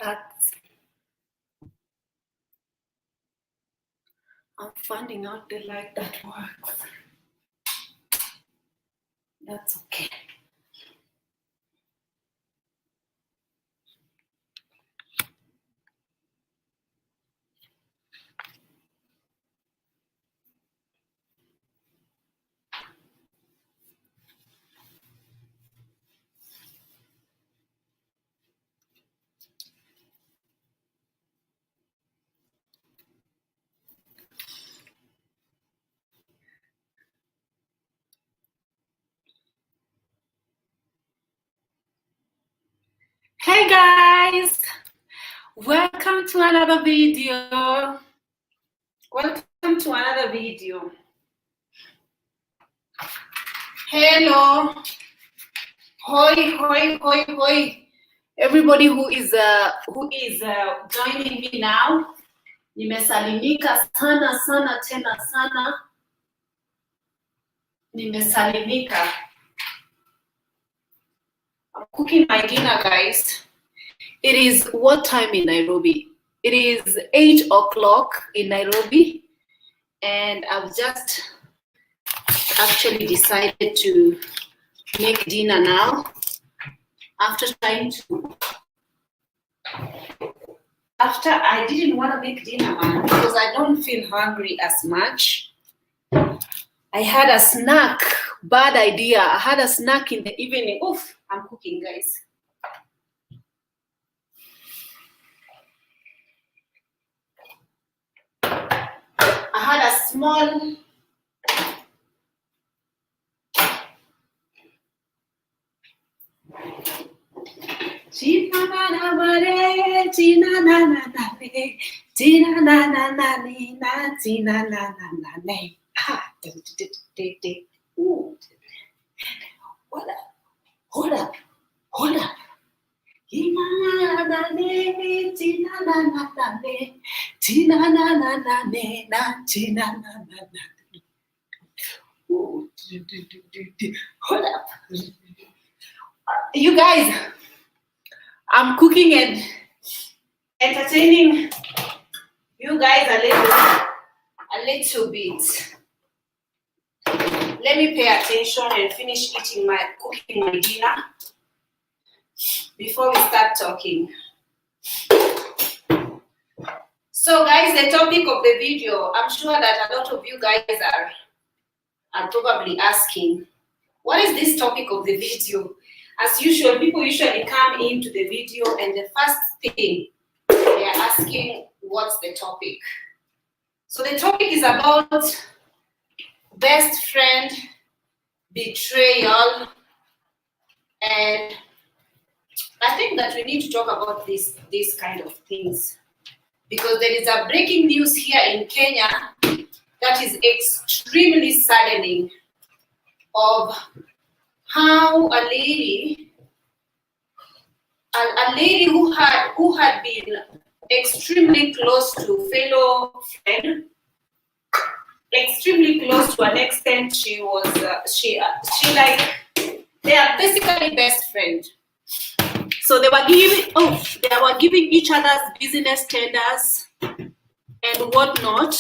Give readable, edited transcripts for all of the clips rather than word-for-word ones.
I'm finding out the light that works. That's okay. Hey guys, welcome to another video. Hello, hoi, hoi, hoi, hoi. Everybody who is joining me now. Nimesalimika sana sana tena sana. Nimesalimika. I'm cooking my dinner, guys. It is what time in Nairobi? It is 8 o'clock in Nairobi, and I've just actually decided to make dinner now after I didn't want to make dinner, man, because I don't feel hungry as much. I had a snack, bad idea. I had a snack in the evening. Oof, I'm cooking, guys. I had a small Hold up. Hold up. You guys, I'm cooking and entertaining you guys a little bit. Let me pay attention and finish cooking my dinner before we start talking. So guys, the topic of the video, I'm sure that a lot of you guys are probably asking, what is this topic of the video? As usual, people usually come into the video and the first thing they are asking, what's the topic? So the topic is about best friend, betrayal, and I think that we need to talk about these kind of things because there is a breaking news here in Kenya that is extremely saddening of how a lady who had been extremely close to fellow friend, extremely close to an extent she was they are basically best friend. So they were giving each other's business tenders and whatnot.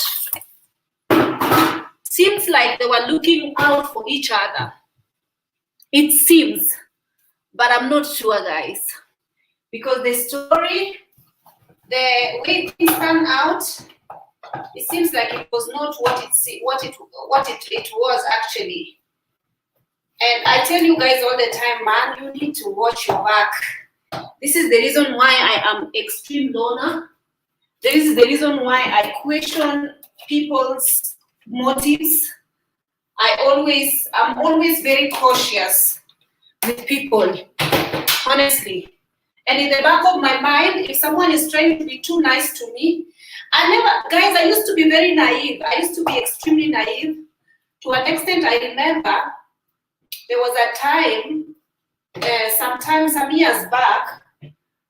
Seems like they were looking out for each other. It seems, but I'm not sure, guys, because the story, the way things turn out, it seems like it was not what it was actually. And I tell you guys all the time, man, you need to watch your back. This is the reason why I am extreme loner. This is the reason why I question people's motives. I'm always very cautious with people, honestly. And in the back of my mind, if someone is trying to be too nice to me, I used to be very naive. I used to be extremely naive. To an extent, I remember there was a time, some years back,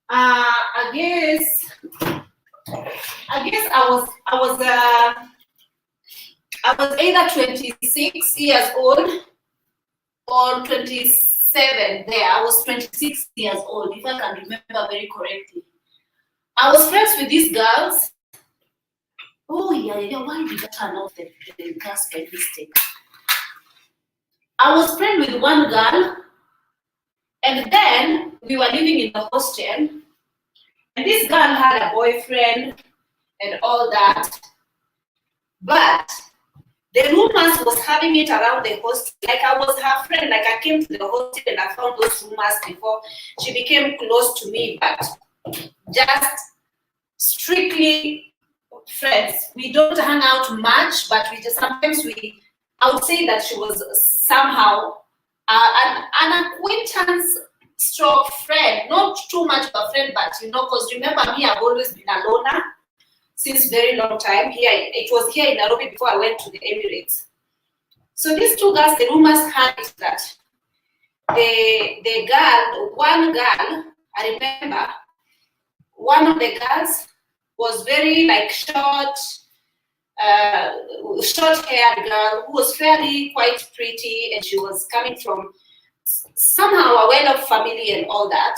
I guess I was either 26 years old or 27 there. I was 26 years old, if I can remember very correctly. I was friends with these girls. Oh yeah, why did I turn off the gas by mistake? I was friends with one girl, and then we were living in the hostel, and this girl had a boyfriend and all that, but the rumors was having it around the hostel. Like I was her friend, like I came to the hostel and I found those rumors before she became close to me, but just strictly friends. We don't hang out much, but we just sometimes I would say that she was somehow an acquaintance stroke friend, not too much of a friend, but because remember me, I've always been a loner since very long time. Here, it was here in Nairobi before I went to the Emirates. So these two girls, the rumors had it that one girl, I remember, one of the girls was very like short-haired girl who was fairly quite pretty, and she was coming from somehow a well-off family and all that.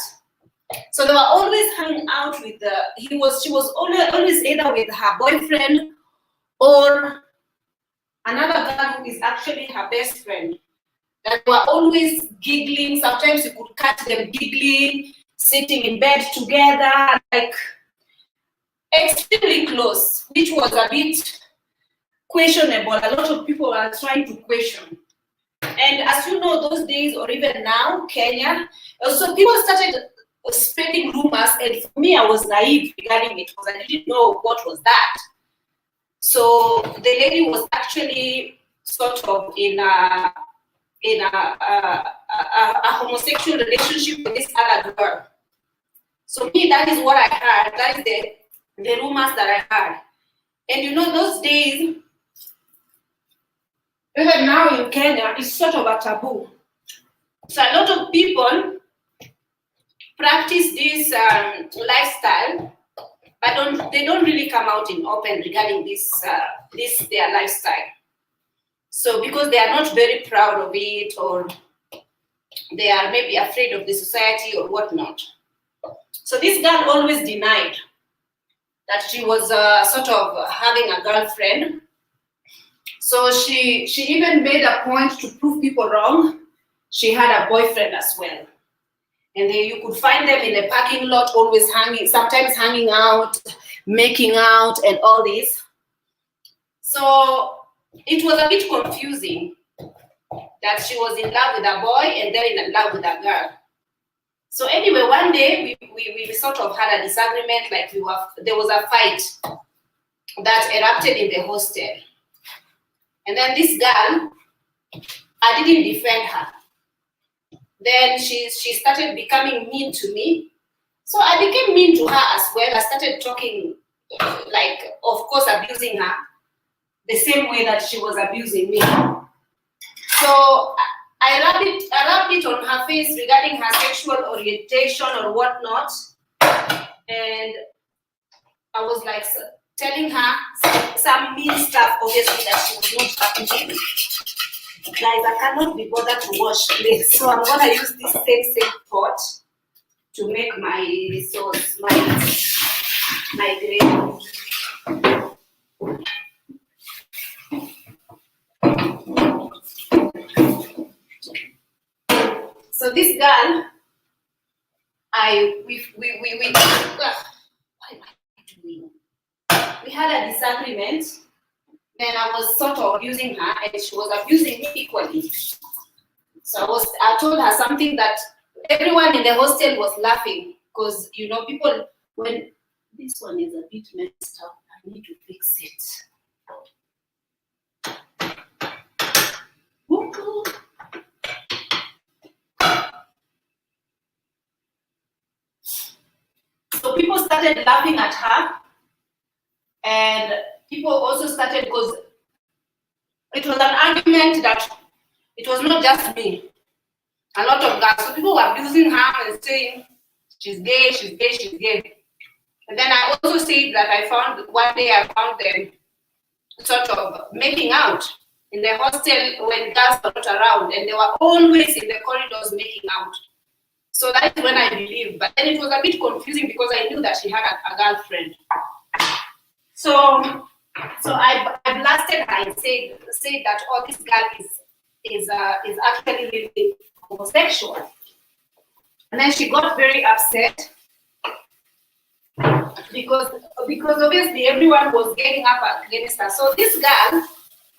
So they were always hanging out with she was always either with her boyfriend or another girl who is actually her best friend. That were always giggling. Sometimes you could catch them giggling, sitting in bed together, like extremely close, which was a bit questionable. A lot of people are trying to question. And as you know, those days, or even now, Kenya, also people started spreading rumors, and for me, I was naive regarding it because I didn't know what was that. So the lady was actually sort of in a homosexual relationship with this other girl. So me, that is what I heard. That is the rumors that I heard. And those days, even now in Kenya, it's sort of a taboo. So a lot of people practice this lifestyle, but they don't really come out in open regarding this their lifestyle. So because they are not very proud of it, or they are maybe afraid of the society or whatnot. So this girl always denied that she was sort of having a girlfriend. So she even made a point to prove people wrong. She had a boyfriend as well. And then you could find them in the parking lot, always sometimes hanging out, making out, and all this. So it was a bit confusing that she was in love with a boy and then in love with a girl. So anyway, one day we sort of had a disagreement, like there was a fight that erupted in the hostel. And then this girl, I didn't defend her. Then she started becoming mean to me. So I became mean to her as well. I started talking, like, of course, abusing her the same way that she was abusing me. So I rubbed it on her face regarding her sexual orientation or whatnot. And I was like telling her some mean stuff, obviously, that she was not happy with. Guys, I cannot be bothered to wash plates, so I'm gonna use this same pot to make my sauce, my gravy. So this girl, we had a disagreement. Then I was sort of abusing her, and she was abusing me equally. So I told her something that everyone in the hostel was laughing, because people, when this one is a bit messed up, I need to fix it. So people started laughing at her, and people also started, because it was an argument that it was not just me. A lot of guys, so people were abusing her and saying she's gay, she's gay, she's gay. And then I also said that one day I found them sort of making out in the hostel when girls were not around, and they were always in the corridors making out. So that's when I believed. But then it was a bit confusing because I knew that she had a girlfriend. So I blasted her and said that, oh, this girl is actually really homosexual. And then she got very upset because obviously everyone was getting up against her. So this girl,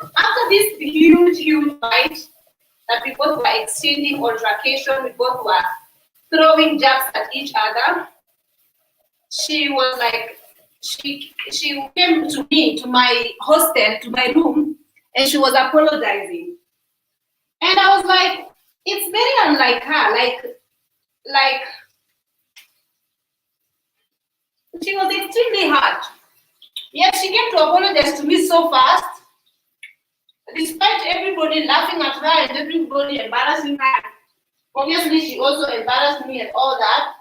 after this huge fight that we both were exchanging altercation, we both were throwing jabs at each other, she was like, she came to me, to my hostel, to my room, and she was apologizing. And I was like, it's very unlike her, like she was extremely hard. Yet she came to apologize to me so fast, despite everybody laughing at her and everybody embarrassing her. Obviously, she also embarrassed me and all that,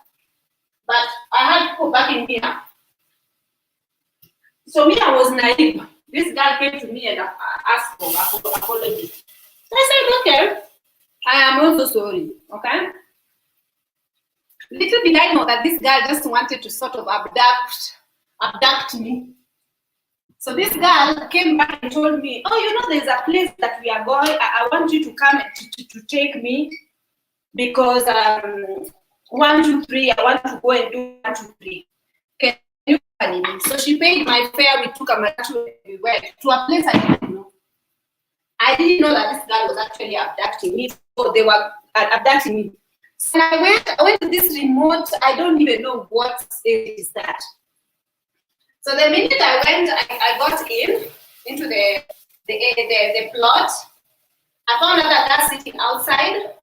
but I had people backing me up. So me, I was naive. This girl came to me and asked for apology. So I said, okay, I am also sorry, okay? Little did I know that this girl just wanted to sort of abduct me. So this girl came back and told me, oh, you know, there's a place that we are going. I want you to come to take me because 1, 2, 3, I want to go and do 1, 2, 3. Can you accompany me? So she paid my fare. We took a matatu and we went to a place I didn't know. I didn't know that this girl was actually abducting me. So they were abducting me. So I went to this remote, I don't even know what state is that. So the minute I went, I got into the plot. I found another girl sitting outside,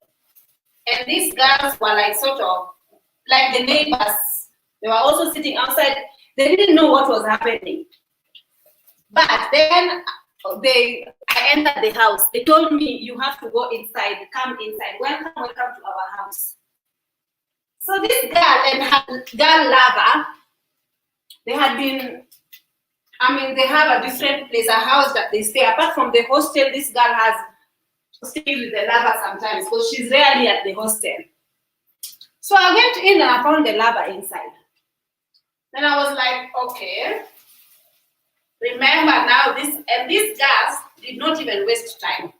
and these girls were like sort of like the neighbors. They were also sitting outside. They didn't know what was happening. But then I entered the house. They told me, you have to go inside, come inside. Welcome to our house. So this girl and her girl lover, they had been, they have a different place, a house that they stay. Apart from the hostel, this girl has to stay with the lover sometimes because she's rarely at the hostel. So I went in and I found the lover inside. Then I was like, okay, remember now these girls did not even waste time.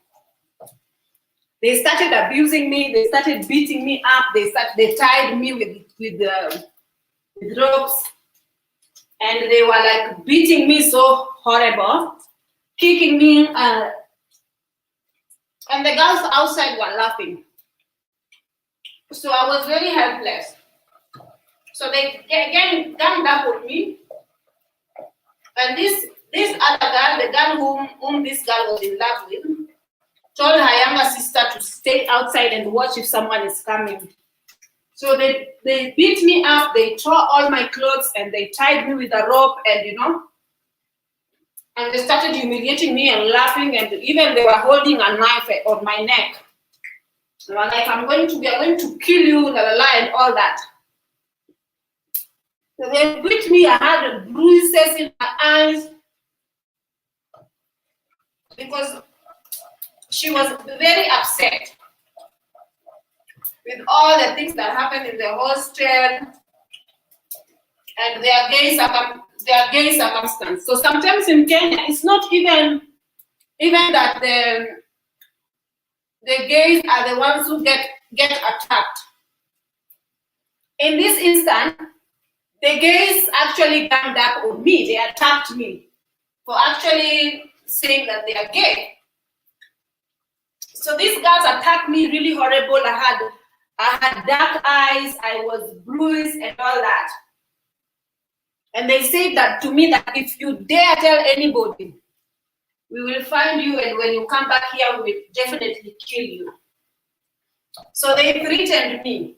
They started abusing me, they started beating me up, they tied me with ropes, and they were like beating me so horrible, kicking me, and the girls outside were laughing. So I was very helpless. So they ganged up on me, and this other girl, the girl whom this girl was in love with, told her younger sister to stay outside and watch if someone is coming. So they beat me up, they tore all my clothes, and they tied me with a rope, and and they started humiliating me and laughing, and even they were holding a knife on my neck. They were like, we are going to kill you, and all that. So they beat me, I had bruises in my eyes, because she was very upset with all the things that happened in the hostel and their gay circumstance. So sometimes in Kenya, it's not even that the gays are the ones who get attacked. In this instance, the gays actually ganged up on me. They attacked me for actually saying that they are gay. So these girls attacked me really horrible. I had dark eyes, I was bruised and all that. And they said that to me, that if you dare tell anybody, we will find you, and when you come back here, we will definitely kill you. So they threatened me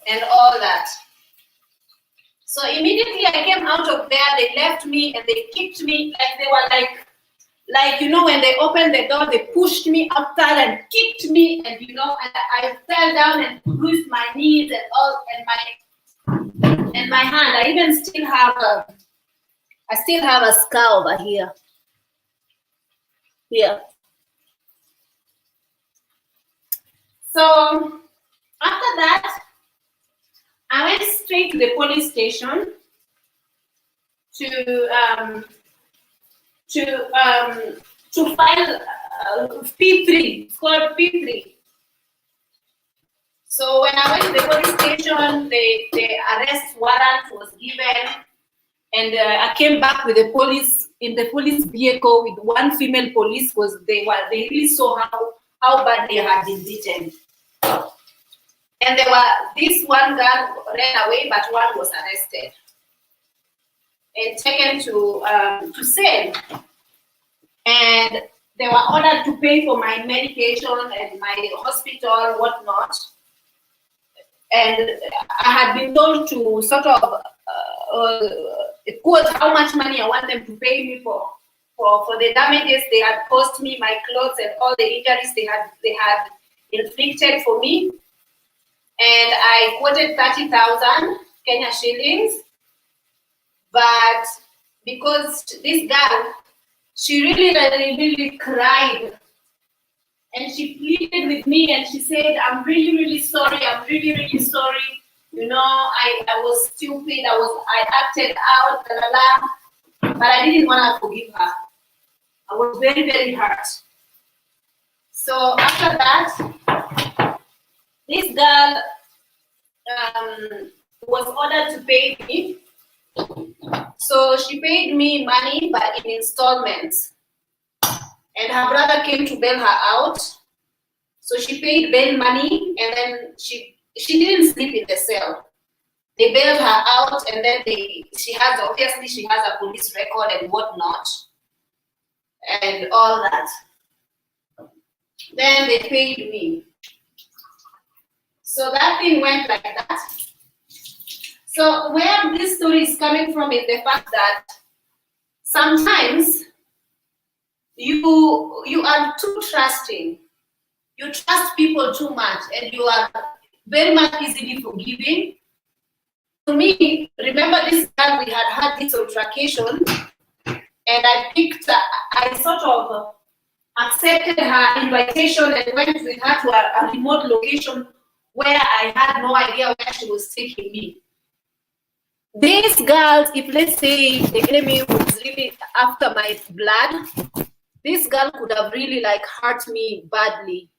and all that. So immediately I came out of there, they left me and they kicked me, like they were like when they opened the door, they pushed me outside and kicked me, and and I fell down and bruised my knees and all, and my hand. I even still have a scar over here. Here. So after that, the police station to file P3. It's called P3. So when I went to the police station, the arrest warrant was given, and I came back with the police in the police vehicle with one female police because they really saw how badly I had been beaten. And this one girl ran away, but one was arrested and taken to cell. And they were ordered to pay for my medication and my hospital, whatnot. And I had been told to sort of quote how much money I want them to pay me for the damages they had caused me, my clothes, and all the injuries they had inflicted for me. And I quoted 30,000 Kenya shillings. But because this girl, she really cried. And she pleaded with me and she said, I'm really sorry. I'm really sorry. You know, I was stupid. I acted out, blah, blah, blah. But I didn't want to forgive her. I was very hurt. So after that, this girl was ordered to pay me. So she paid me money, but in installments. And her brother came to bail her out. So she paid bail money, and then she didn't sleep in the cell. They bailed her out, and then she has a police record and whatnot, and all that. Then they paid me. So that thing went like that. So where this story is coming from is the fact that sometimes you are too trusting. You trust people too much, and you are very much easily forgiving. To me, remember this time we had this altercation, and I sort of accepted her invitation and went with her to a remote location where I had no idea where she was taking me. These girls, if let's say the enemy was really after my blood, this girl could have really like hurt me badly.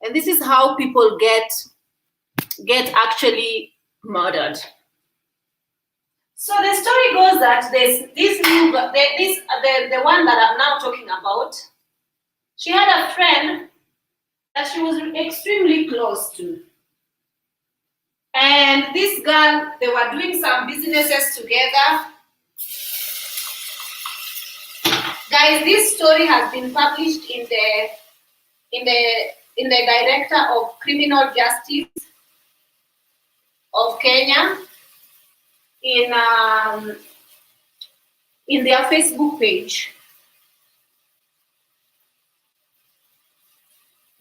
And this is how people get actually murdered. So the story goes that the one that I'm now talking about, she had a friend that she was extremely close to. And this girl, they were doing some businesses together. Guys, this story has been published in the Director of Criminal Justice of Kenya in their Facebook page.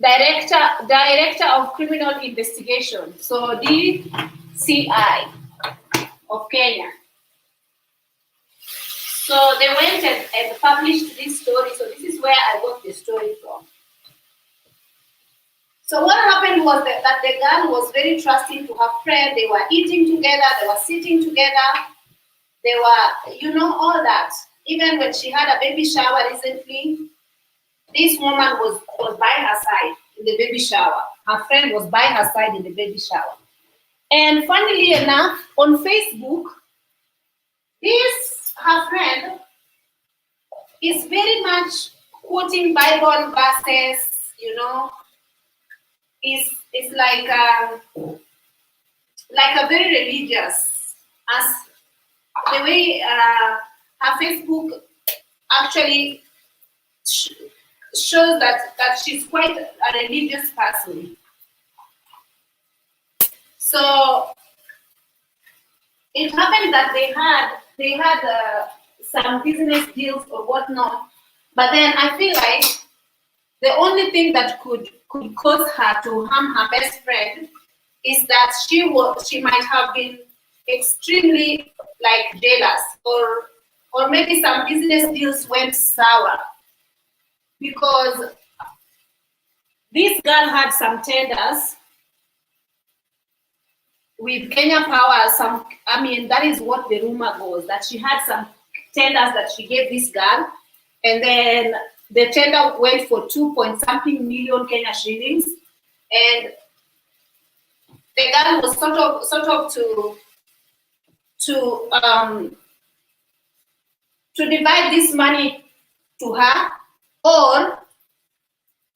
Director of Criminal Investigation, so DCI of Kenya. So they went and published this story. So this is where I got the story from. So what happened was that the girl was very trusting to her friend. They were eating together, they were sitting together, they were, you know, all that. Even when she had a baby shower recently, this woman was by her side in the baby shower. Her friend was by her side in the baby shower. And funnily enough, on Facebook, her friend is very much quoting Bible verses, you know. It's like a very religious, as the way her Facebook actually shows that she's quite a religious person. So it happened that they had some business deals or whatnot, but then I feel like the only thing that could cause her to harm her best friend is that she might have been extremely like jealous, or maybe some business deals went sour, because this girl had some tenders with Kenya Power, that is what the rumor goes, that she had some tenders that she gave this girl, and then the tender went for 2-point-something million Kenya shillings, and the girl was sort of to divide this money to her, or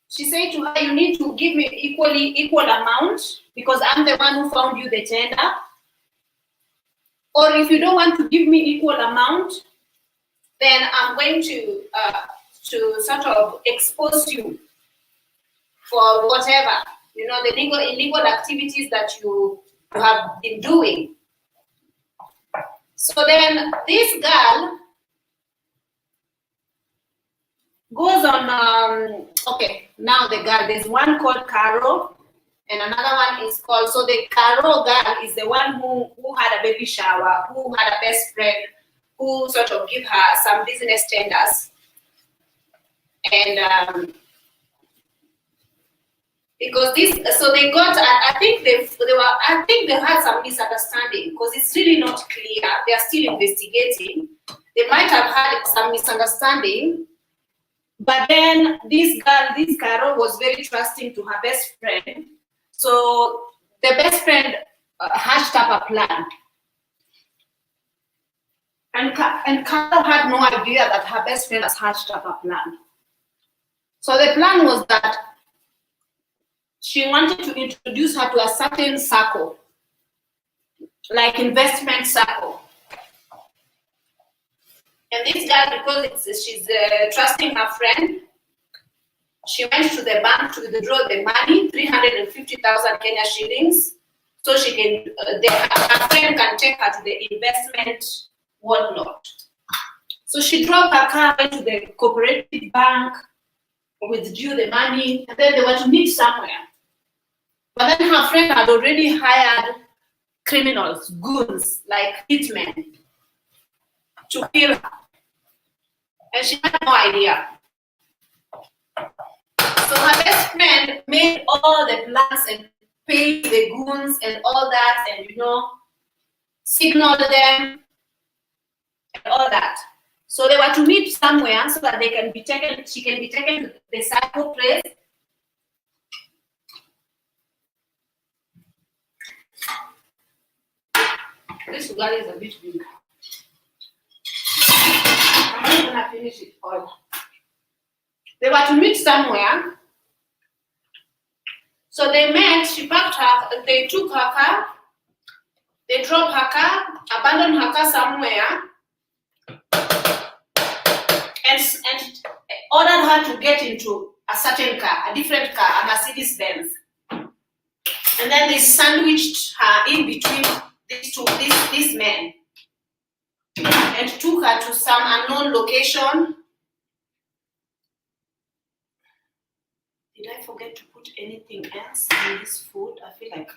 she said to her, you need to give me equal amount because I'm the one who found you the tender. Or if you don't want to give me equal amount, then I'm going to sort of expose you for whatever, the illegal activities that you have been doing. So then this girl goes on, okay, now the girl, there's one called Caro, and another one is called, so the Caro girl is the one who had a baby shower, who had a best friend, who sort of give her some business tenders. And because so they got, I think they had some misunderstanding because it's really not clear. They are still investigating. They might have had some misunderstanding. But then this Caro was very trusting to her best friend. So the best friend hashed up a plan. And Caro had no idea that her best friend has hashed up a plan. So the plan was that she wanted to introduce her to a certain circle, like investment circle. And this girl, because she's trusting her friend, she went to the bank to withdraw the money, 350,000 Kenya shillings, so she can, her friend can take her to the investment whatnot. So she drove her car, went to the Cooperative bank, withdrew the money, and then they were to meet somewhere. But then her friend had already hired criminals, goons, like hitmen, to kill her. And she had no idea. So her best friend made all the plans and paid the goons and all that, and signaled them and all that. So they were to meet somewhere so that they can be taken, she can be taken to the cycle place. This girl is a bit big. I'm not gonna finish it all. They were to meet somewhere. So they met, she packed her, they took her car, they dropped her car, abandoned her car somewhere, and ordered her to get into a certain car, a different car, a Mercedes-Benz. And then they sandwiched her in between these men and took her to some unknown location. Did I forget to put anything else in this food? I feel like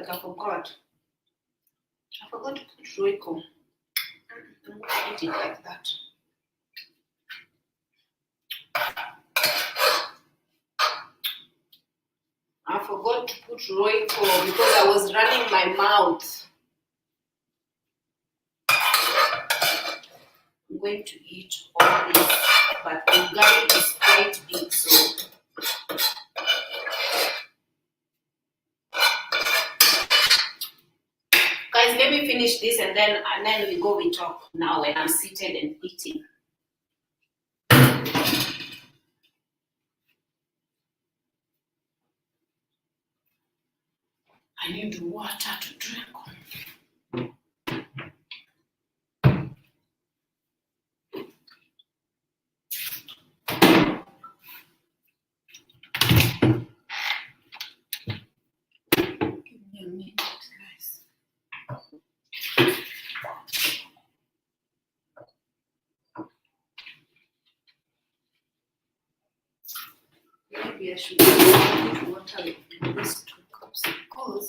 I forgot. I forgot to put Royco. I'm going to eat it like that. I forgot to put Royco because I was running my mouth. I'm going to eat all this, but the garlic is quite big, so guys, let me finish this and then we talk now when I'm seated and eating. I need water to drink. Give me a minute, guys. Maybe I should put water in these 2 cups because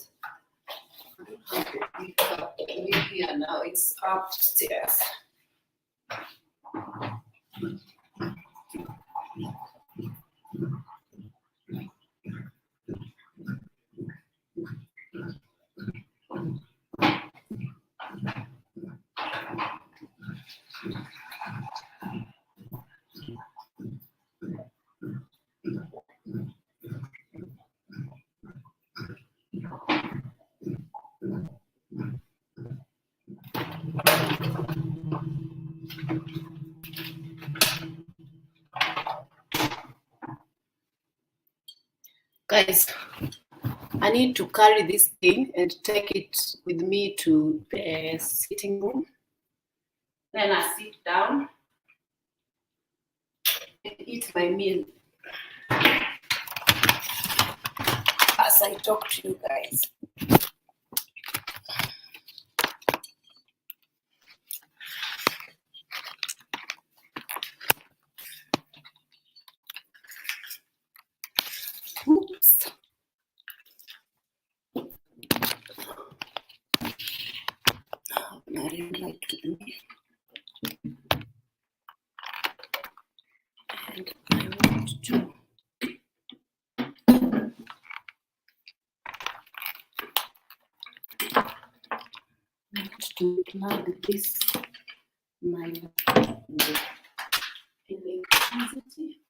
I don't have the big cup with here now. It's upstairs. Guys, I need to carry this thing and take it with me to the sitting room. Then I sit down and eat my meal as I talk to you guys. Oops. I didn't like to do it. And I want to plug this my electricity.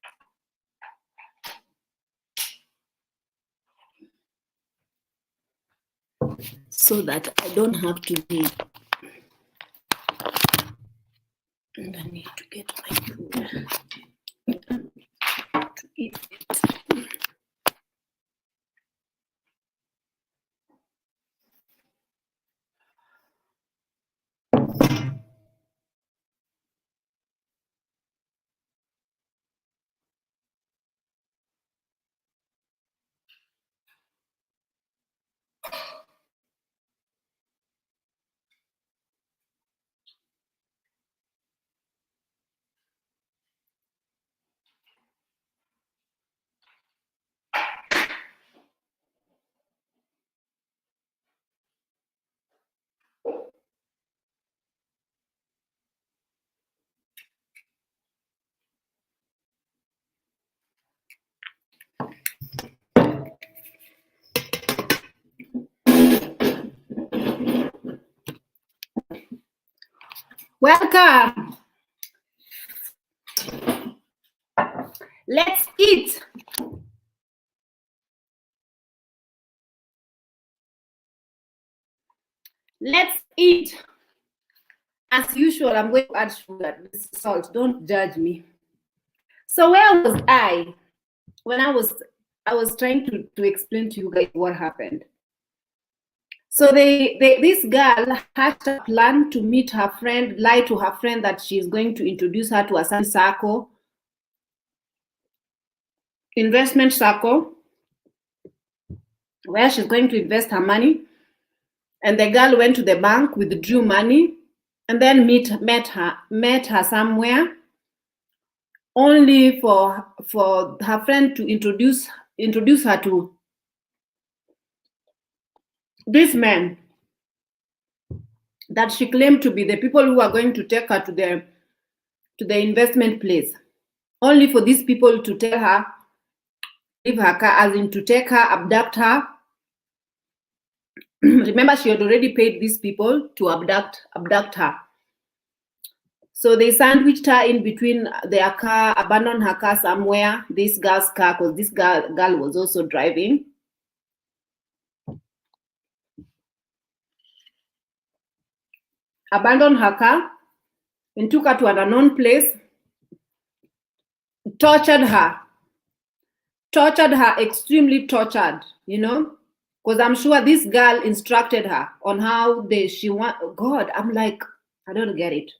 So that I don't have to be. And I need to get my food to eat it. Welcome. Let's eat. Let's eat. As usual, I'm going to add sugar, salt. Don't judge me. So where was I when I was trying to explain to you guys what happened? So this girl had a plan to meet her friend, lie to her friend that she's going to introduce her to a certain circle, investment circle, where she's going to invest her money. And the girl went to the bank, withdrew money, and then met her somewhere, only for her friend to introduce her to this man that she claimed to be the people who are going to take her to the investment place, only for these people to tell her, leave her car, as in to take her, abduct her. Remember, she had already paid these people to abduct her. So they sandwiched her in between their car, abandoned her car somewhere, this girl's car, because this girl was also driving. Abandoned her car and took her to an unknown place, tortured her, extremely tortured, you know, because I'm sure this girl instructed her on how God, I'm like, I don't get it.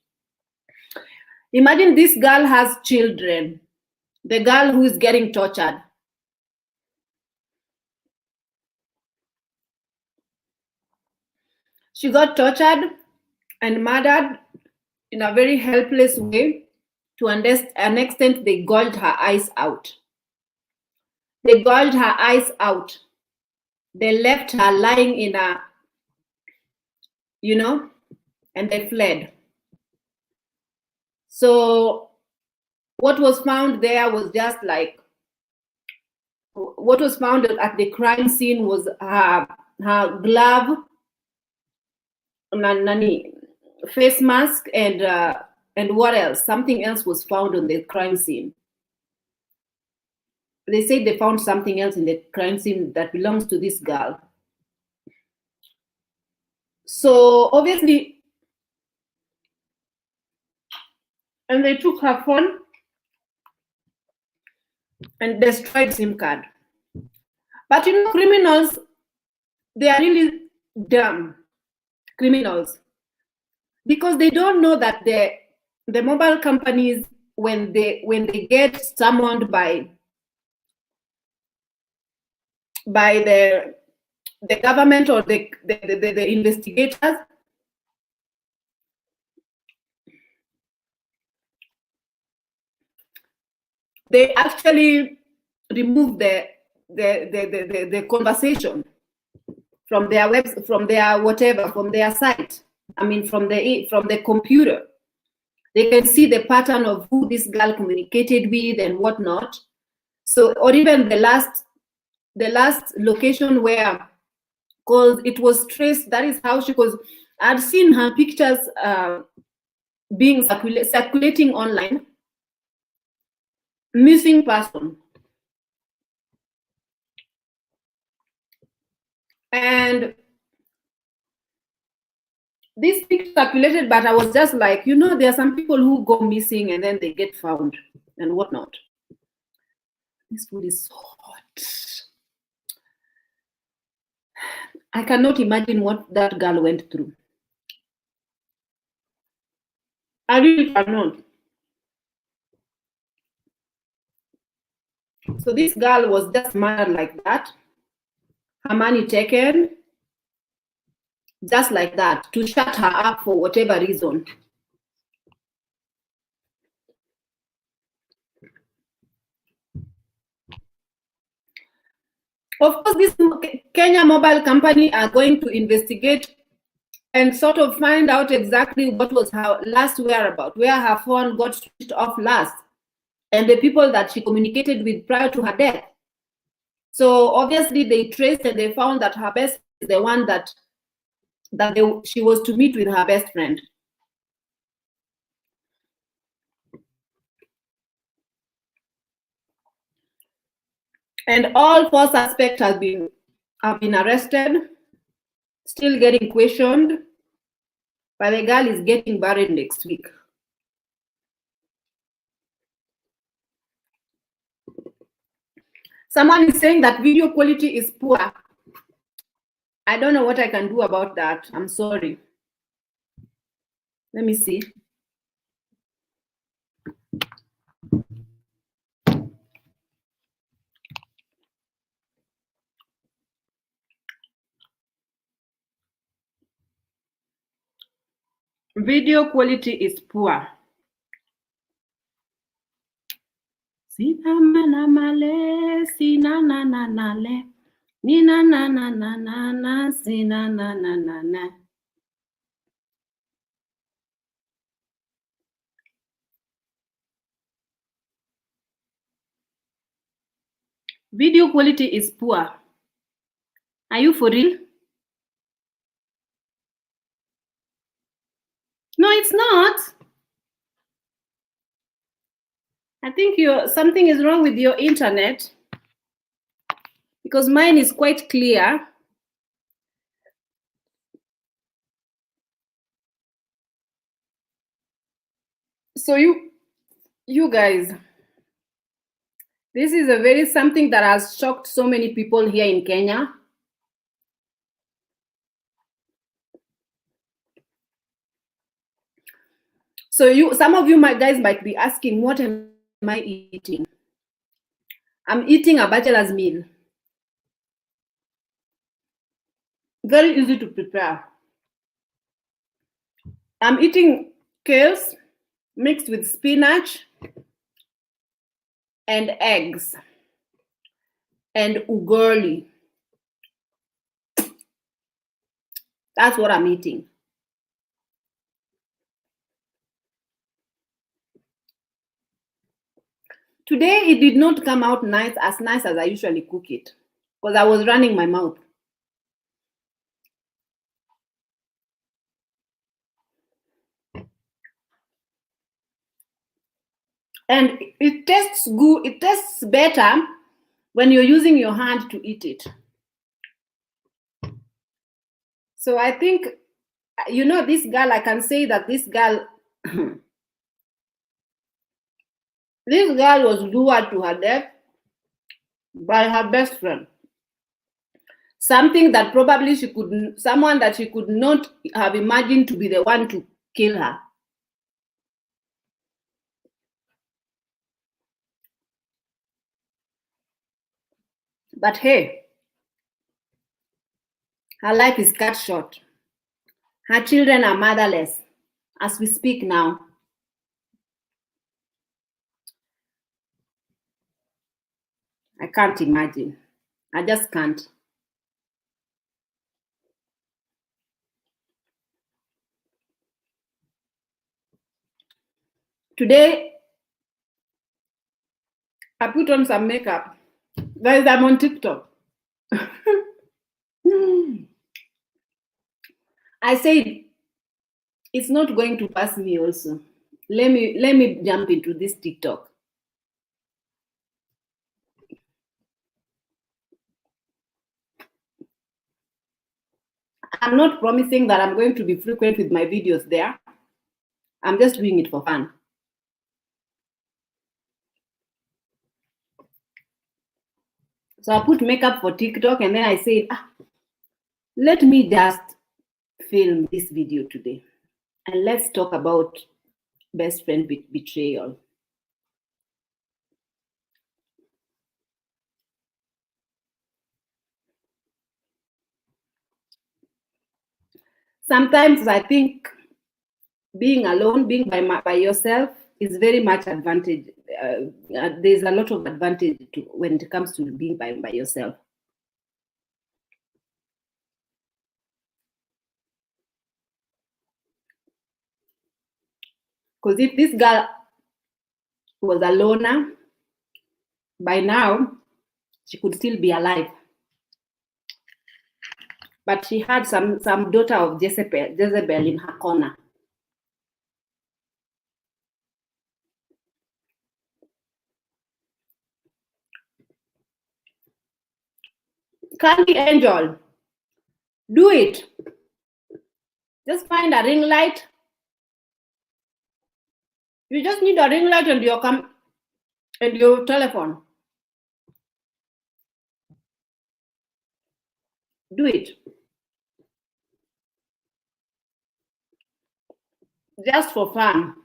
Imagine this girl has children, the girl who is getting tortured. She got tortured and murdered in a very helpless way. To an extent, they gouged her eyes out. They gouged her eyes out. They left her lying in a, you know, and they fled. So what was found there was just like, what was found at the crime scene was her glove, face mask, and what else? Something else was found on the crime scene. They said they found something else in the crime scene that belongs to this girl. So obviously, and they took her phone and destroyed SIM card. But you know, criminals, they are really dumb criminals, because they don't know that the mobile companies, when they get summoned by the government or the investigators, they actually remove the conversation from their from their site. I mean, from the computer. They can see the pattern of who this girl communicated with and whatnot. So, or even the last location where, because it was traced, that is how she was. I'd seen her pictures being circulating online. Missing person. And this picture circulated, but I was just like, you know, there are some people who go missing and then they get found and whatnot. This food is so hot. I cannot imagine what that girl went through. I really cannot. So this girl was just murdered like that. Her money taken, just like that, to shut her up for whatever reason. Of course, this Kenya mobile company are going to investigate and sort of find out exactly what was her last whereabout, where her phone got switched off last, and the people that she communicated with prior to her death. So obviously they traced and they found that her best is the one that she was to meet with her best friend. And all 4 suspects have been arrested, still getting questioned, but the girl is getting buried next week. Someone is saying that video quality is poor. I don't know what I can do about that. I'm sorry. Let me see. Video quality is poor. Sinananale, sinananale, ninananana, sinananana. Video quality is poor. Are you for real? No, it's not. I think something is wrong with your internet, because mine is quite clear. So you guys, this is something that has shocked so many people here in Kenya. So some of you guys might be asking, what am I eating? I'm eating a bachelor's meal. Very easy to prepare. I'm eating kales mixed with spinach and eggs and ugali. That's what I'm eating. Today, it did not come out nice as I usually cook it, because I was running my mouth. And it tastes good. It tastes better when you're using your hand to eat it. So I think, you know, this girl, I can say that this girl, this girl was lured to her death by her best friend. something that probably someone that she could not have imagined to be the one to kill her. But hey, her life is cut short. Her children are motherless as we speak now. I can't imagine. I just can't. Today, I put on some makeup. Guys, I'm on TikTok. I said, it's not going to pass me also. Let me jump into this TikTok. I'm not promising that I'm going to be frequent with my videos there. I'm just doing it for fun. So I put makeup for TikTok and then I said, let me just film this video today. And let's talk about best friend betrayal. Sometimes I think being alone, being by yourself is very much advantage. There's a lot of advantage when it comes to being by yourself. Because if this girl was a loner, by now she could still be alive. But she had some daughter of Jezebel in her corner. Candy Angel, do it. Just find a ring light. You just need a ring light and your telephone. Do it. Just for fun.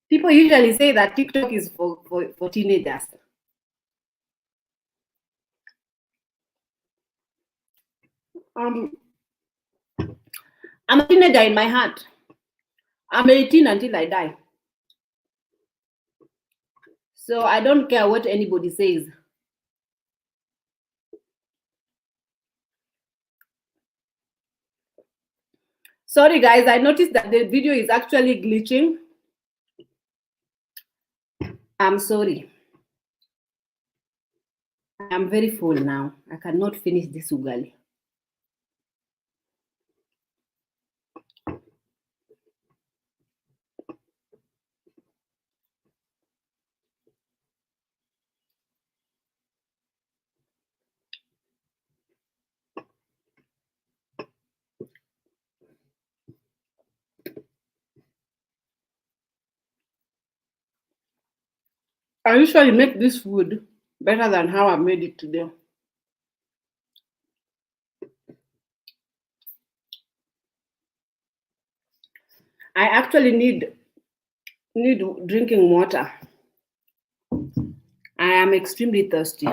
People usually say that TikTok is for teenagers. I'm a teenager in my heart. I'm 18 until I die. So I don't care what anybody says. Sorry guys, I noticed that the video is actually glitching. I'm sorry. I'm very full now. I cannot finish this ugali. I usually make this food better than how I made it today. I actually need drinking water. I am extremely thirsty.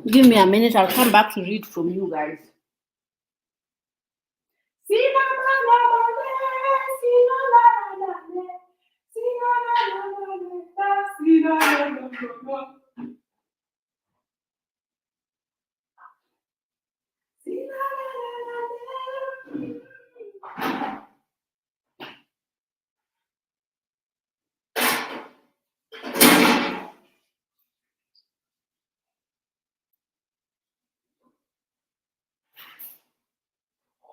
Give me a minute, I'll come back to read from you guys.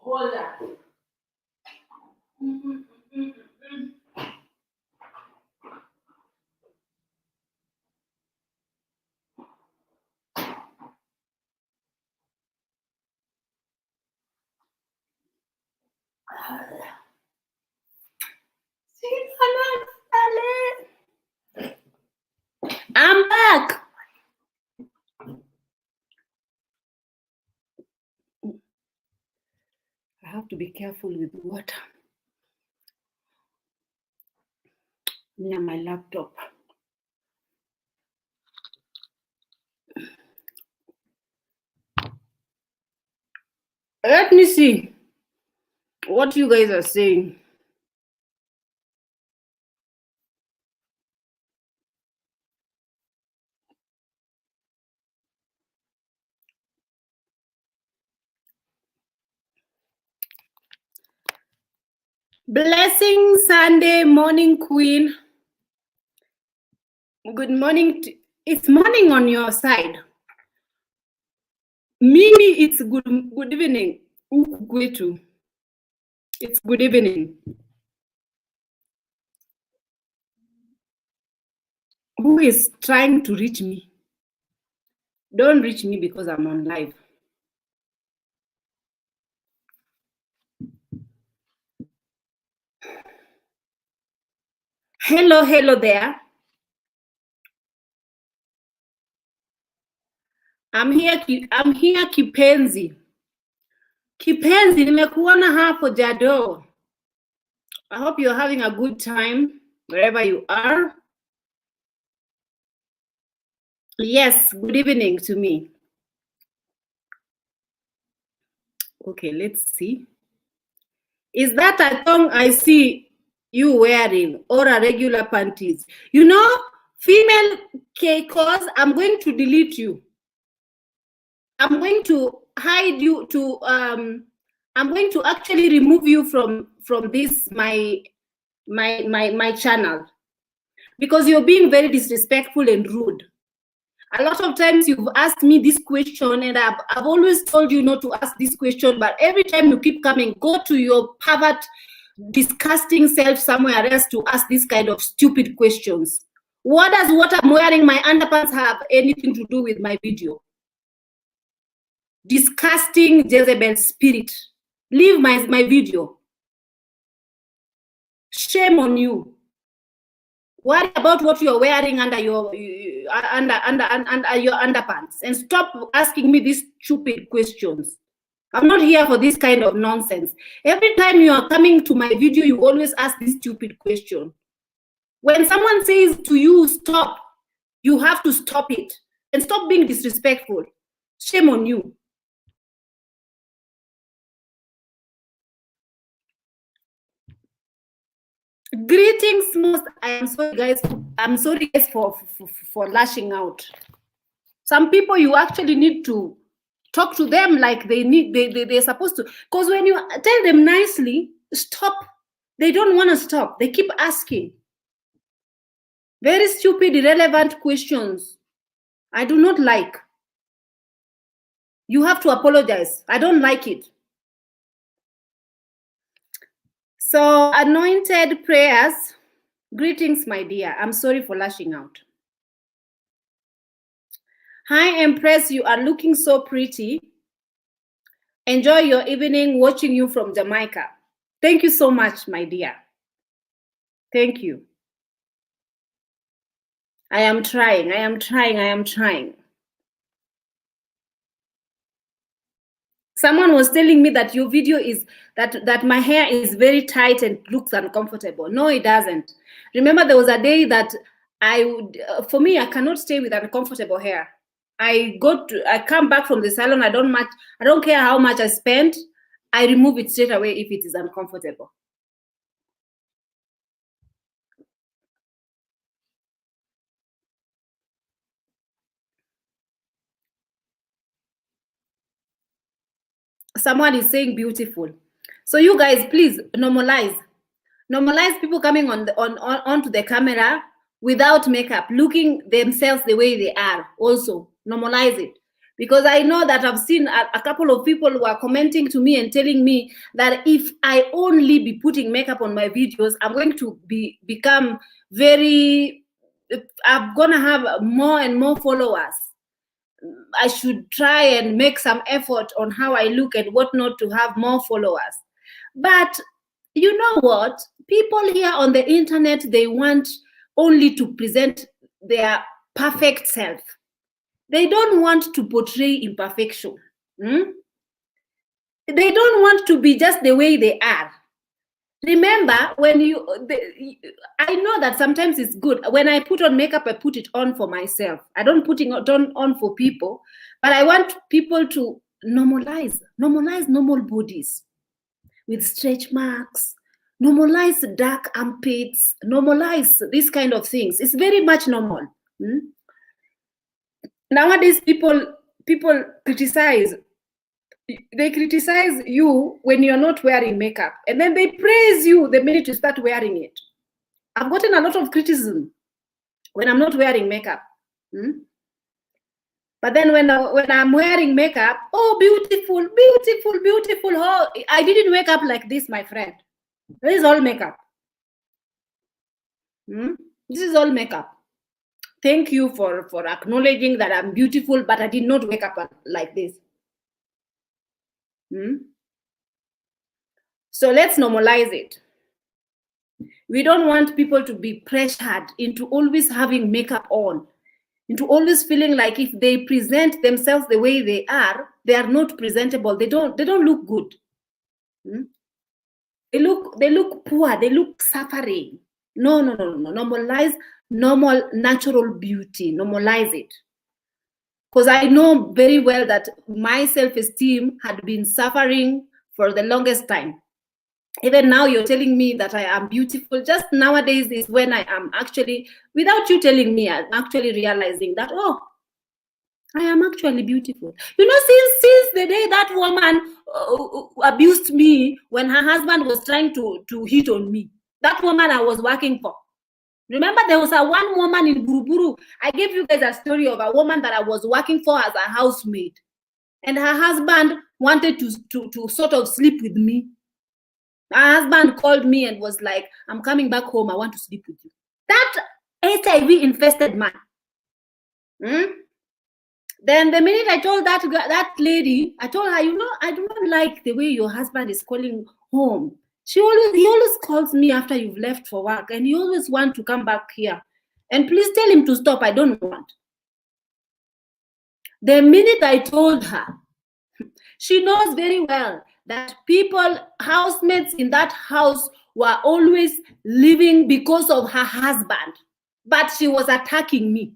Hold on. to be careful with water near my laptop. Let me see what you guys are saying. Blessing Sunday morning, Queen. Good morning. It's morning on your side. Mimi, it's good evening. Ukugwetu. It's good evening. Who is trying to reach me? Don't reach me because I'm on live. Hello there. I'm here Kipenzi. Kipenzi, nimekuona hapo Jado. I hope you're having a good time wherever you are. Yes, good evening to me. Okay, let's see. Is that a thong I see you wearing or a regular panties? You know, female K-cause, I'm going to delete you. I'm going to hide you to I'm going to actually remove you from this my channel, because you're being very disrespectful and rude. A lot of times you've asked me this question and I've always told you not to ask this question, but every time you keep coming, go to your pervert, disgusting self somewhere else to ask this kind of stupid questions. What does what I'm wearing my underpants have anything to do with my video? Disgusting Jezebel spirit. Leave my video. Shame on you. Worry about what you're wearing under your underpants and stop asking me these stupid questions. I'm not here for this kind of nonsense. Every time you are coming to my video, you always ask this stupid question. When someone says to you, stop, you have to stop it and stop being disrespectful. Shame on you. Greetings, most. I am sorry, guys. I'm sorry, guys, for lashing out. Some people, you actually need to talk to them like they're supposed to. Because when you tell them nicely, stop, they don't want to stop. They keep asking very stupid, irrelevant questions. I do not like. You have to apologize. I don't like it. So, anointed prayers. Greetings, my dear. I'm sorry for lashing out. Hi, Empress. You are looking so pretty. Enjoy your evening watching you from Jamaica. Thank you so much, my dear. Thank you. I am trying. I am trying. I am trying. Someone was telling me that your video is that my hair is very tight and looks uncomfortable. No, it doesn't. Remember, there was a day that I would, for me, I cannot stay with uncomfortable hair. I come back from the salon. I don't care how much I spend. I remove it straight away if it is uncomfortable. Someone is saying beautiful. So you guys, please normalize people coming onto the camera without makeup, looking themselves the way they are. Also normalize it, because I know that I've seen a couple of people who are commenting to me and telling me that if I only be putting makeup on my videos, I'm going to become very, I'm gonna have more and more followers. I should try and make some effort on how I look and what not to have more followers. But you know what? People here on the internet, they want only to present their perfect self. They don't want to portray imperfection. they don't want to be just the way they are. Remember, when I know that sometimes it's good. When I put on makeup, I put it on for myself. I don't put it on for people, but I want people to normalize normal bodies with stretch marks, normalize dark armpits, normalize these kind of things. It's very much normal. Nowadays, people criticize. They criticize you when you're not wearing makeup, and then they praise you the minute you start wearing it. I've gotten a lot of criticism when I'm not wearing makeup. But then when I'm wearing makeup, oh, beautiful, beautiful, beautiful. Oh, I didn't wake up like this, my friend. This is all makeup. This is all makeup. Thank you for acknowledging that I'm beautiful, but I did not wake up like this. So let's normalize it. We don't want people to be pressured into always having makeup on, into always feeling like if they present themselves the way they are not presentable. They don't look good. They look poor. They look suffering. No. Normalize normal, natural beauty. Normalize it. Because I know very well that my self-esteem had been suffering for the longest time. Even now, you're telling me that I am beautiful. Just nowadays is when I am actually, without you telling me, I'm actually realizing that, oh, I am actually beautiful. You know, since the day that woman abused me when her husband was trying to hit on me, that woman I was working for. Remember, there was one woman in Buruburu. I gave you guys a story of a woman that I was working for as a housemaid. And her husband wanted to sort of sleep with me. Her husband called me and was like, I'm coming back home. I want to sleep with you. That HIV-infested man. Then the minute I told that lady, I told her, you know, I do not like the way your husband is calling home. He always calls me after you've left for work, and he always wants to come back here. And please tell him to stop. I don't want. The minute I told her, she knows very well that housemates in that house were always living because of her husband. But she was attacking me.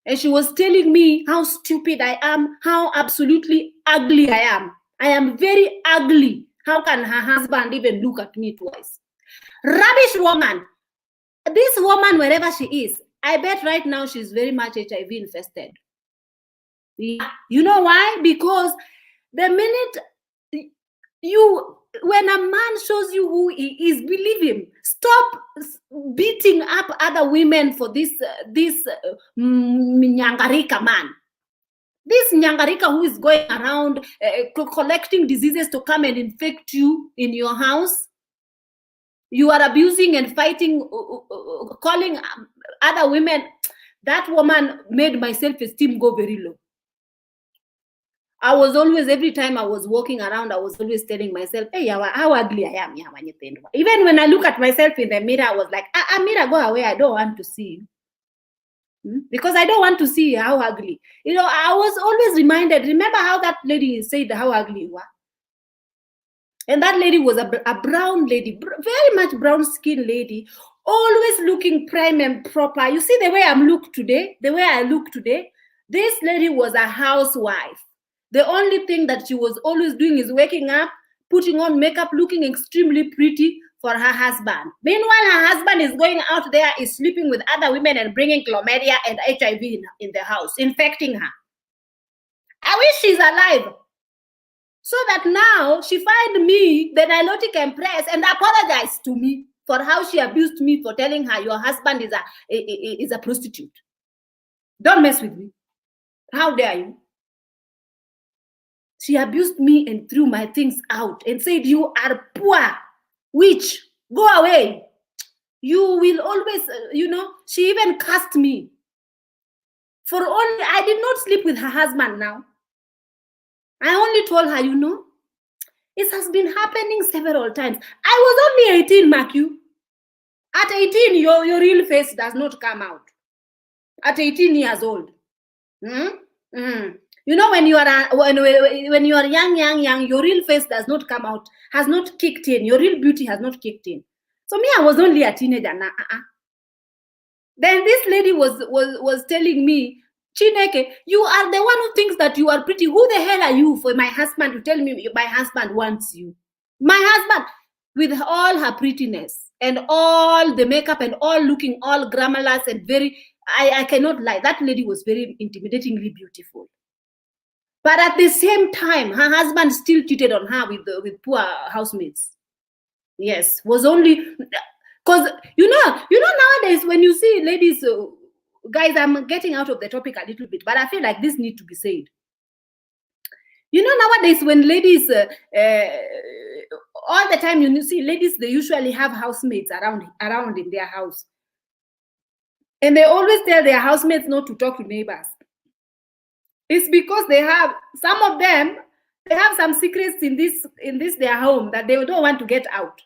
And she was telling me how stupid I am, how absolutely ugly I am. I am very ugly. How can her husband even look at me twice? Rubbish woman. This woman, wherever she is, I bet right now she's very much HIV infested. Yeah. You know why? Because the minute when a man shows you who he is, believe him. Stop beating up other women for this Nyangarika man. This Nyangarika who is going around collecting diseases to come and infect you in your house. You are abusing and fighting, calling other women. That woman made my self-esteem go very low. I was always, every time I was walking around, I was always telling myself, hey, how ugly I am. Even when I look at myself in the mirror, I was like, Amira, go away. I don't want to see you. Because I don't want to see how ugly. You know, I was always reminded, remember how that lady said how ugly you are? And that lady was a brown lady, very much brown skinned lady, always looking prime and proper. You see the way I look today, this lady was a housewife. The only thing that she was always doing is waking up, putting on makeup, looking extremely pretty for her husband. Meanwhile, her husband is going out there, is sleeping with other women and bringing chlamydia and HIV in the house, infecting her. I wish she's alive. So that now she find me, the Nilotic Empress, and apologize to me for how she abused me for telling her your husband is a prostitute. Don't mess with me. How dare you? She abused me and threw my things out and said, you are poor, witch, go away. You will always, she even cursed me. I did not sleep with her husband now. I only told her, it has been happening several times. I was only 18, mark you. At 18, your real face does not come out. At 18 years old. You know, when you are when you are young, your real face does not come out, has not kicked in. Your real beauty has not kicked in. So me, I was only a teenager. Then this lady was telling me, Chineke, you are the one who thinks that you are pretty. Who the hell are you for my husband to tell me my husband wants you? My husband, with all her prettiness and all the makeup and all looking all glamorous and very, I cannot lie. That lady was very intimidatingly beautiful. But at the same time, her husband still cheated on her with poor housemates. Yes, was only because you know nowadays when you see ladies, guys, I'm getting out of the topic a little bit, but I feel like this need to be said. You know, nowadays when ladies, all the time you see ladies, they usually have housemates around in their house, and they always tell their housemates not to talk to neighbors. It's because they have, some of them, they have some secrets in this their home that they don't want to get out.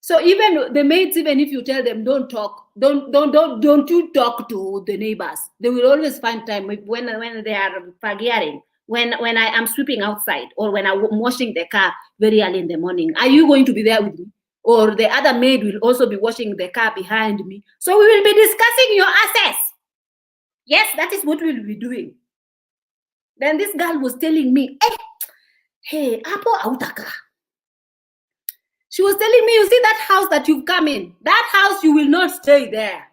So even the maids, even if you tell them don't talk, don't you talk to the neighbors, they will always find time when they are forgetting. When I am sweeping outside, or when I'm washing the car very early in the morning, are you going to be there with me? Or the other maid will also be washing the car behind me. So we will be discussing your assets. Yes, that is what we'll be doing. Then this girl was telling me, hey, Apo Autaka. She was telling me, you see that house that you've come in, that house, you will not stay there.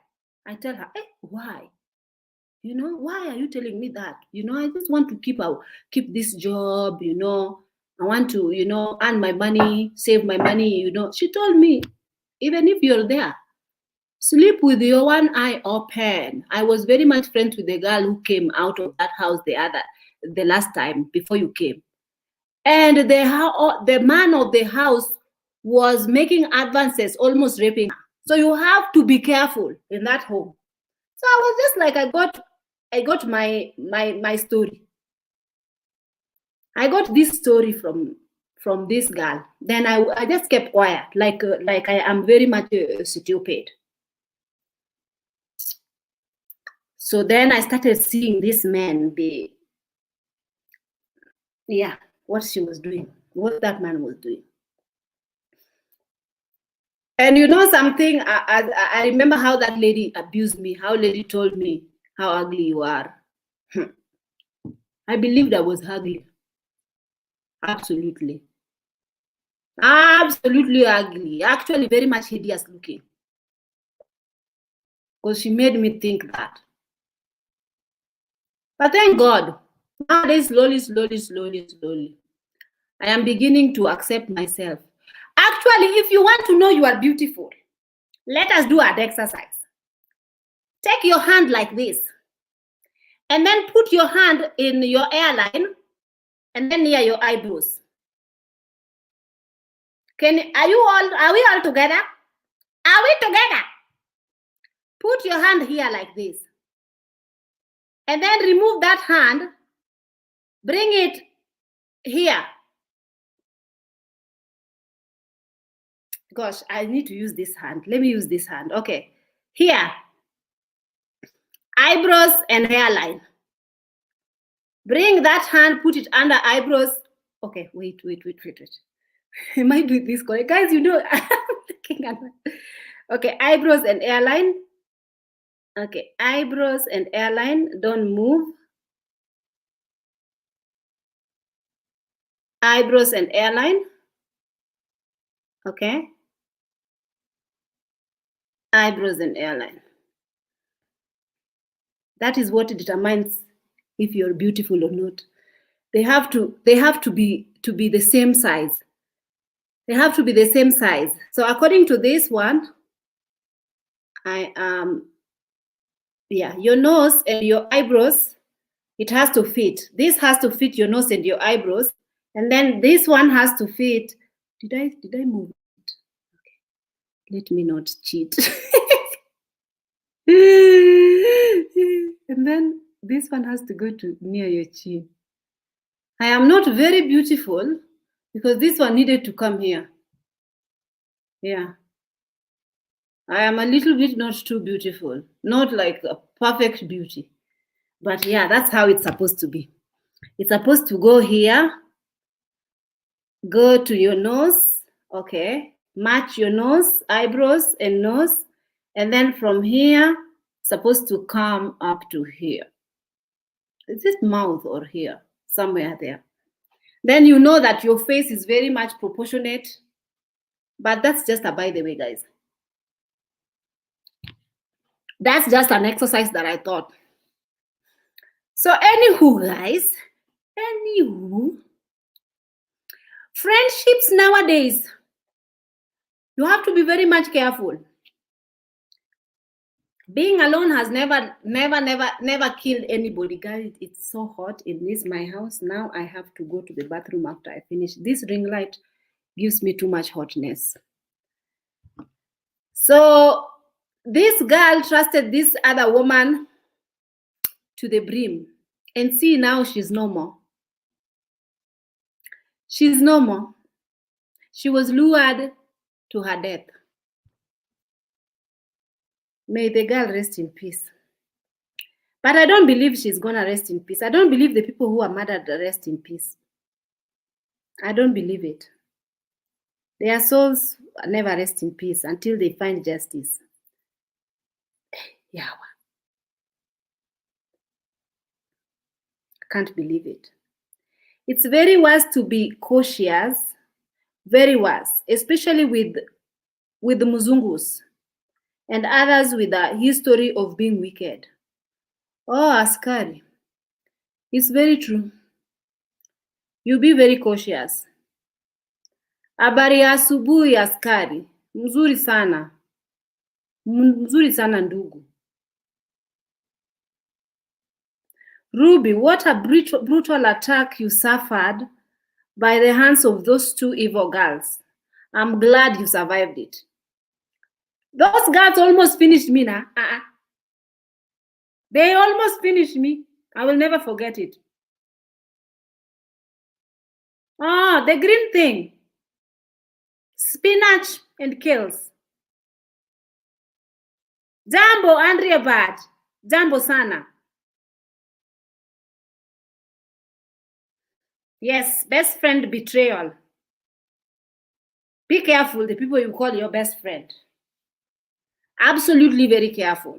I tell her, why? You know, why are you telling me that? You know, I just want to keep this job, you know. I want to, you know, earn my money, save my money, you know. She told me, even if you're there, sleep with your one eye open. I was very much friends with the girl who came out of that house the last time before you came. And the man of the house was making advances, almost raping her. So you have to be careful in that home. So I was just like, I got my story. I got this story from this girl. Then I just kept quiet, like I am very much stupid. So then I started seeing this man what she was doing, what that man was doing. And you know something, I remember how that lady abused me, how lady told me how ugly you are. I believed I was ugly. Absolutely. Absolutely ugly. Actually very much hideous looking. Because she made me think that. But thank God, nowadays, slowly, I am beginning to accept myself. Actually, if you want to know you are beautiful, let us do an exercise. Take your hand like this, and then put your hand in your hairline, and then near your eyebrows. Are we all together? Are we together? Put your hand here like this. And then remove that hand, bring it here. Gosh, I need to use this hand. Let me use this hand. Okay, here. Eyebrows and hairline. Bring that hand, put it under eyebrows. Okay, wait. Am I doing this correct? Guys, you know, I'm looking at it. Okay, eyebrows and hairline. Okay, eyebrows and hairline, don't move. Eyebrows and hairline. Okay. Eyebrows and hairline. That is what determines if you're beautiful or not. They have to be the same size. They have to be the same size. So according to this one, your nose and your eyebrows, it has to fit. This has to fit your nose and your eyebrows, and then this one has to fit. Did I move it? Okay. Let me not cheat. And then this one has to go to near your chin. I am not very beautiful because this one needed to come here. Yeah. I am a little bit not too beautiful, not like a perfect beauty. But yeah, that's how it's supposed to be. It's supposed to go here, go to your nose, okay, match your nose, eyebrows and nose, and then from here, supposed to come up to here. Is it mouth or here? Somewhere there. Then you know that your face is very much proportionate, but that's just a by the way, guys. That's just an exercise that I thought. So anywho, guys, friendships nowadays, you have to be very much careful. Being alone has never killed anybody, guys. It's so hot in my house. Now I have to go to the bathroom after I finish. This ring light gives me too much hotness. So this girl trusted this other woman to the brim. And see, now she's no more. She's no more. She was lured to her death. May the girl rest in peace. But I don't believe she's going to rest in peace. I don't believe the people who are murdered rest in peace. I don't believe it. Their souls never rest in peace until they find justice. Yeah. I can't believe it. It's very wise to be cautious, very wise, especially with the Muzungus and others with a history of being wicked. Oh, askari. It's very true. You be very cautious. Habari ya asubuhi askari. Mzuri sana. Mzuri sana ndugu. Ruby, what a brutal attack you suffered by the hands of those two evil girls. I'm glad you survived it. Those girls almost finished me now. They almost finished me. I will never forget it. Oh, the green thing. Spinach and kales. Jambo, Andrea Bad. Jambo sana. Yes, best friend betrayal. Be careful, the people you call your best friend. Absolutely very careful.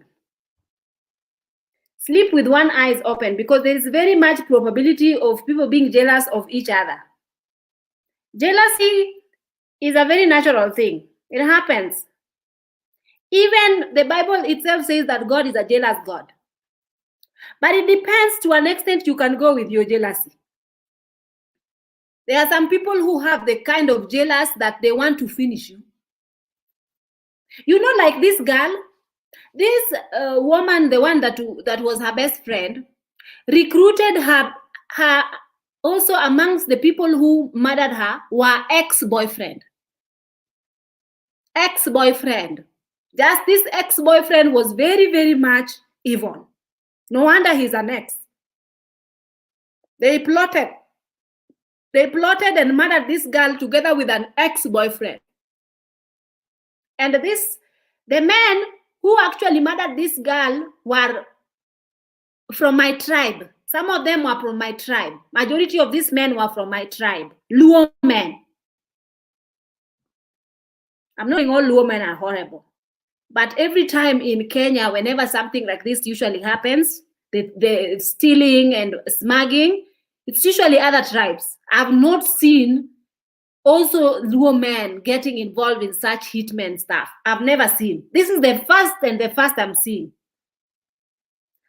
Sleep with one eye open because there is very much probability of people being jealous of each other. Jealousy is a very natural thing. It happens. Even the Bible itself says that God is a jealous God. But it depends to an extent you can go with your jealousy. There are some people who have the kind of jealous that they want to finish you. You know, like this girl, this woman, the one that was her best friend, recruited her also amongst the people who murdered her were ex-boyfriend. Ex-boyfriend. Just this ex-boyfriend was very, very much evil. No wonder he's an ex. They plotted and murdered this girl together with an ex-boyfriend. And the men who actually murdered this girl were from my tribe. Some of them were from my tribe. Majority of these men were from my tribe. Luo men. I'm not saying all Luo men are horrible. But every time in Kenya, whenever something like this usually happens, the stealing and smuggling, it's usually other tribes. I've not seen also Luo men getting involved in such hitmen stuff. I've never seen. This is the first I'm seeing.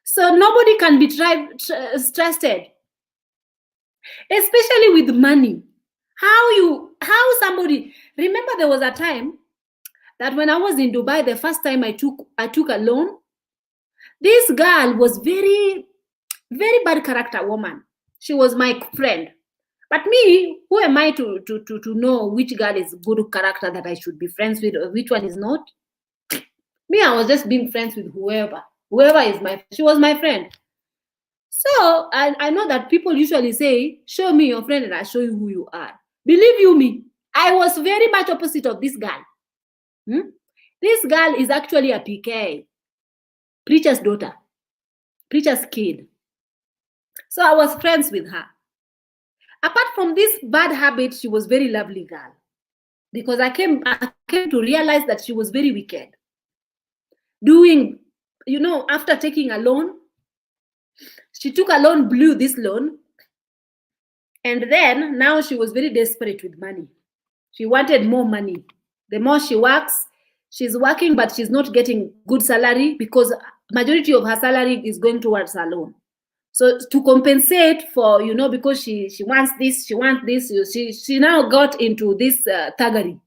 So nobody can be trusted, especially with money. How somebody, remember there was a time that when I was in Dubai, the first time I took a loan, this girl was very, very bad character woman. She was my friend. But me, who am I to know which girl is good character that I should be friends with or which one is not? Me, I was just being friends with whoever. Whoever is she was my friend. So I know that people usually say, show me your friend and I'll show you who you are. Believe you me, I was very much opposite of this girl. This girl is actually a PK, preacher's daughter, preacher's kid. So I was friends with her. Apart from this bad habit, she was very lovely girl, because I came to realize that she was very wicked. Doing, after taking a loan, she took a loan, blew this loan, and then now she was very desperate with money. She wanted more money. The more she works, she's working, but she's not getting good salary because majority of her salary is going towards her loan. So to compensate for, because she wants this, she now got into this thuggery.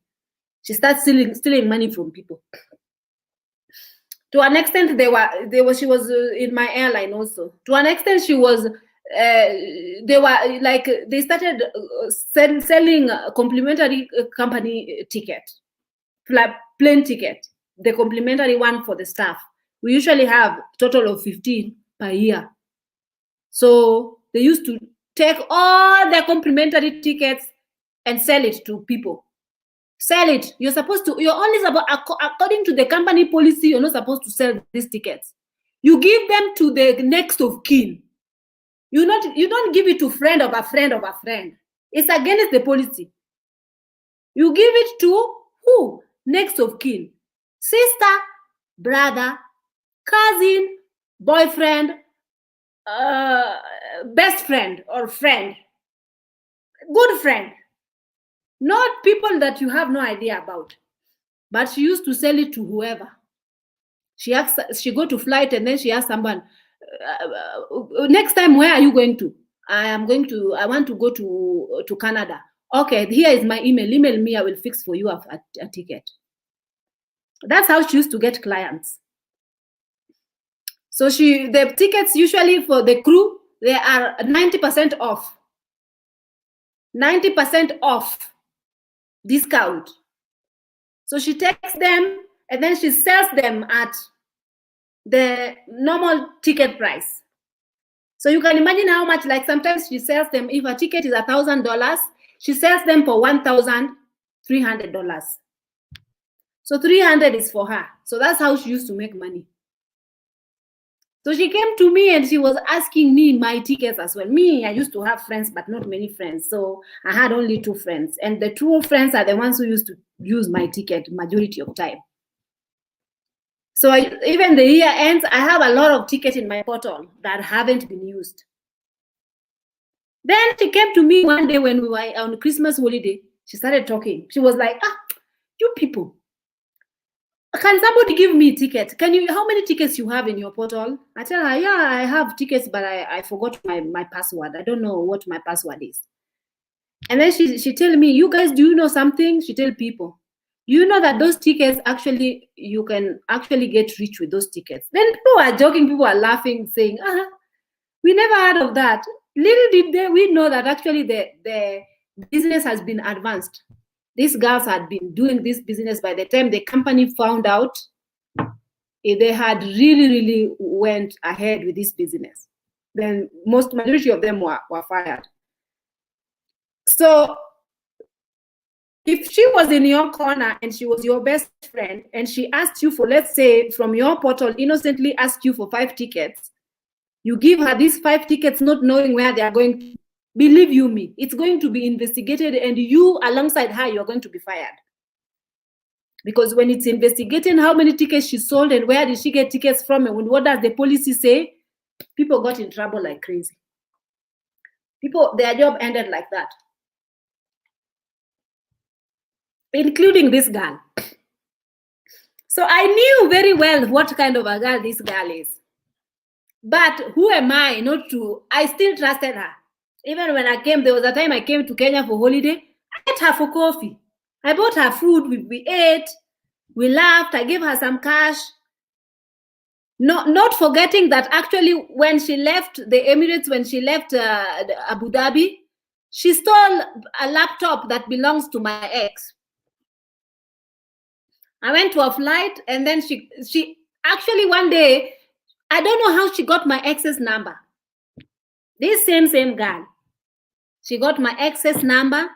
She starts stealing money from people. To an extent, she was in my airline also. To an extent, she was. They started selling a complimentary company ticket, plane ticket, the complimentary one for the staff. We usually have total of 15 per year. So they used to take all the complimentary tickets and sell it to people. Sell it. You're only according to the company policy, you're not supposed to sell these tickets. You give them to the next of kin. You don't give it to friend of a friend of a friend. It's against the policy. You give it to who? Next of kin. Sister, brother, cousin, boyfriend, best friend or friend, good friend. Not people that you have no idea about. But she used to sell it to whoever. She go to flight and then she asks someone, next time, where are you going to? I want to go to Canada. Okay, here is my email. Email me, I will fix for you a ticket. That's how she used to get clients. So the tickets usually for the crew, they are 90% off. 90% off discount. So she takes them and then she sells them at the normal ticket price. So you can imagine how much, like sometimes she sells them, if a ticket is $1,000, she sells them for $1,300. So 300 is for her. So that's how she used to make money. So she came to me and she was asking me my tickets as well. Me, I used to have friends, but not many friends. So I had only 2 friends. And the 2 friends are the ones who used to use my ticket majority of time. So even the year ends, I have a lot of tickets in my portal that haven't been used. Then she came to me one day when we were on Christmas holiday. She started talking. She was like, you people, can somebody give me a ticket? How many tickets you have in your portal? I tell her, yeah, I have tickets, but I forgot my password. I don't know what my password is. And then she tell me, you guys, do you know something? She tell people, you know that those tickets, actually, you can actually get rich with those tickets. Then people are joking, people are laughing, saying, we never heard of that. Little did we know that actually the business has been advanced. These girls had been doing this business. By the time the company found out, they had really, really went ahead with this business. Then majority of them were fired. So if she was in your corner and she was your best friend and she asked you for, let's say, from your portal, innocently asked you for 5 tickets, you give her these 5 tickets not knowing where they are going to, believe you me, it's going to be investigated, and you alongside her, you're going to be fired. Because when it's investigating how many tickets she sold and where did she get tickets from and what does the policy say, people got in trouble like crazy. People, their job ended like that. Including this girl. So I knew very well what kind of a girl this girl is. But who am I not to, I still trusted her. Even when I came, there was a time I came to Kenya for holiday, I ate her for coffee. I bought her food, we ate, we laughed, I gave her some cash. Not forgetting that actually when she left the Emirates, when she left Abu Dhabi, she stole a laptop that belongs to my ex. I went to a flight and then she actually one day, I don't know how she got my ex's number. This same girl. She got my ex's number.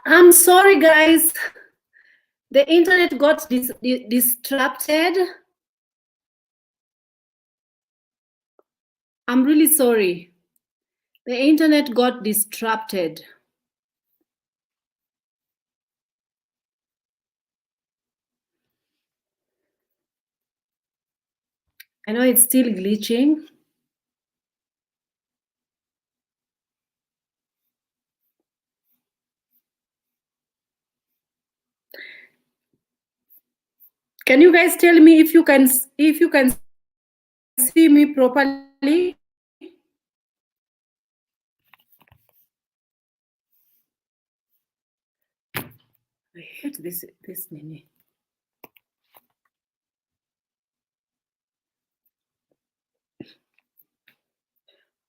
I'm sorry, guys. The internet got disrupted. I'm really sorry. The internet got disrupted. I know it's still glitching. Can you guys tell me if you can see me properly? I hate this mini.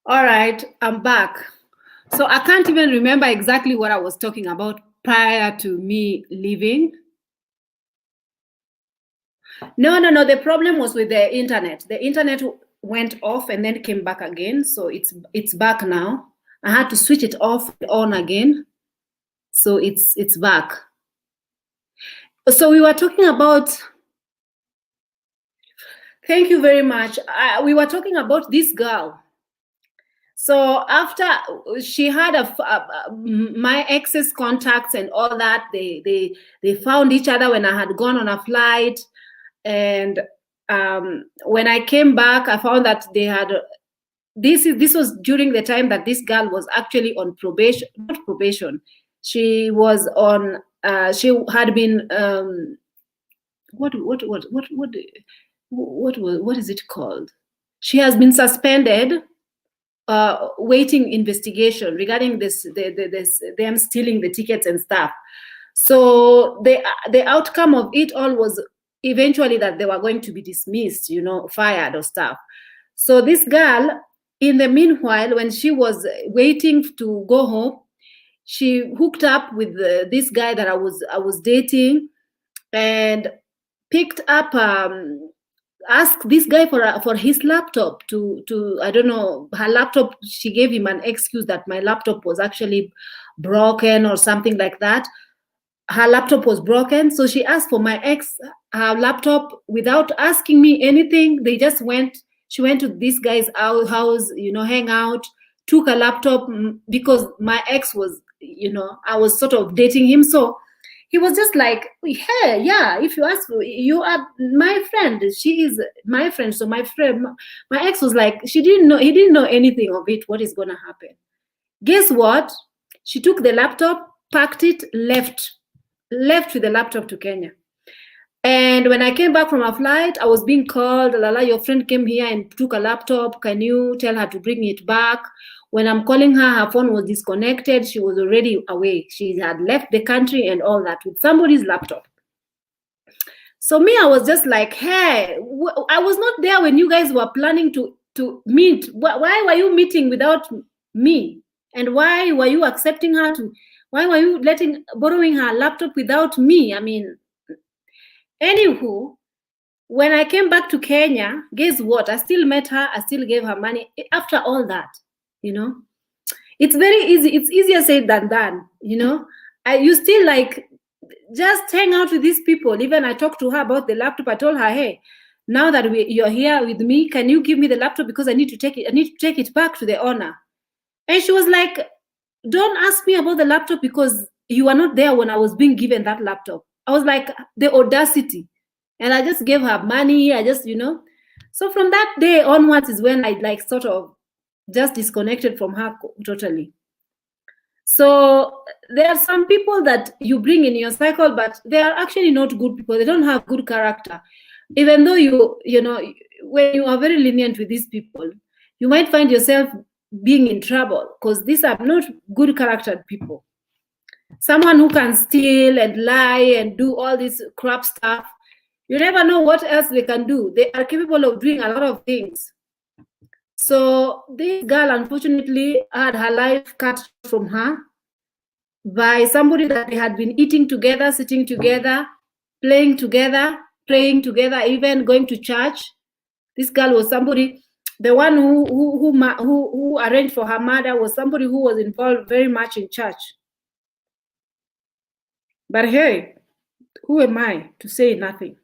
All right, I'm back. So I can't even remember exactly what I was talking about prior to me leaving. No. The problem was with the internet. The internet went off and then came back again. So it's back now. I had to switch it off and on again. So it's back. So we were talking about. Thank you very much. We were talking about this girl. So after she had my ex's contacts and all that, they found each other when I had gone on a flight, and when I came back, I found that they had. This was during the time that this girl was actually on probation, not probation. She was on. She had been. What is it called? She has been suspended. Waiting investigation regarding them stealing the tickets and stuff. So the outcome of it all was eventually that they were going to be dismissed, fired or stuff. So this girl, in the meanwhile, when she was waiting to go home, she hooked up with this guy that I was dating, and picked up. Asked this guy for his laptop to I don't know, her laptop. She gave him an excuse that my laptop was actually broken or something like that. Her laptop was broken, so she asked for my ex her laptop without asking me anything. She went to this guy's house, hang out, took a laptop because my ex was, I was sort of dating him, so he was just like, hey, yeah, if you ask, you are my friend. She is my friend. So my ex was like, he didn't know anything of it, what is going to happen. Guess what? She took the laptop, packed it, left with the laptop to Kenya. And when I came back from a flight, I was being called, Lala, your friend came here and took a laptop. Can you tell her to bring it back? When I'm calling her, her phone was disconnected. She was already away. She had left the country and all that with somebody's laptop. So me, I was just like, hey, I was not there when you guys were planning to meet. Why were you meeting without me? And why were you accepting her why were you borrowing her laptop without me? I mean, anywho, when I came back to Kenya, guess what? I still met her. I still gave her money after all that. It's very easy. It's easier said than done. You still like just hang out with these people. Even I talked to her about the laptop. I told her, hey, now that you're here with me, can you give me the laptop because I need to take it. I need to take it back to the owner. And she was like, don't ask me about the laptop because you were not there when I was being given that laptop. I was like, the audacity. And I just gave her money. I just, So from that day onwards is when I like sort of just disconnected from her totally. So there are some people that you bring in your cycle, but they are actually not good people. They don't have good character. Even though when you are very lenient with these people, you might find yourself being in trouble because these are not good charactered people. Someone who can steal and lie and do all this crap stuff, you never know what else they can do. They are capable of doing a lot of things. So this girl, unfortunately, had her life cut from her by somebody that they had been eating together, sitting together, playing together, praying together, even going to church. This girl was somebody, the one who arranged for her murder was somebody who was involved very much in church. But hey, who am I to say nothing?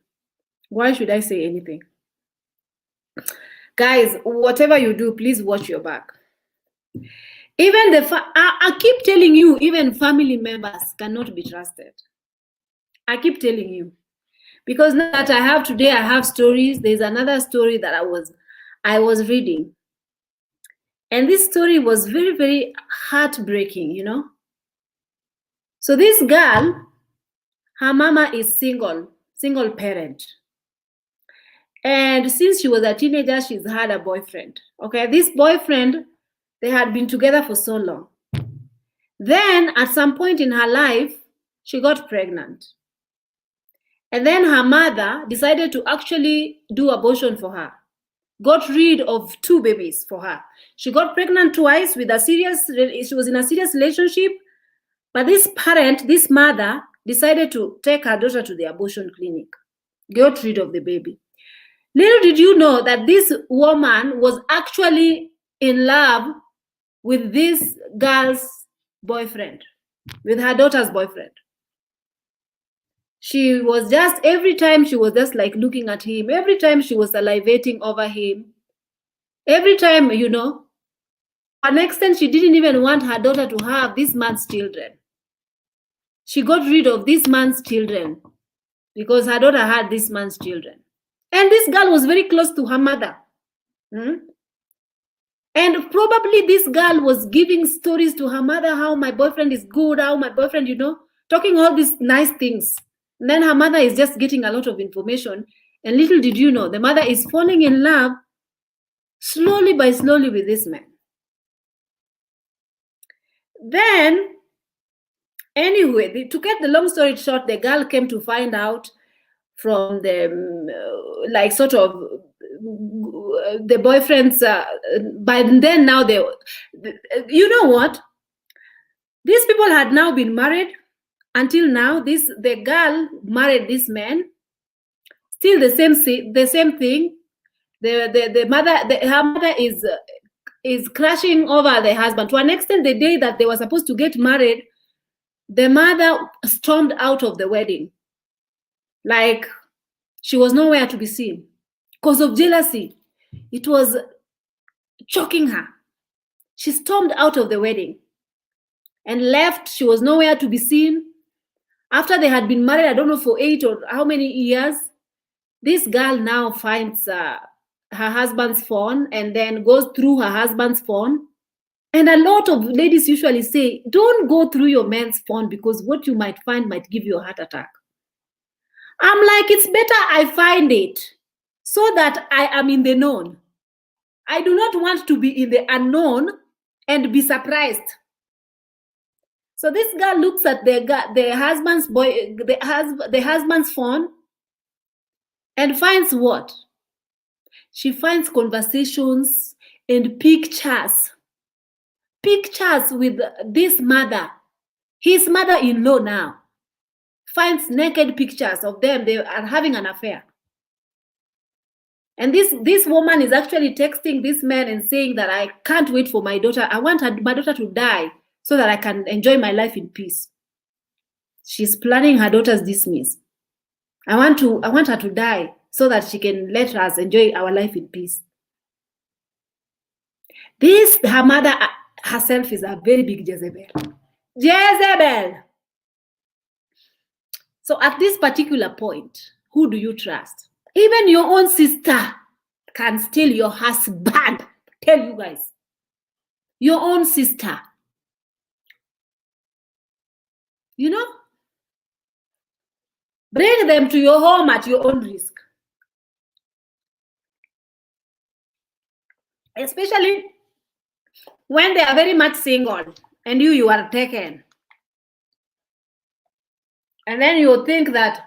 Why should I say anything? Guys, whatever you do, please watch your back. Even I keep telling you, even family members cannot be trusted. I keep telling you. Because now that I have today, I have stories. There's another story that I was reading. And this story was very, very heartbreaking, you know. So this girl, her mama is single parent. And since she was a teenager, she's had a boyfriend. Okay, this boyfriend, they had been together for so long. Then at some point in her life, she got pregnant. And then her mother decided to actually do abortion for her. Got rid of 2 babies for her. She got pregnant twice she was in a serious relationship. But this parent, this mother, decided to take her daughter to the abortion clinic. Got rid of the baby. Little did you know that this woman was actually in love with this girl's boyfriend, with her daughter's boyfriend. She was just, every time she was just like looking at him, every time she was salivating over him, every time, you know, to an extent she didn't even want her daughter to have this man's children. She got rid of this man's children because her daughter had this man's children. And this girl was very close to her mother. And probably this girl was giving stories to her mother, how my boyfriend is good, how my boyfriend, you know, talking all these nice things. And then her mother is just getting a lot of information. And little did you know, the mother is falling in love slowly by slowly with this man. Then, anyway, to get the long story short, the girl came to find out from the, like, sort of, the boyfriend's, by then now, you know what? These people had now been married until now. The girl married this man. Still the same thing. Her mother is crashing over the husband. To an extent, the day that they were supposed to get married, the mother stormed out of the wedding. Like, she was nowhere to be seen. Because of jealousy, it was choking her. She stormed out of the wedding and left. She was nowhere to be seen. After they had been married, I don't know for 8 or how many years, this girl now finds her husband's phone and then goes through her husband's phone. And a lot of ladies usually say, don't go through your man's phone because what you might find might give you a heart attack. I'm like, it's better I find it so that I am in the known. I do not want to be in the unknown and be surprised. So this girl looks at the husband's phone and finds what? She finds conversations and pictures with this mother, his mother-in-law now. Finds naked pictures of them. They are having an affair. And this woman is actually texting this man and saying that I can't wait for my daughter. I want my daughter to die so that I can enjoy my life in peace. She's planning her daughter's dismiss. I want her to die so that she can let us enjoy our life in peace. Her mother herself is a very big Jezebel. Jezebel! So at this particular point, who do you trust? Even your own sister can steal your husband. Tell you guys. Your own sister. You know? Bring them to your home at your own risk. Especially when they are very much single and you are taken. And then you think that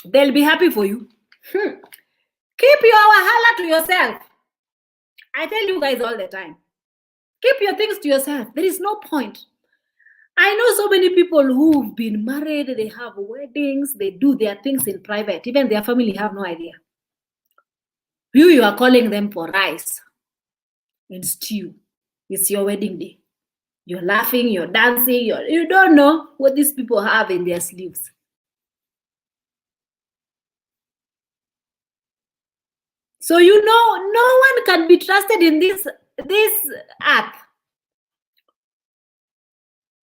they'll be happy for you. Keep your wahala to yourself. I tell you guys all the time. Keep your things to yourself. There is no point. I know so many people who've been married, they have weddings, they do their things in private. Even their family have no idea. You are calling them for rice and stew. It's your wedding day. You're laughing, you're dancing, you don't know what these people have in their sleeves. So you know, no one can be trusted in this earth.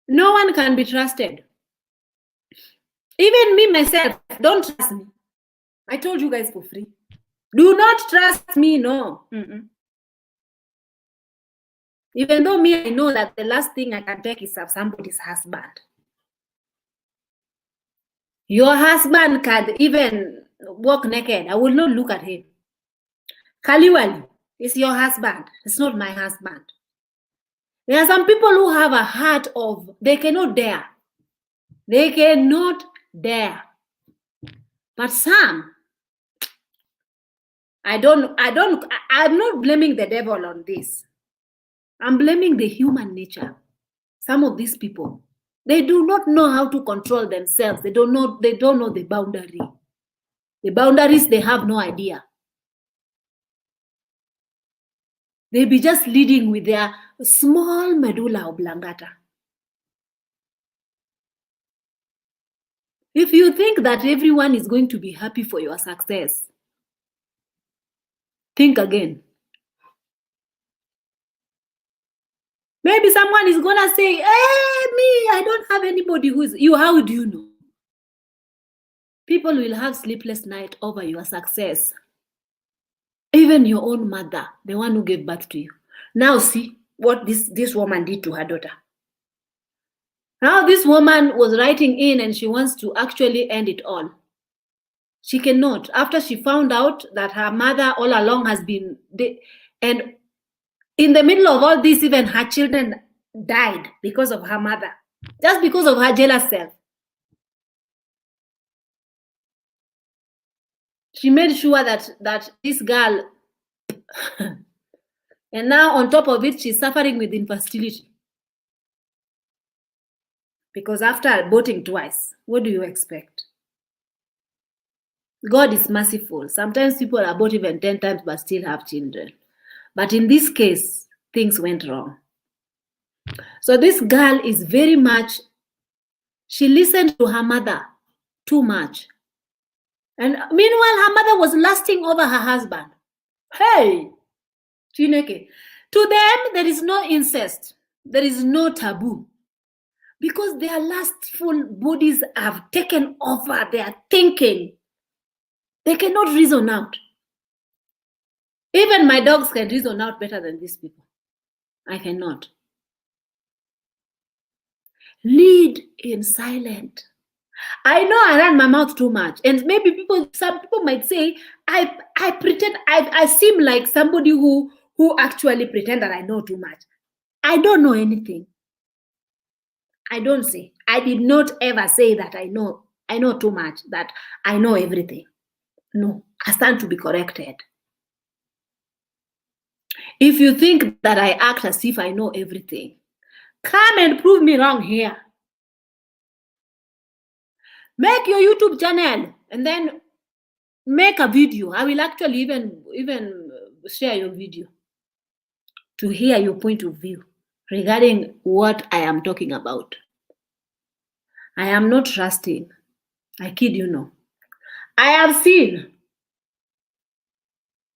No one can be trusted. Even me myself, don't trust me. I told you guys for free. Do not trust me, no. Even though me, I know that the last thing I can take is somebody's husband. Your husband can even walk naked. I will not look at him. Kaliwali is your husband. It's not my husband. There are some people who have a heart of, they cannot dare. They cannot dare. But some, I'm not blaming the devil on this. I'm blaming the human nature. Some of these people, they do not know how to control themselves. They don't know the boundary. The boundaries, they have no idea. They be just leading with their small medulla oblongata. If you think that everyone is going to be happy for your success, think again. Maybe someone is gonna say, hey, me, I don't have anybody who is you. How do you know? People will have sleepless night over your success. Even your own mother, the one who gave birth to you. Now see what this woman did to her daughter. Now this woman was writing in and she wants to actually end it all. She cannot. After she found out that her mother all along has been, and in the middle of all this, even her children died because of her mother, just because of her jealous self. She made sure that this girl, and now on top of it, she's suffering with infertility. Because after aborting twice, what do you expect? God is merciful. Sometimes people abort even 10 times but still have children. But in this case, things went wrong. So this girl is very much, she listened to her mother too much. And meanwhile, her mother was lusting over her husband. Hey, Chineke. To them, there is no incest. There is no taboo. Because their lustful bodies have taken over their thinking. They cannot reason out. Even my dogs can reason out better than these people. I cannot. Lead in silent. I know I run my mouth too much. And maybe some people might say, I pretend, I seem like somebody who actually pretend that I know too much. I don't know anything. I don't say. I did not ever say that I know too much, that I know everything. No, I stand to be corrected. If you think that I act as if I know everything, come and prove me wrong here. Make your YouTube channel and then make a video. I will actually even share your video to hear your point of view regarding what I am talking about. I am not trusting. I kid you not. I have seen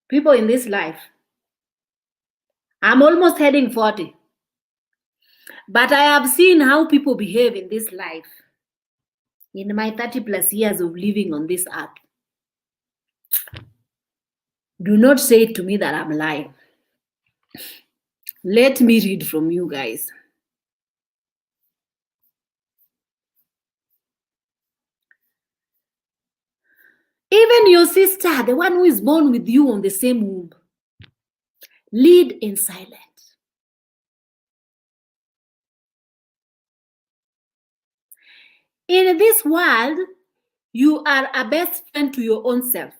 people in this life. I'm almost heading 40. But I have seen how people behave in this life in my 30 plus years of living on this earth. Do not say to me that I'm lying. Let me read from you guys. Even your sister, the one who is born with you on the same womb, lead in silence. In this world, you are a best friend to your own self.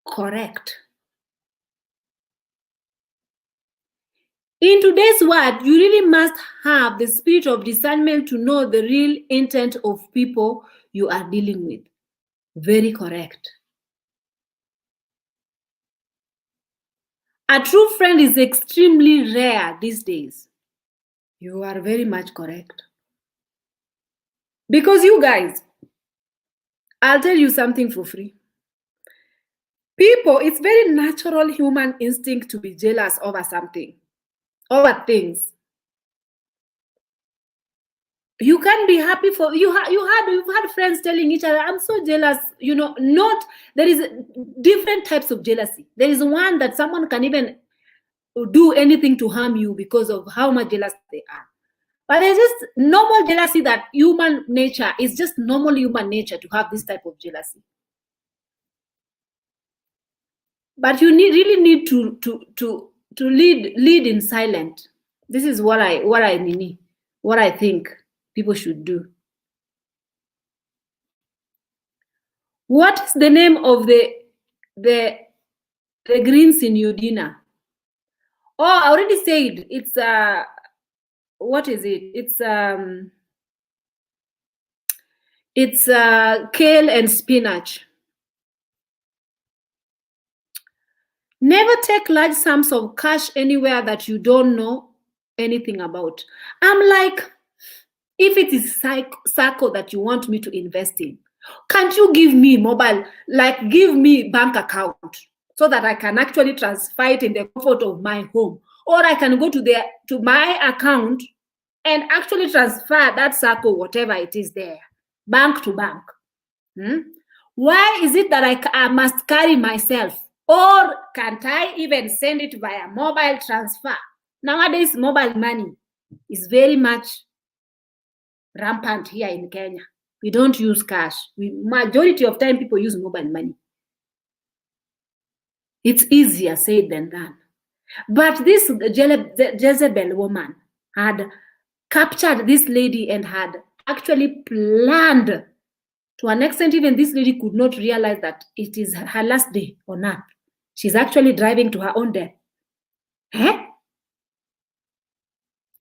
Correct. In today's world, you really must have the spirit of discernment to know the real intent of people you are dealing with. Very correct. A true friend is extremely rare these days. You are very much correct. Because you guys, I'll tell you something for free. People, it's very natural human instinct to be jealous over something, over things. You can be happy for you've had friends telling each other, I'm so jealous. You know, not there is different types of jealousy. There is one that someone can even do anything to harm you because of how much jealous they are. But there's just normal jealousy that human nature is just normal human nature to have this type of jealousy. But you really need to lead in silent. This is what I think people should do. What's the name of the greens in your dinner? Oh, I already said it's what is it? It's kale and spinach. Never take large sums of cash anywhere that you don't know anything about. I'm like, if it is circle that you want me to invest in, can't you give me mobile, like give me bank account so that I can actually transfer it in the comfort of my home? Or I can go to my account and actually transfer that circle, whatever it is there, bank to bank. Why is it that I must carry myself? Or can't I even send it via mobile transfer? Nowadays, mobile money is very much rampant here in Kenya. We don't use cash. Majority of time, people use mobile money. It's easier said than done. But this Jezebel woman had captured this lady and had actually planned to an extent. Even this lady could not realize that it is her last day on earth. She's actually driving to her own death.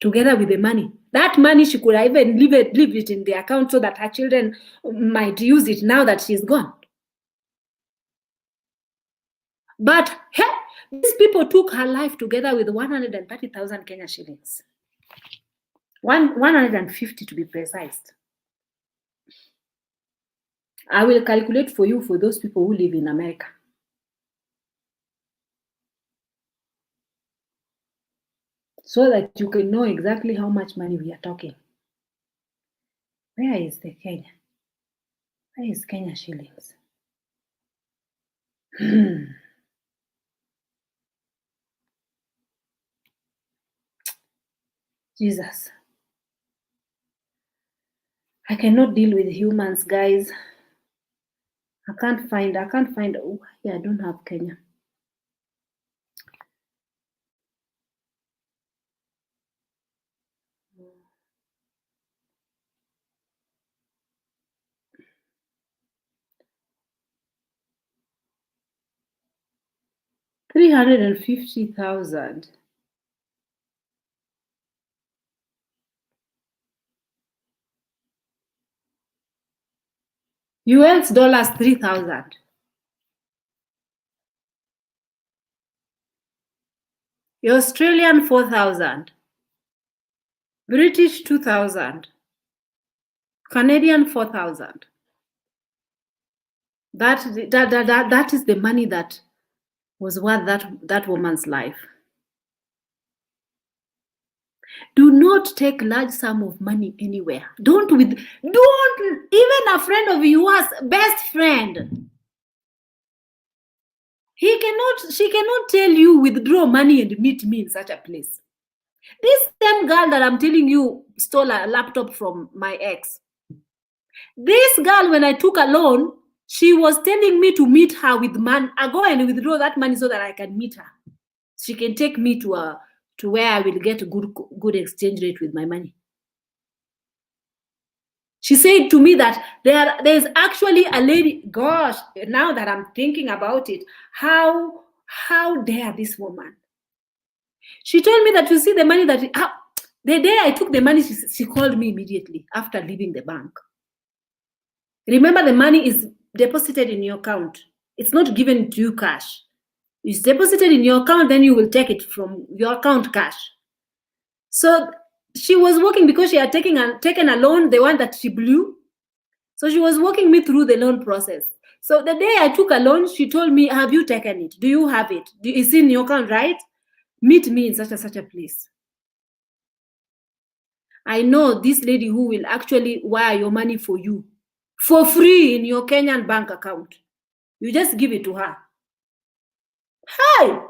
Together with the money. That money, she could even leave it in the account so that her children might use it now that she's gone. But these people took her life together with 130,000 Kenya shillings. 150 to be precise. I will calculate for you for those people who live in America. So that you can know exactly how much money we are talking. Where is the Kenya? Where is Kenya shillings? Jesus. I cannot deal with humans, guys. I can't find, oh, yeah, I don't have Kenya. $350,000. US dollars 3,000. Australian 4,000. British 2,000. Canadian 4,000. That is the money that was worth that woman's life. Do not take large sum of money anywhere. Don't even a friend of yours, best friend. She cannot tell you withdraw money and meet me in such a place. This same girl that I'm telling you stole a laptop from my ex. This girl, when I took a loan, she was telling me to meet her with money. I go and withdraw that money so that I can meet her. She can take me to where I will get a good exchange rate with my money. She said to me that there's actually a lady. Gosh, now that I'm thinking about it, how dare this woman? She told me that, you see, the money that the day I took the money, she called me immediately after leaving the bank. Remember, the money is deposited in your account. It's not given to you cash. It's deposited in your account, then you will take it from your account cash. So she was working because she had taken a loan, the one that she blew. So she was walking me through the loan process. So the day I took a loan, she told me, have you taken it? Do you have it? It's in your account, right? Meet me in such and such a place. I know this lady who will actually wire your money for you for free in your Kenyan bank account. You just give it to her. Hi!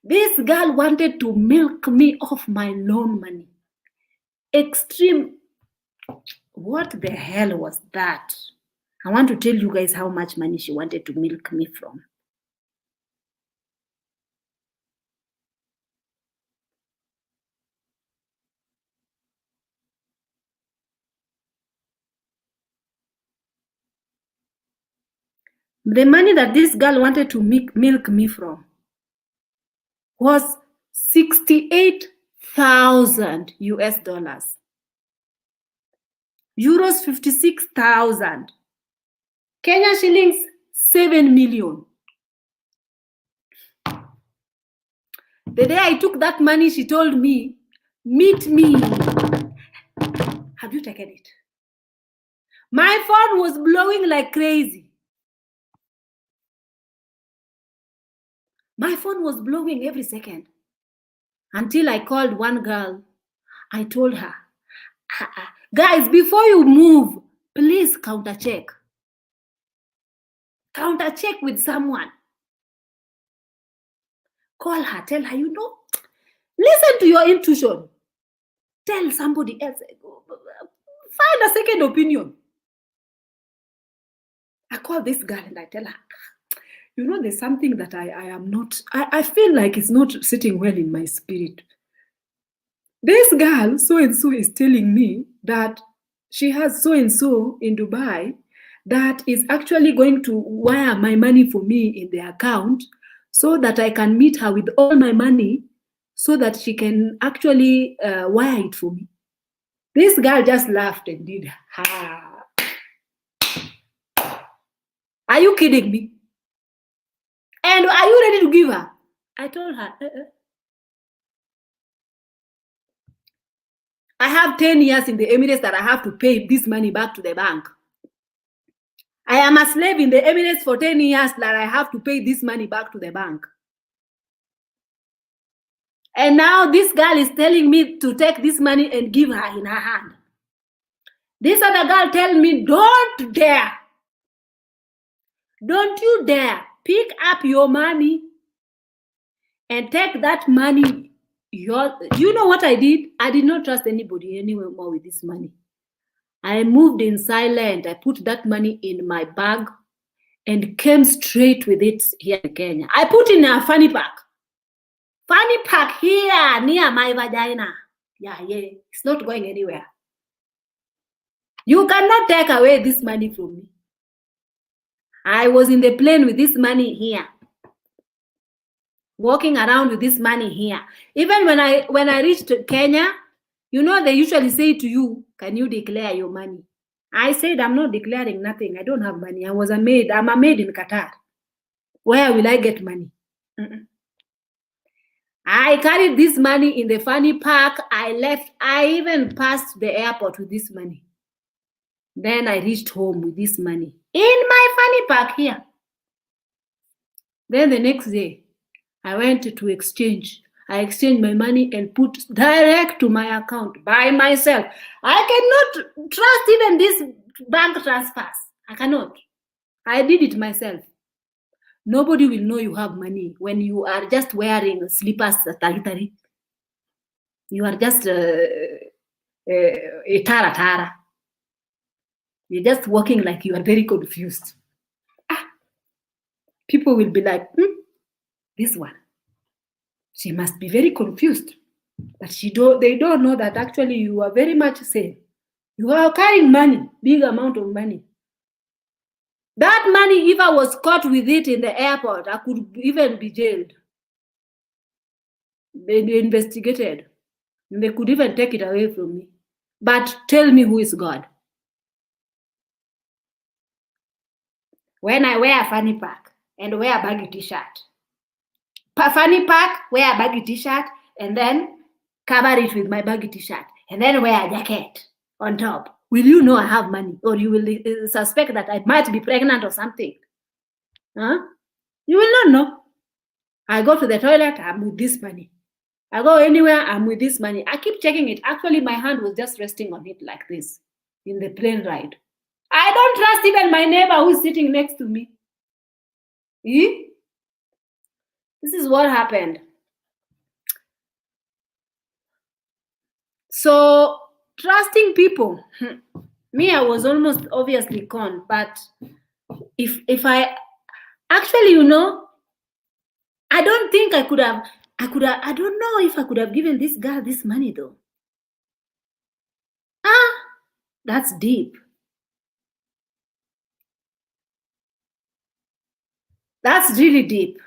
This girl wanted to milk me off my loan money. Extreme. What the hell was that? I want to tell you guys how much money she wanted to milk me from. The money that this girl wanted to milk me from was 68,000 US dollars. Euros 56,000. Kenya shillings 7 million. The day I took that money, she told me, meet me. Have you taken it? My phone was blowing like crazy. My phone was blowing every second until I called one girl. I told her, guys, before you move, please counter check. Counter check with someone. Call her, tell her, listen to your intuition. Tell somebody else. Find a second opinion. I call this girl and I tell her, there's something that I am not, I feel like it's not sitting well in my spirit. This girl, so-and-so, is telling me that she has so-and-so in Dubai that is actually going to wire my money for me in the account so that I can meet her with all my money so that she can actually wire it for me. This girl just laughed and did, ha. Are you kidding me? And are you ready to give her? I told her, I have 10 years in the Emirates that I have to pay this money back to the bank. I am a slave in the Emirates for 10 years that I have to pay this money back to the bank. And now this girl is telling me to take this money and give her in her hand. This other girl tell me, don't dare. Don't you dare pick up your money and take that money. You know what I did? I did not trust anybody anymore with this money. I moved in silent. I put that money in my bag and came straight with it here in Kenya. I put in a fanny pack. Fanny pack here near my vagina. Yeah. It's not going anywhere. You cannot take away this money from me. I was in the plane with this money here. Walking around with this money here. Even when I reached Kenya, they usually say to you, can you declare your money? I said, I'm not declaring nothing. I don't have money. I was a maid. I'm a maid in Qatar. Where will I get money? I carried this money in the fanny pack. I left. I even passed the airport with this money. Then I reached home with this money in my fanny pack here. Then the next day, I went to exchange. I exchanged my money and put direct to my account by myself. I cannot trust even this bank transfers. I cannot. I did it myself. Nobody will know you have money when you are just wearing slippers at Gitiri. You are just a tara. You're just walking like you are very confused. People will be like, this one, she must be very confused. But they don't know that actually you are very much safe. You are carrying money, big amount of money. That money, if I was caught with it in the airport, I could even be jailed. They investigated. And they could even take it away from me. But tell me who is God. When I wear a fanny pack and wear a baggy t-shirt. Fanny pack, wear a baggy t-shirt, and then cover it with my baggy t-shirt, and then wear a jacket on top. Will you know I have money? Or you will suspect that I might be pregnant or something? Huh? You will not know. I go to the toilet, I'm with this money. I go anywhere, I'm with this money. I keep checking it. Actually, my hand was just resting on it like this in the plane ride. I don't trust even my neighbor who's sitting next to me. Eh? This is what happened. So, trusting people. Me, I was almost obviously conned, but if I actually, I don't think I don't know if I could have given this girl this money though. That's deep. That's really deep.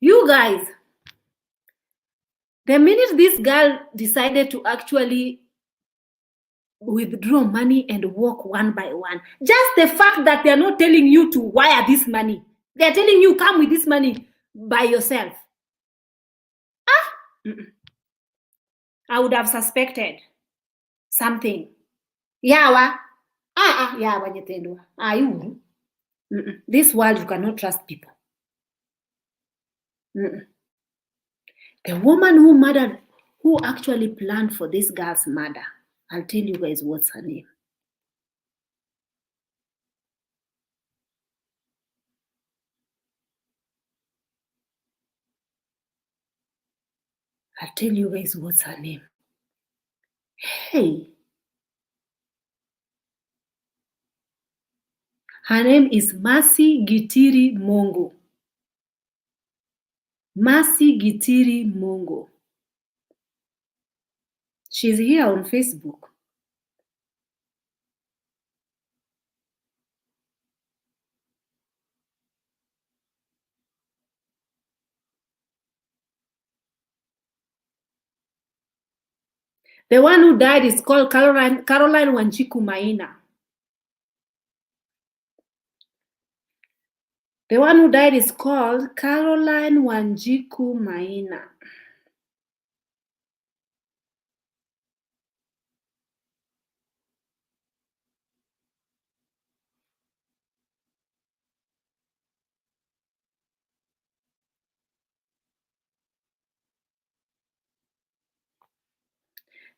You guys, the minute this girl decided to actually withdraw money and walk one by one, just the fact that they're not telling you to wire this money, they're telling you come with this money by yourself. I would have suspected something. Yawa. Yawa nyetendwa. You. This world, you cannot trust people. The woman who actually planned for this girl's murder, I'll tell you guys what's her name. I'll tell you guys what's her name. Hey. Her name is Mercy Gitiri Mongo. Mercy Gitiri Mongo. She's here on Facebook. The one who died is called Caroline Wanjiku Maina. The one who died is called Caroline Wanjiku Maina.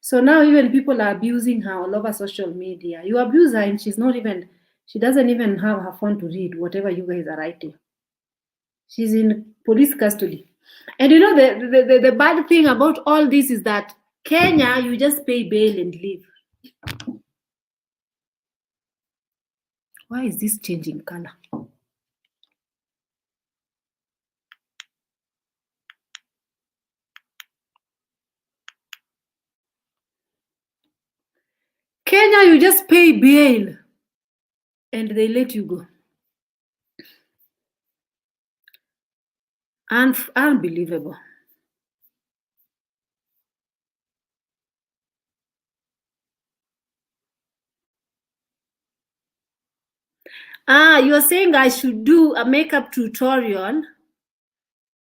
So now even people are abusing her all over social media. You abuse her and she doesn't even have her phone to read whatever you guys are writing. She's in police custody. And the bad thing about all this is that Kenya, you just pay bail and leave. Why is this changing color? Kenya, you just pay bail and they let you go. Unbelievable. You're saying I should do a makeup tutorial.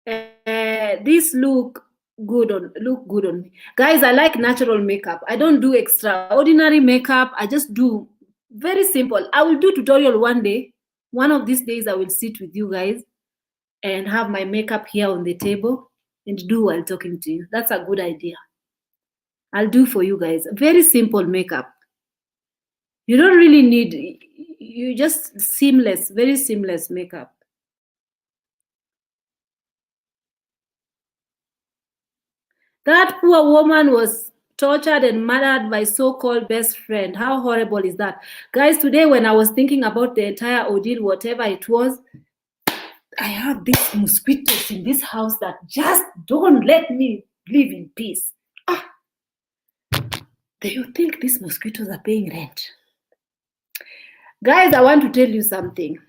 This look good on me. Guys, I like natural makeup. I don't do extraordinary makeup. I just do very simple. I will do tutorial one day. One of these days I will sit with you guys and have my makeup here on the table and do while talking to you. That's a good idea. I'll do for you guys. Very simple makeup. You don't really need, you just seamless, very seamless makeup. That poor woman was tortured and murdered by so-called best friend. How horrible is that? Guys, today when I was thinking about the entire ordeal, whatever it was, I have these mosquitoes in this house that just don't let me live in peace. Do you think these mosquitoes are paying rent? Guys, I want to tell you something.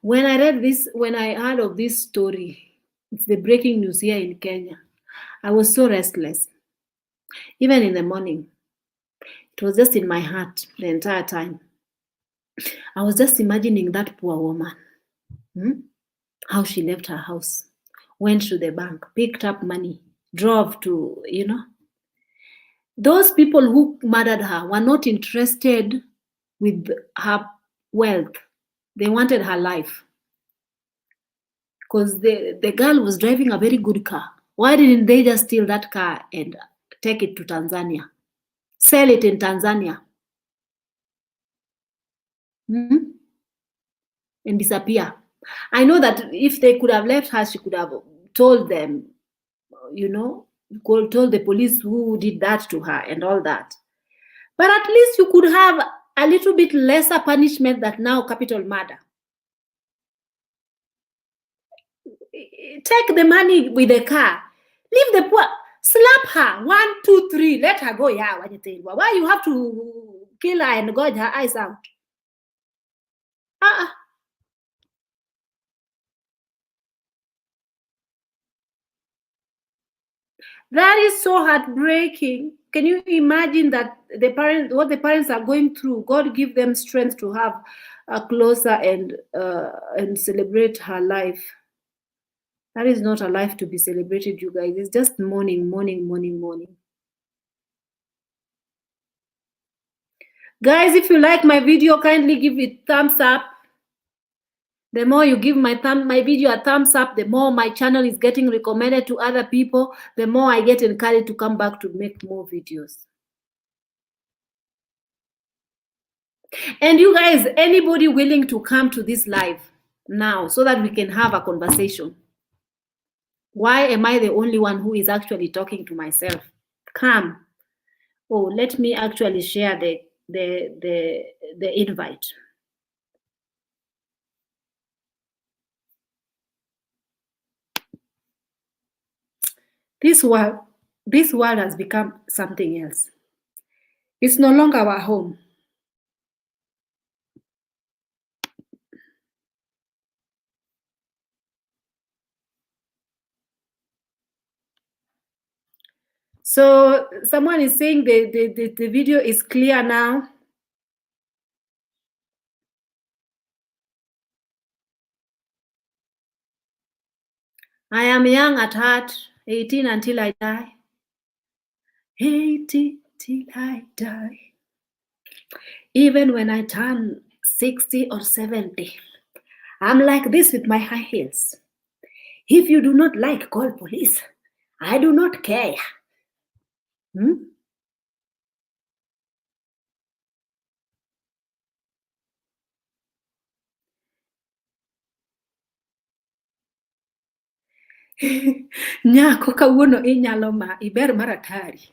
When I heard of this story, it's the breaking news here in Kenya, I was so restless. Even in the morning, It was just in my heart the entire time. I was just imagining that poor woman, how she left her house, went to the bank, picked up money, drove to, Those people who murdered her were not interested with her wealth. They wanted her life. Because the girl was driving a very good car. Why didn't they just steal that car and take it to Tanzania? Sell it in Tanzania. And disappear. I know that if they could have left her, she could have told them, told the police who did that to her and all that. But at least you could have a little bit lesser punishment than now capital murder. Take the money with the car. Leave the poor. Slap her. 1, 2, 3. Let her go. Yeah, why you have to kill her and gouge her eyes out? That is so heartbreaking. Can you imagine that what the parents are going through? God give them strength to have a closer and celebrate her life. That is not a life to be celebrated, you guys. It's just mourning. Guys, if you like my video, kindly give it thumbs up. The more you give my video a thumbs up, the more my channel is getting recommended to other people, the more I get encouraged to come back to make more videos. And you guys, anybody willing to come to this live now so that we can have a conversation? Why am I the only one who is actually talking to myself? Come. Oh, let me actually share the invite. This world has become something else. It's no longer our home. So someone is saying the video is clear now. I am young at heart, 18 until I die. 18 till I die. Even when I turn 60 or 70, I'm like this with my high heels. If you do not like, call police. I do not care. Nyako kawuono inyalo ma iber maratari.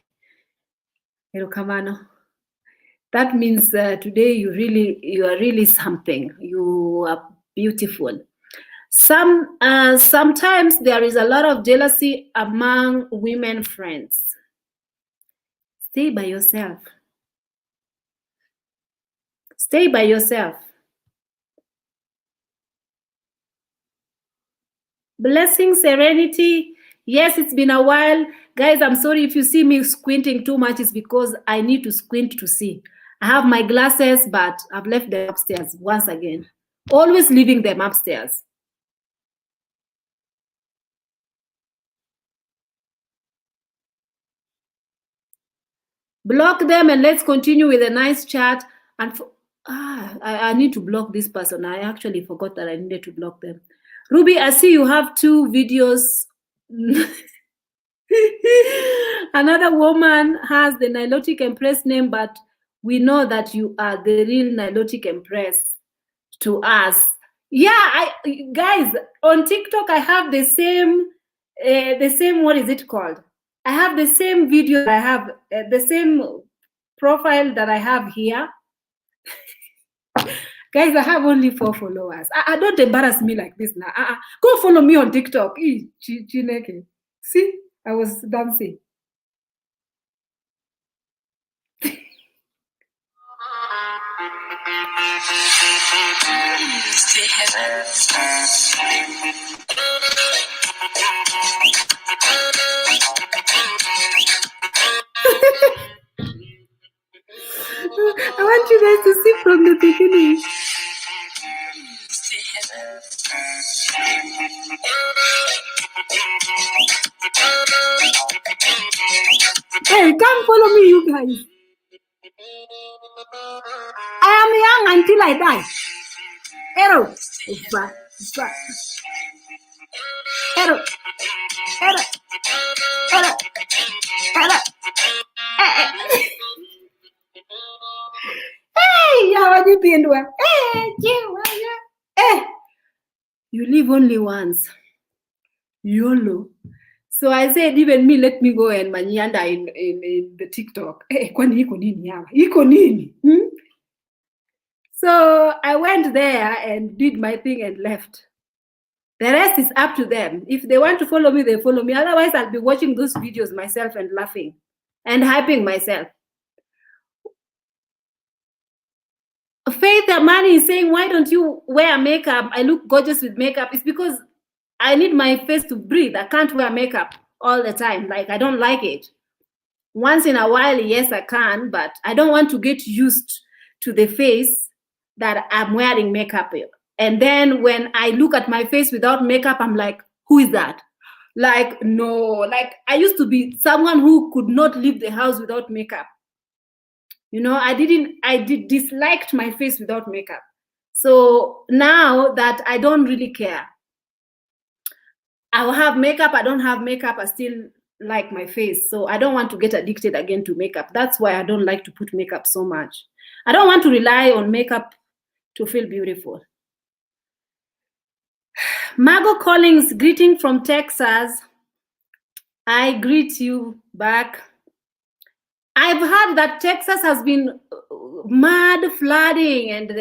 Erokamano. That means today you are really something. You are beautiful. Sometimes there is a lot of jealousy among women friends. Stay by yourself. Stay by yourself. Blessing, serenity. Yes, it's been a while. Guys, I'm sorry if you see me squinting too much. It's because I need to squint to see. I have my glasses, but I've left them upstairs once again. Always leaving them upstairs. Block them and let's continue with a nice chat. And I need to block this person. I actually forgot that I needed to block them. Ruby, I see you have 2 videos. Another woman has the Nilotic Empress name, but we know that you are the real Nilotic Empress to us. Yeah, guys, on TikTok, I have the same, what is it called? I have the same video that I have, the same profile that I have here. Guys, I have only 4 followers. I don't embarrass me like this now. Go follow me on TikTok. See, I was dancing. I want you guys to see from the beginning. Hey, come follow me, you guys. I am young until I die. Arrow. Arrow. Arrow. Arrow. Arrow. Hey, how are you doing? Hey, you live only once. YOLO. So I said, even me, let me go and manyanda in the TikTok. Hey, kwani iko nini yawa? Iko nini? So I went there and did my thing and left. The rest is up to them. If they want to follow me, they follow me. Otherwise, I'll be watching those videos myself and laughing and hyping myself. Faith Amani is saying, why don't you wear makeup? I look gorgeous with makeup. It's because I need my face to breathe. I can't wear makeup all the time. Like, I don't like it. Once in a while, yes, I can, but I don't want to get used to the face that I'm wearing makeup. And then when I look at my face without makeup, I'm like, who is that? Like, no, like I used to be someone who could not leave the house without makeup. You know, I disliked my face without makeup. So now that I don't really care, I'll have makeup, I don't have makeup, I still like my face. So I don't want to get addicted again to makeup. That's why I don't like to put makeup so much. I don't want to rely on makeup to feel beautiful. Margot Collins, greeting from Texas. I greet you back. I've heard that Texas has been mad flooding and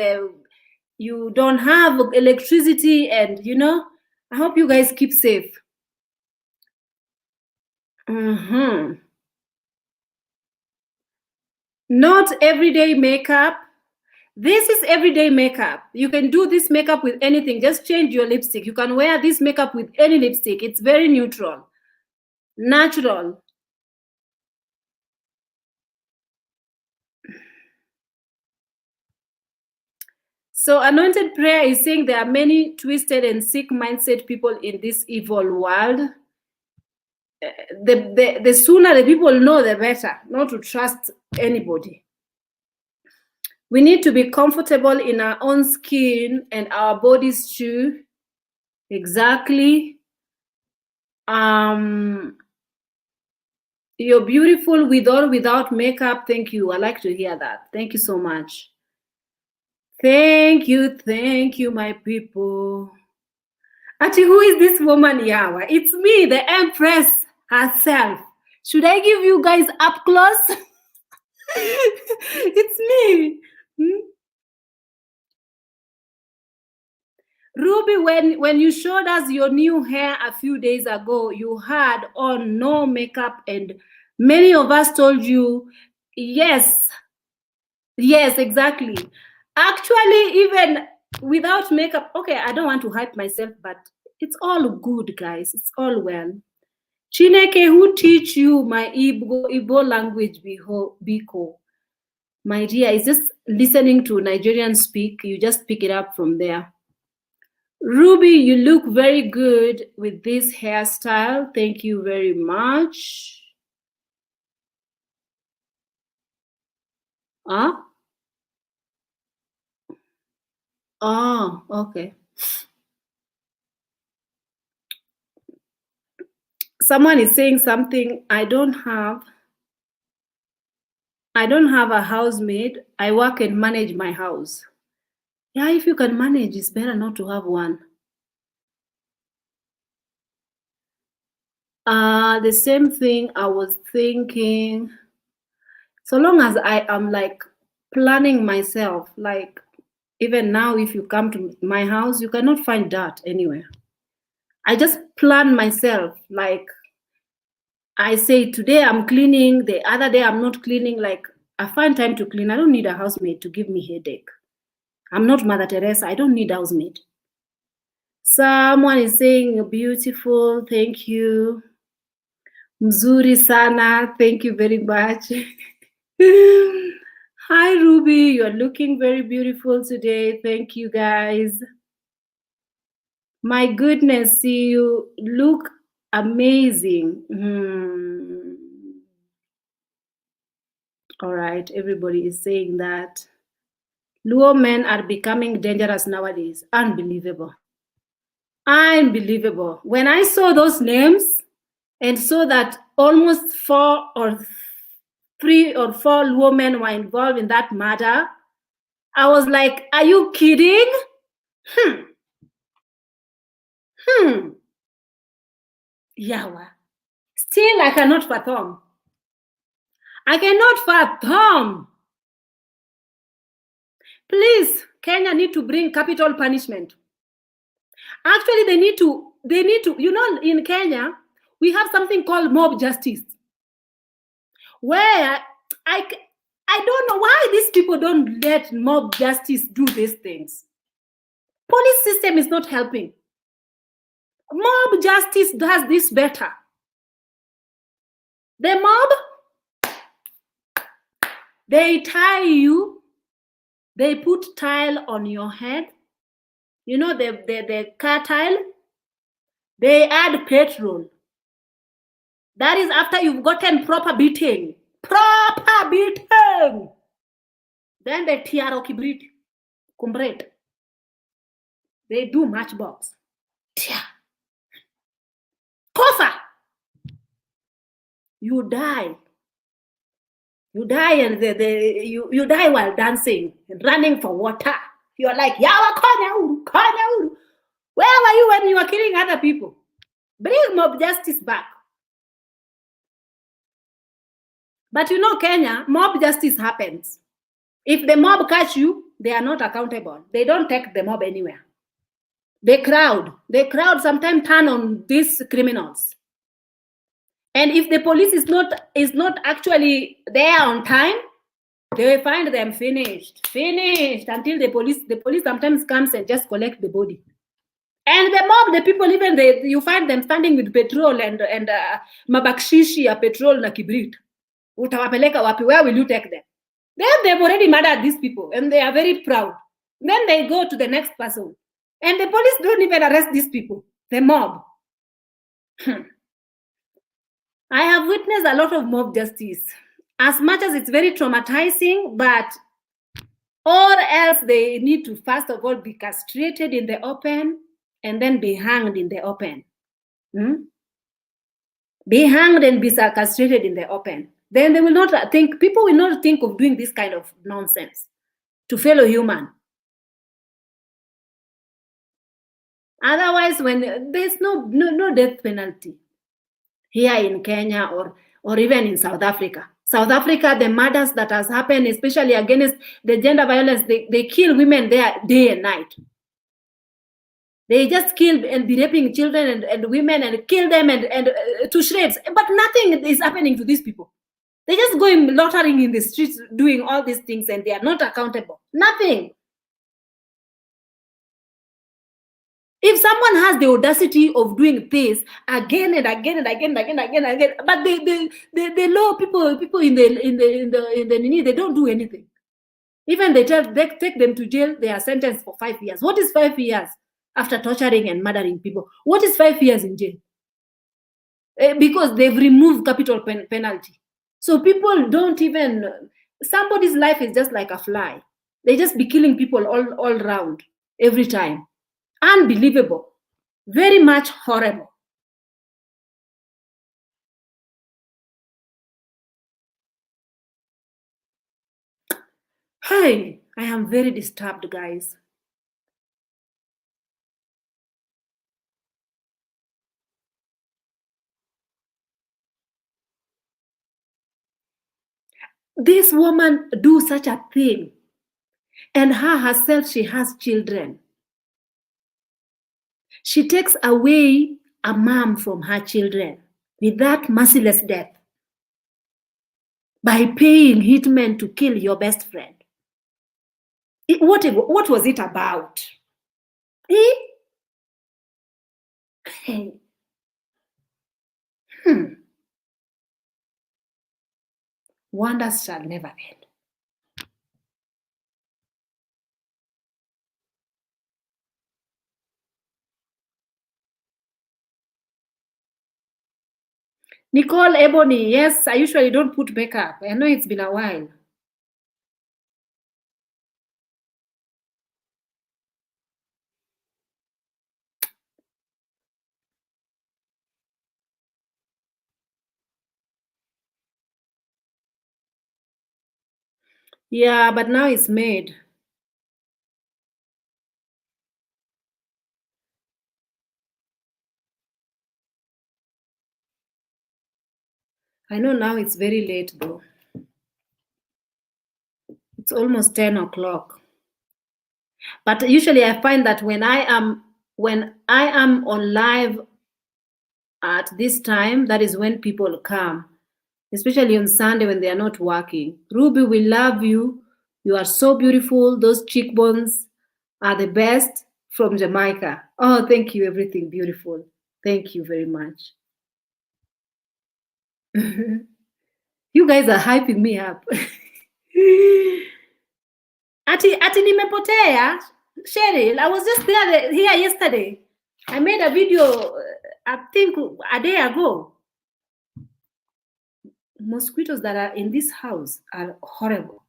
you don't have electricity and, you know, I hope you guys keep safe. Not everyday makeup. This is everyday makeup. You can do this makeup with anything. Just change your lipstick. You can wear this makeup with any lipstick. It's very neutral, natural. So Anointed Prayer is saying there are many twisted and sick mindset people in this evil world. The sooner the people know, the better, not to trust anybody. We need to be comfortable in our own skin and our bodies too. Exactly. You're beautiful with or without makeup. Thank you. I like to hear that. Thank you so much. Thank you, my people. Ati, who is this woman, Yawa? It's me, the Empress herself. Should I give you guys up close? It's me. Ruby, when you showed us your new hair a few days ago, you had on no makeup, and many of us told you, yes, exactly. Actually, even without makeup, okay, I don't want to hype myself, but it's all good, guys. It's all well. Chineke, who teach you my Igbo language, Biko? My dear, is just listening to Nigerians speak. You just pick it up from there. Ruby, you look very good with this hairstyle. Thank you very much. Oh, okay. Someone is saying something. I don't have a housemaid. I work and manage my house. Yeah, if you can manage, it's better not to have one. The same thing I was thinking. So long as I am like planning myself, like even now, if you come to my house, you cannot find dirt anywhere. I just plan myself. Like I say, today I'm cleaning, the other day I'm not cleaning. Like I find time to clean. I don't need a housemaid to give me headache. I'm not Mother Teresa. I don't need a housemaid. Someone is saying beautiful. Thank you. Mzuri sana. Thank you very much. Hi, Ruby. You're looking very beautiful today. Thank you, guys. My goodness, you look amazing. All right, everybody is saying that. Luo men are becoming dangerous nowadays. Unbelievable. Unbelievable. When I saw those names and saw that almost 3 or 4 women were involved in that matter, I was like, are you kidding? Yawa. Still, I cannot fathom. I cannot fathom. Please, Kenya need to bring capital punishment. Actually, they need to, you know, in Kenya, we have something called mob justice, where I don't know why these people don't let mob justice do these things. Police system is not helping. Mob justice does this better. The mob, they tie you, they put tile on your head. You know, the car tile, they add petrol. That is after you've gotten proper beating. Proper beating. Then they tiaro kibrit, kumbret. They do matchbox. Tia. Kofa. You die. You die and you die while dancing and running for water. You're like, Yawa konya uru, konya uru. Where were you when you were killing other people? Bring mob justice back. But you know, Kenya, mob justice happens. If the mob catch you, they are not accountable. They don't take the mob anywhere. The crowd sometimes turn on these criminals. And if the police is not actually there on time, they will find them finished until the police sometimes comes and just collect the body. And the mob, the people, even you find them standing with petrol and mabakshishi ya petrol na kibrit. Utawapeleka wapi? Where will you take them? Then they've already murdered these people and they are very proud. Then they go to the next person. And the police don't even arrest these people, the mob. I have witnessed a lot of mob justice. As much as it's very traumatizing, but or else they need to first of all be castrated in the open and then be hanged in the open. Be hanged and be castrated in the open. Then they will not think, people will not think of doing this kind of nonsense to fellow human. Otherwise, when there's no death penalty here in Kenya or even in South Africa. South Africa, the murders that has happened, especially against the gender violence, they kill women there day and night. They just kill and be raping children and women and kill them and to shreds. But nothing is happening to these people. They just going loitering in the streets doing all these things and they are not accountable. Nothing. If someone has the audacity of doing this again and again and again and again and again, but the law people in the they don't do anything. Even they take them to jail, they are sentenced for 5 years. What is 5 years after torturing and murdering people? What is 5 years in jail? Because they've removed capital penalty. So people don't even, somebody's life is just like a fly. They just be killing people all around every time. Unbelievable. Very much horrible. Hey, I am very disturbed, guys. This woman do such a thing, and her herself, she has children. She takes away a mom from her children with that merciless death by paying hitmen to kill your best friend. What was it about? Hey. Wonders shall never end. Nicole Ebony, yes, I usually don't put makeup. I know it's been a while. Yeah, but now it's made. I know now it's very late though. It's almost 10 o'clock. But usually I find that when I am on live at this time, that is when people come, especially on Sunday when they are not working. Ruby, we love you. You are so beautiful. Those cheekbones are the best, from Jamaica. Oh, thank you. Everything beautiful. Thank you very much. You guys are hyping me up. Ati nimepotea, Cheryl. I was just here yesterday. I made a video, I think a day ago. Mosquitoes that are in this house are horrible.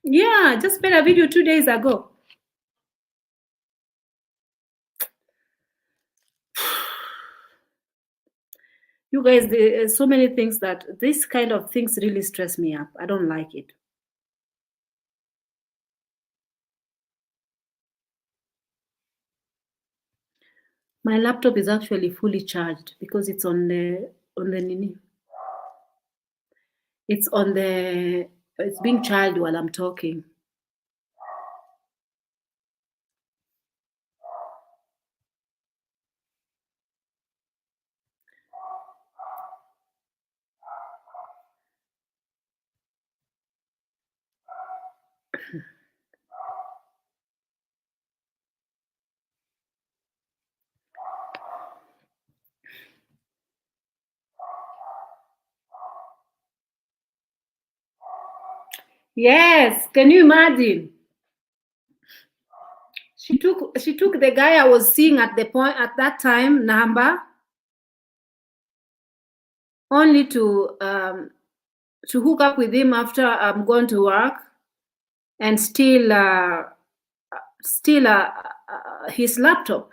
Yeah, just made a video 2 days ago. You guys, there's so many things that this kind of things really stress me up. I don't like it. My laptop is actually fully charged because it's on the nini. It's being charged while I'm talking. Yes, can you imagine? She took the guy I was seeing at that time number, only to hook up with him after I'm going to work, and steal his laptop.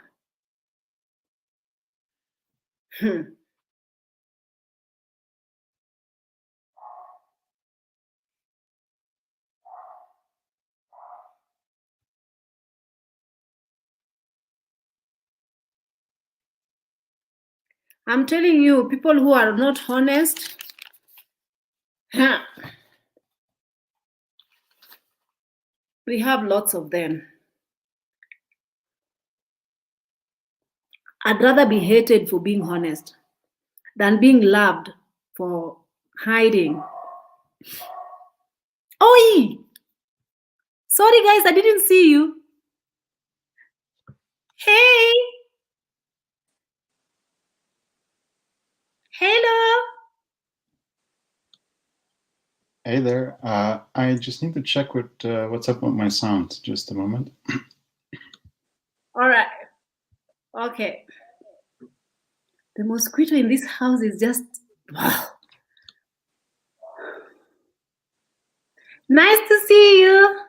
I'm telling you, people who are not honest, we have lots of them. I'd rather be hated for being honest than being loved for hiding. Oi! Sorry guys, I didn't see you. Hey! Hello! Hey there. I just need to check what's up with my sound. Just a moment. All right. Okay. The mosquito in this house is just wow. Nice to see you.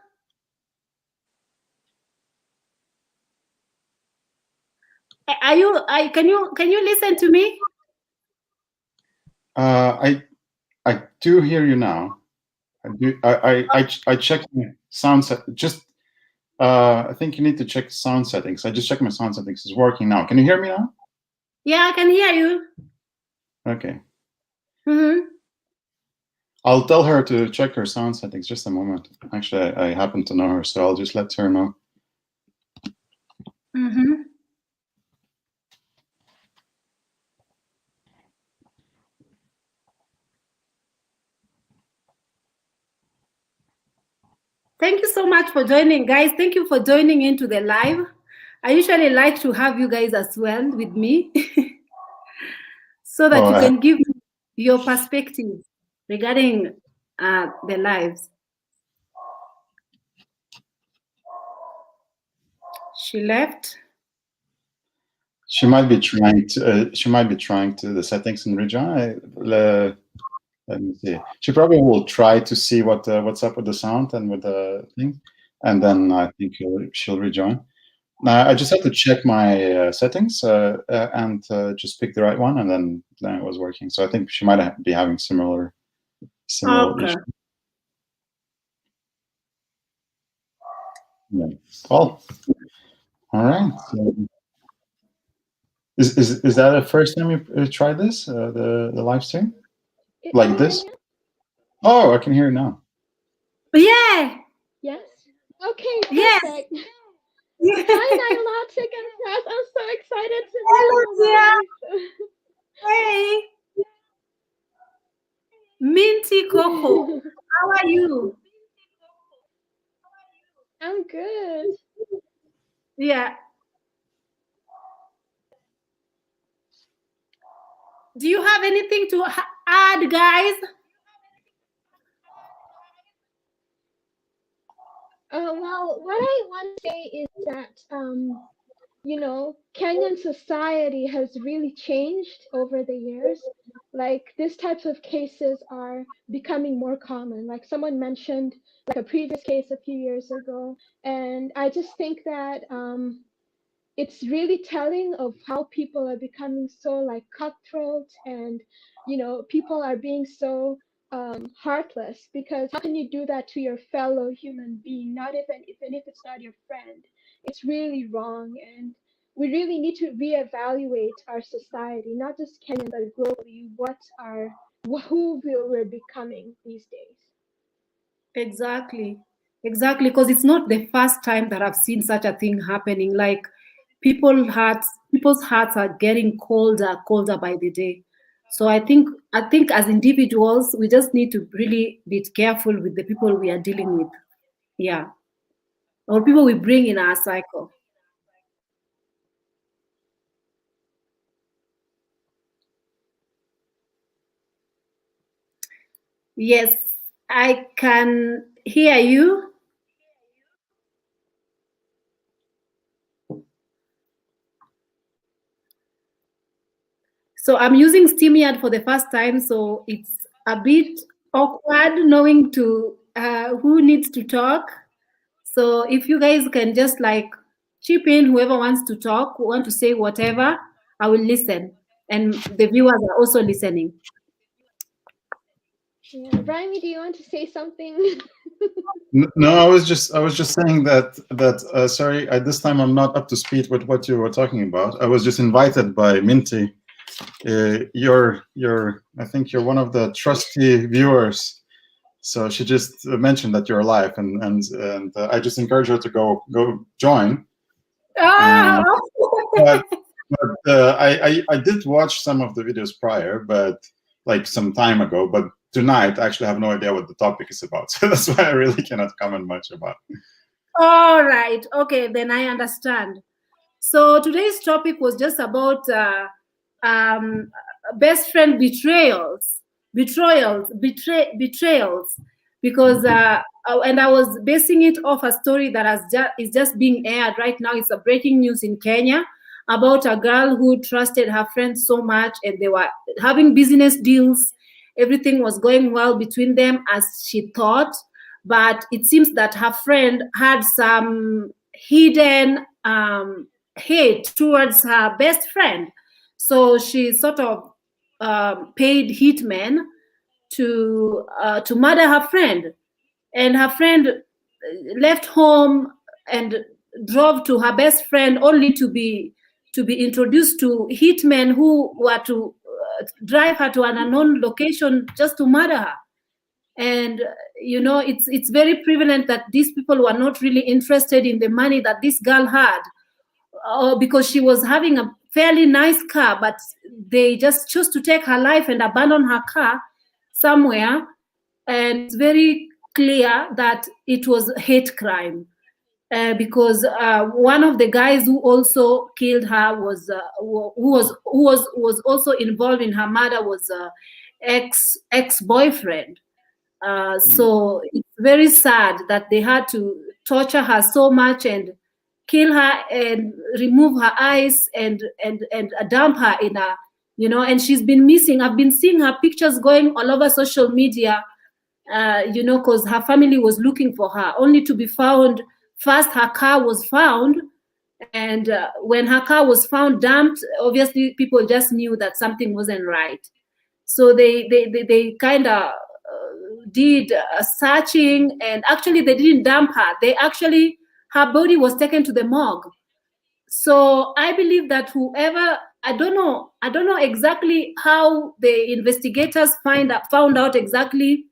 Can you listen to me? I do hear you now. I checked my sound set. Just I think you need to check sound settings. I just checked my sound settings. It's working now. Can you hear me now? Yeah, I can hear you. Okay. Mm-hmm. I'll tell her to check her sound settings. Just a moment. Actually, I happen to know her, so I'll just let her know. Mm-hmm. Thank you so much for joining, guys. Thank you for joining into the live. I usually like to have you guys as well with me so that you can give your perspective regarding the lives. She left. She might be trying to. She might be trying to the settings and rejoin. Let me see. She probably will try to see what's up with the sound and with the thing, and then I think she'll rejoin. I just have to check my settings and just pick the right one, and then it was working. So I think she might be having similar Okay. issues. Yeah. Well, all right. So, is that the first time you tried this, the live stream, like this? Oh, I can hear you now. Yeah. Yes. Okay. Yes. Perfect. Yeah. Hi, Nilotic and Cass. I'm so excited to Hello, meet you. Hey. Minty Coco. How are you? I'm good. Yeah. Do you have anything to add, guys? Well, what I want to say is that, you know, Kenyan society has really changed over the years. Like, these types of cases are becoming more common. Like someone mentioned, like a previous case a few years ago, and I just think that it's really telling of how people are becoming so like cutthroat, and you know, people are being so heartless, because how can you do that to your fellow human being, not even if it's not your friend? It's really wrong, and we really need to reevaluate our society, not just Kenya but globally, who we're becoming these days. Exactly. Exactly. Because it's not the first time that I've seen such a thing happening. Like people's hearts are getting colder by the day. So I think as individuals, we just need to really be careful with the people we are dealing with. Yeah. Or people we bring in our cycle. Yes, I can hear you. So I'm using SteamYard for the first time, so it's a bit awkward knowing who needs to talk. So if you guys can just like chip in, whoever wants to talk, who want to say whatever, I will listen. And the viewers are also listening. Yeah, Raimi, do you want to say something? No, I was just saying that sorry, at this time I'm not up to speed with what you were talking about. I was just invited by Minty. You're I think you're one of the trusty viewers, so she just mentioned that you're alive, and I just encourage her to go join. But I did watch some of the videos prior, but like some time ago. But tonight, I actually have no idea what the topic is about, so that's why I really cannot comment much about it. All right. Okay, then I understand. So today's topic was just about best friend betrayals, because and I was basing it off a story that is just being aired right now. It's a breaking news in Kenya about a girl who trusted her friends so much, and they were having business deals. Everything was going well between them as she thought, but it seems that her friend had some hidden hate towards her best friend. So she sort of paid hitmen to murder her friend, and her friend left home and drove to her best friend, only to be introduced to hitmen who were to drive her to an unknown location just to murder her. And you know, it's very prevalent that these people were not really interested in the money that this girl had, because she was having a fairly nice car, but they just chose to take her life and abandon her car somewhere. And it's very clear that it was hate crime, because one of the guys who also killed her was who was also involved in her murder was ex-boyfriend. So it's very sad that they had to torture her so much and kill her and remove her eyes and dump her in a, you know, and she's been missing. I've been seeing her pictures going all over social media, you know, because her family was looking for her, only to be found. First, her car was found, and when her car was found dumped, obviously people just knew that something wasn't right. So they kind of did searching, and actually they didn't dump her. They actually, her body was taken to the morgue. So I believe that whoever, I don't know exactly how the investigators found out exactly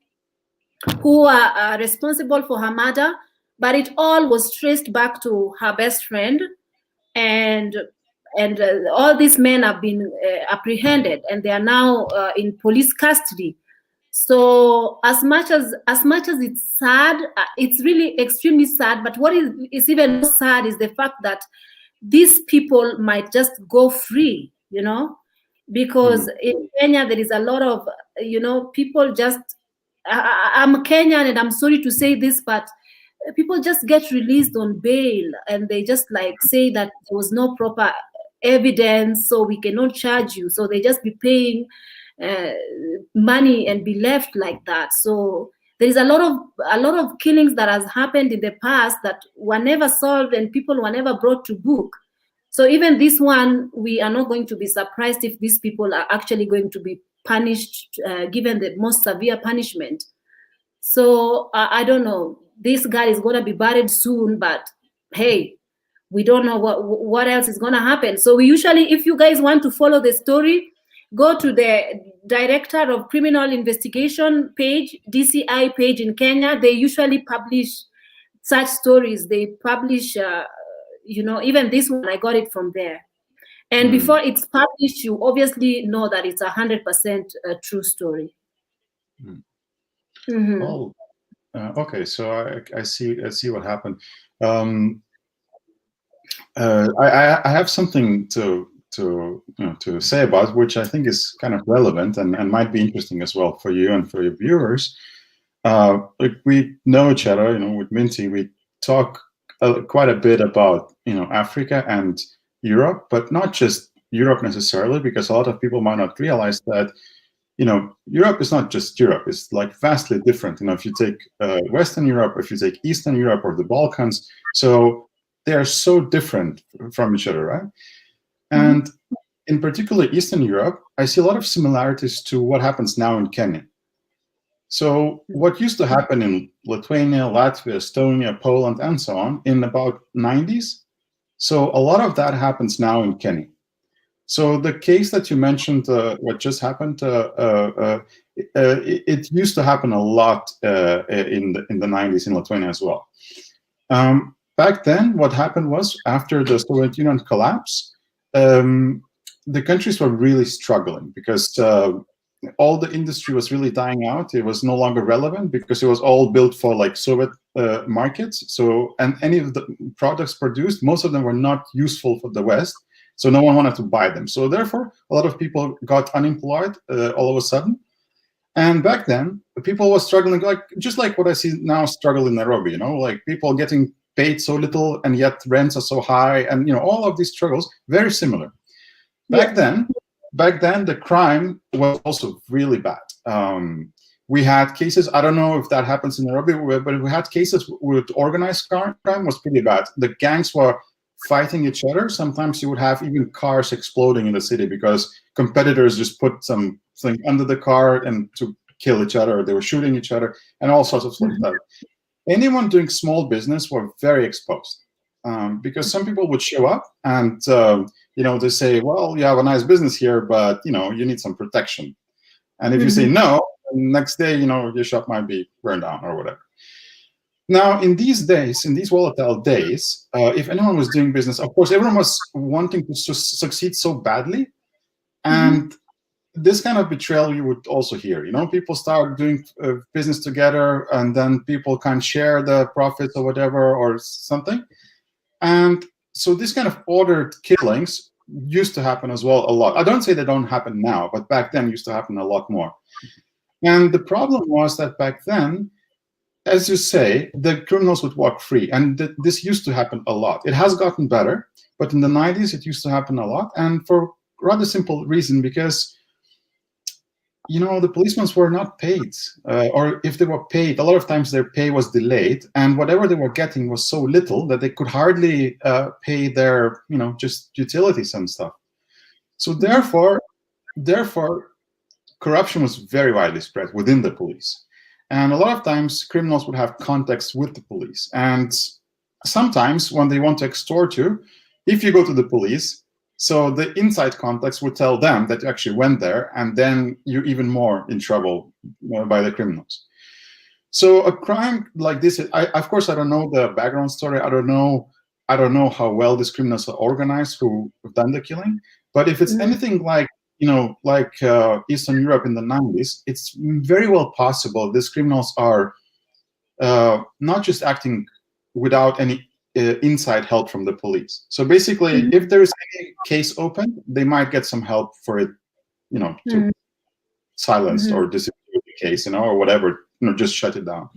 who are responsible for her murder, but it all was traced back to her best friend, and all these men have been apprehended, and they are now in police custody. So as much as it's sad, it's really extremely sad. But what is even more sad is the fact that these people might just go free, you know, because in Kenya there is a lot of, you know, people just. I'm Kenyan, and I'm sorry to say this, but people just get released on bail, and they just like say that there was no proper evidence, so we cannot charge you. So they just be paying money and be left like that. So there is a lot of killings that has happened in the past that were never solved, and people were never brought to book. So even this one, we are not going to be surprised if these people are actually going to be punished, given the most severe punishment. So I don't know. This guy is going to be buried soon, but hey, we don't know what else is going to happen. So we usually, if you guys want to follow the story, go to the Director of Criminal Investigation page, DCI page in Kenya. They usually publish such stories. They publish, you know, even this one, I got it from there. And before it's published, you obviously know that it's 100% a true story. Oh, okay. So I see what happened. I have something to say about, which I think is kind of relevant and might be interesting as well for you and for your viewers. Like, we know each other, you know, with Minty, we talk quite a bit about, you know, Africa and Europe, but not just Europe necessarily, because a lot of people might not realize that, you know, Europe is not just Europe. It's like vastly different. You know, if you take Western Europe, or if you take Eastern Europe or the Balkans, so they are so different from each other, right? And in particular Eastern Europe, I see a lot of similarities to what happens now in Kenya. So what used to happen in Lithuania, Latvia, Estonia, Poland, and so on in about 90s, so a lot of that happens now in Kenya. So the case that you mentioned, what just happened, it used to happen a lot in the 90s in Lithuania as well. Back then, what happened was, after the Soviet Union collapse, the countries were really struggling because all the industry was really dying out. It was no longer relevant because it was all built for like Soviet markets. So, and any of the products produced, most of them were not useful for the West. So no one wanted to buy them. So therefore, a lot of people got unemployed all of a sudden. And back then, people were struggling, like just like what I see now struggle in Nairobi, you know, like people getting paid so little and yet rents are so high, and, you know, all of these struggles, very similar. Back then, the crime was also really bad. We had cases, I don't know if that happens in Nairobi, but we had cases with organized crime was pretty bad. The gangs were fighting each other. Sometimes you would have even cars exploding in the city because competitors just put something under the car and to kill each other, or they were shooting each other, and all sorts of stuff like that. Anyone doing small business were very exposed, because some people would show up and you know, they say, well, you have a nice business here, but, you know, you need some protection. And if you say no, the next day, you know, your shop might be burned down or whatever. Now, in these days, in these volatile days, if anyone was doing business, of course, everyone was wanting to succeed so badly. And this kind of betrayal you would also hear. You know, people start doing business together, and then people can't share the profits or whatever or something. And so this kind of ordered killings used to happen as well a lot. I don't say they don't happen now, but back then used to happen a lot more. And the problem was that back then, as you say, the criminals would walk free, and this used to happen a lot. It has gotten better, but in the 90s it used to happen a lot, and for rather simple reason, because the policemen were not paid, or if they were paid, a lot of times their pay was delayed, and whatever they were getting was so little that they could hardly pay their, just utilities and stuff. So therefore, corruption was very widely spread within the police. And a lot of times criminals would have contacts with the police. And sometimes when they want to extort you, if you go to the police, so the inside contacts would tell them that you actually went there, and then you're even more in trouble by the criminals. So a crime like this, of course, I don't know the background story. I don't know how well these criminals are organized who have done the killing. But if it's anything like Eastern Europe in the 90s, it's very well possible these criminals are not just acting without any inside help from the police. So basically, if there is any case open, they might get some help for it, to silence or disappear the case, or whatever, just shut it down.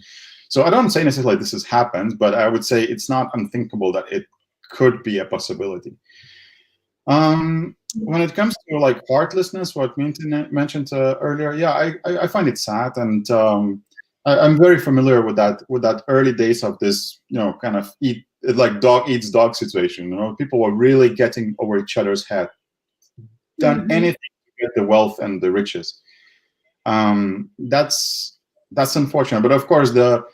So I don't say necessarily this has happened, but I would say it's not unthinkable that it could be a possibility. When it comes to like heartlessness, what Minty mentioned earlier, yeah, I find it sad, and I'm very familiar with that early days of this, kind of dog eats dog situation. People were really getting over each other's head, done anything to get the wealth and the riches. That's unfortunate, but of course, the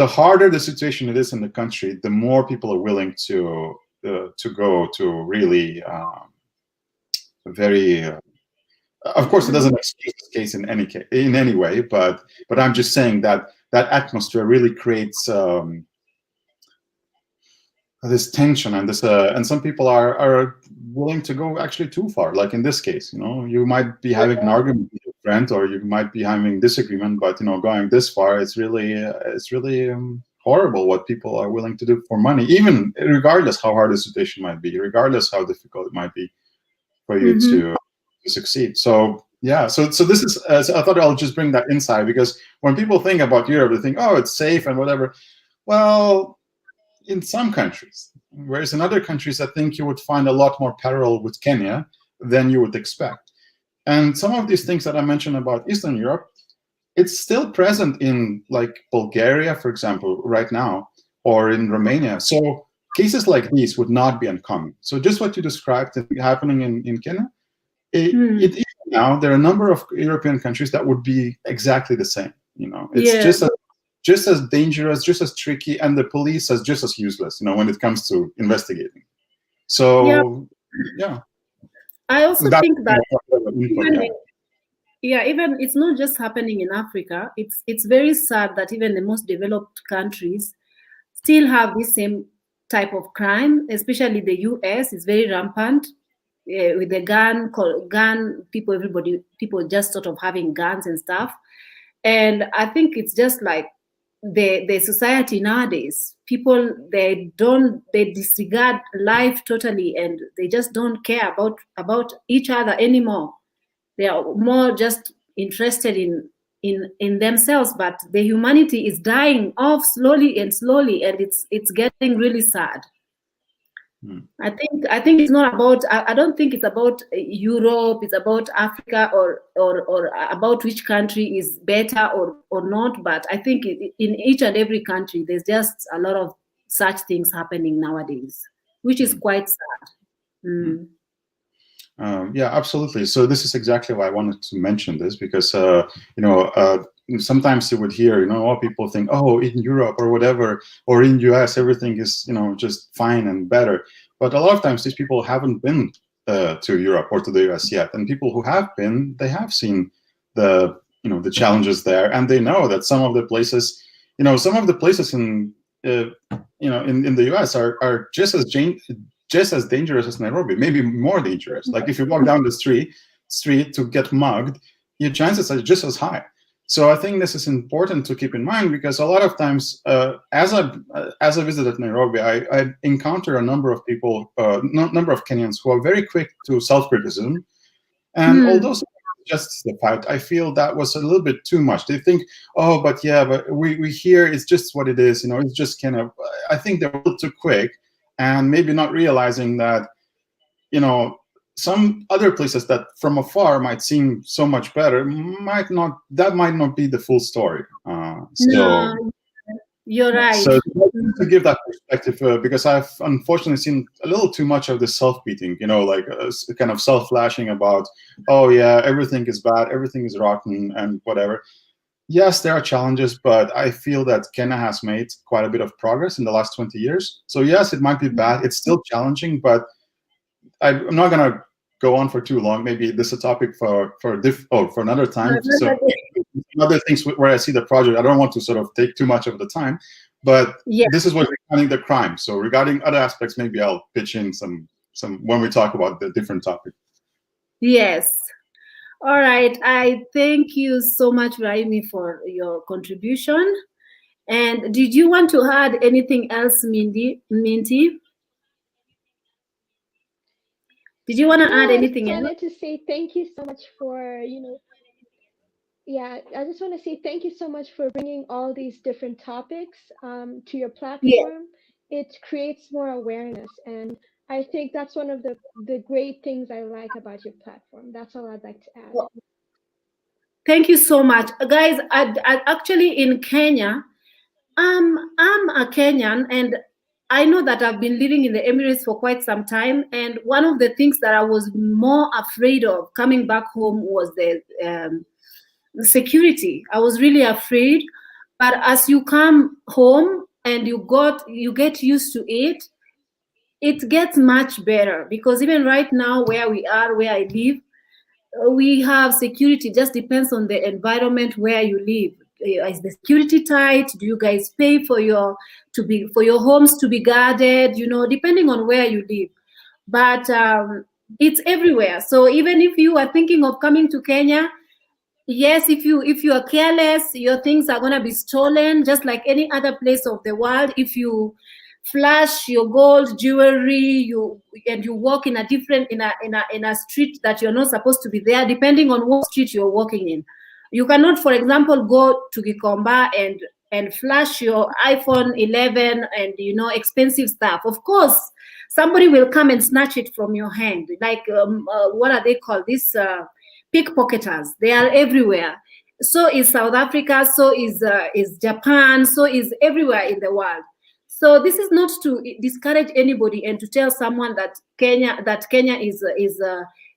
harder the situation it is in the country, the more people are willing to go to really very. Of course, it doesn't excuse this case in any way, but I'm just saying that atmosphere really creates this tension, and and some people are willing to go actually too far. Like in this case, you might be having an argument with your friend, or you might be having disagreement, but going this far, it's really horrible what people are willing to do for money, even regardless how hard the situation might be, regardless how difficult it might be for you to succeed. So yeah, so this is, so I thought I'll just bring that inside, because when people think about Europe, they think, oh, it's safe and whatever. Well, in some countries, whereas in other countries, I think you would find a lot more parallel with Kenya than you would expect. And some of these things that I mentioned about Eastern Europe, it's still present in like Bulgaria, for example, right now, or in Romania. So cases like these would not be uncommon. So just what you described happening in Kenya, it is now. There are a number of European countries that would be exactly the same. It's just as dangerous, just as tricky, and the police is just as useless, when it comes to investigating. So yeah. I also think that even it's not just happening in Africa. It's very sad that even the most developed countries still have this same type of crime, especially the US is very rampant with the gun people just sort of having guns and stuff. And I think it's just like the society nowadays, people, they disregard life totally, and they just don't care about each other anymore. They are more just interested in themselves, but the humanity is dying off slowly, and it's getting really sad. I think it's not about, I don't think it's about Europe, it's about Africa or about which country is better or not, but I think in each and every country there's just a lot of such things happening nowadays, which is quite sad. Yeah, absolutely. So this is exactly why I wanted to mention this, because sometimes you would hear, all people think, oh, in Europe or whatever, or in US, everything is, just fine and better. But a lot of times these people haven't been to Europe or to the US yet. And people who have been, they have seen the challenges there, and they know that some of the places in the US are just as dangerous as Nairobi, maybe more dangerous. Like if you walk down the street to get mugged, your chances are just as high. So I think this is important to keep in mind, because a lot of times, as I visited Nairobi, I encounter a number of people, number of Kenyans who are very quick to self-criticism, and although justified. I feel that was a little bit too much. They think, oh, but yeah, but we hear it's just what it is. You know, it's just kind of. I think they're a little too quick, and maybe not realizing that, you know, some other places that from afar might seem so much better might not. That might not be the full story. No, you're right. So to give that perspective, because I've unfortunately seen a little too much of the self-beating, you know, like kind of self-flashing about, oh yeah, everything is bad, everything is rotten, and whatever. Yes, there are challenges, but I feel that Kenya has made quite a bit of progress in the last 20 years. So yes, it might be bad. It's still challenging, but I'm not going to go on for too long. Maybe this is a topic for another time. So other things where I see the project, I don't want to sort of take too much of the time, but this is what regarding the crime. So regarding other aspects, maybe I'll pitch in some when we talk about the different topic. Yes. All right. I thank you so much, Raimi, for your contribution. And did you want to add anything else, Minty? Did you want to add anything else? I wanted to say thank you so much for, you know, yeah, I just want to say thank you so much for bringing all these different topics to your platform. It creates more awareness, and I think that's one of the great things I like about your platform. That's all I'd like to add. Well, thank you so much. Guys, I actually in Kenya, I'm a Kenyan, and I know that I've been living in the Emirates for quite some time, and one of the things that I was more afraid of coming back home was the security. I was really afraid, but as you come home and you get used to it, it gets much better, because even right now where I live, we have security. Just depends on the environment where you live. Is the security tight? Do you guys pay for your homes to be guarded? You know, depending on where you live. But it's everywhere. So even if you are thinking of coming to Kenya, yes, if you are careless, your things are gonna be stolen, just like any other place of the world. If you flash your gold jewelry, and you walk in a street that you're not supposed to be there, depending on what street you're walking in. You cannot, for example, go to Gikomba and flash your iPhone 11 and, you know, expensive stuff. Of course, somebody will come and snatch it from your hand. Like what are they called? These pickpocketers. They are everywhere. So is South Africa. So is Japan. So is everywhere in the world. So this is not to discourage anybody and to tell someone that Kenya is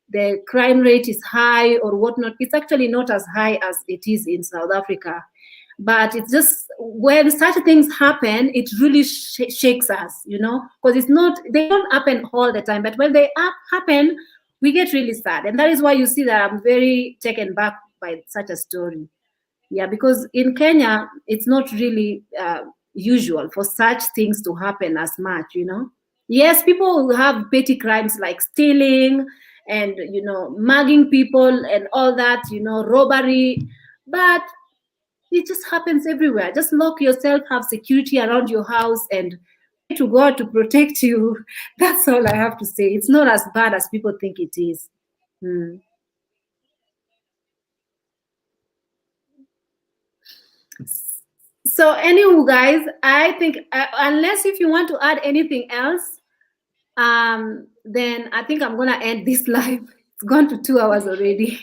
the crime rate is high or whatnot. It's actually not as high as it is in South Africa. But it's just when such things happen, it really shakes us, you know, because they don't happen all the time. But when they happen, we get really sad. And that is why you see that I'm very taken back by such a story. Yeah, because in Kenya, it's not really usual for such things to happen as much, you know. Yes, people will have petty crimes like stealing and, you know, mugging people and all that, you know, robbery, but it just happens everywhere. Just lock yourself, have security around your house, and pray to God to protect you. That's all I have to say. It's not as bad as people think it is. So anyway, guys, I think unless if you want to add anything else, then I think I'm gonna end this live. It's gone to 2 hours already.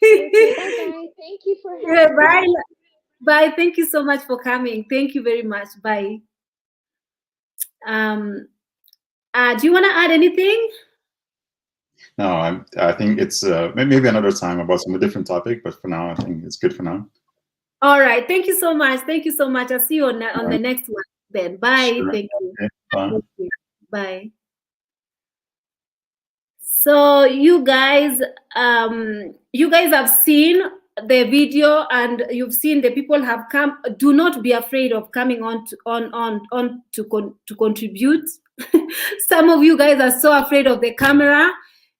Okay, bye. Thank you for having me. Bye. Thank you so much for coming. Thank you very much. Bye. Do you want to add anything? No, I think it's maybe another time about some different topic, but for now, I think it's good for now. All right. Thank you so much. Thank you so much. I'll see you on the next one then. Bye. Sure. Thank you. Okay, bye. Thank you. Bye. So you guys have seen the video and you've seen the people have come. Do not be afraid of coming on to contribute. Some of you guys are so afraid of the camera.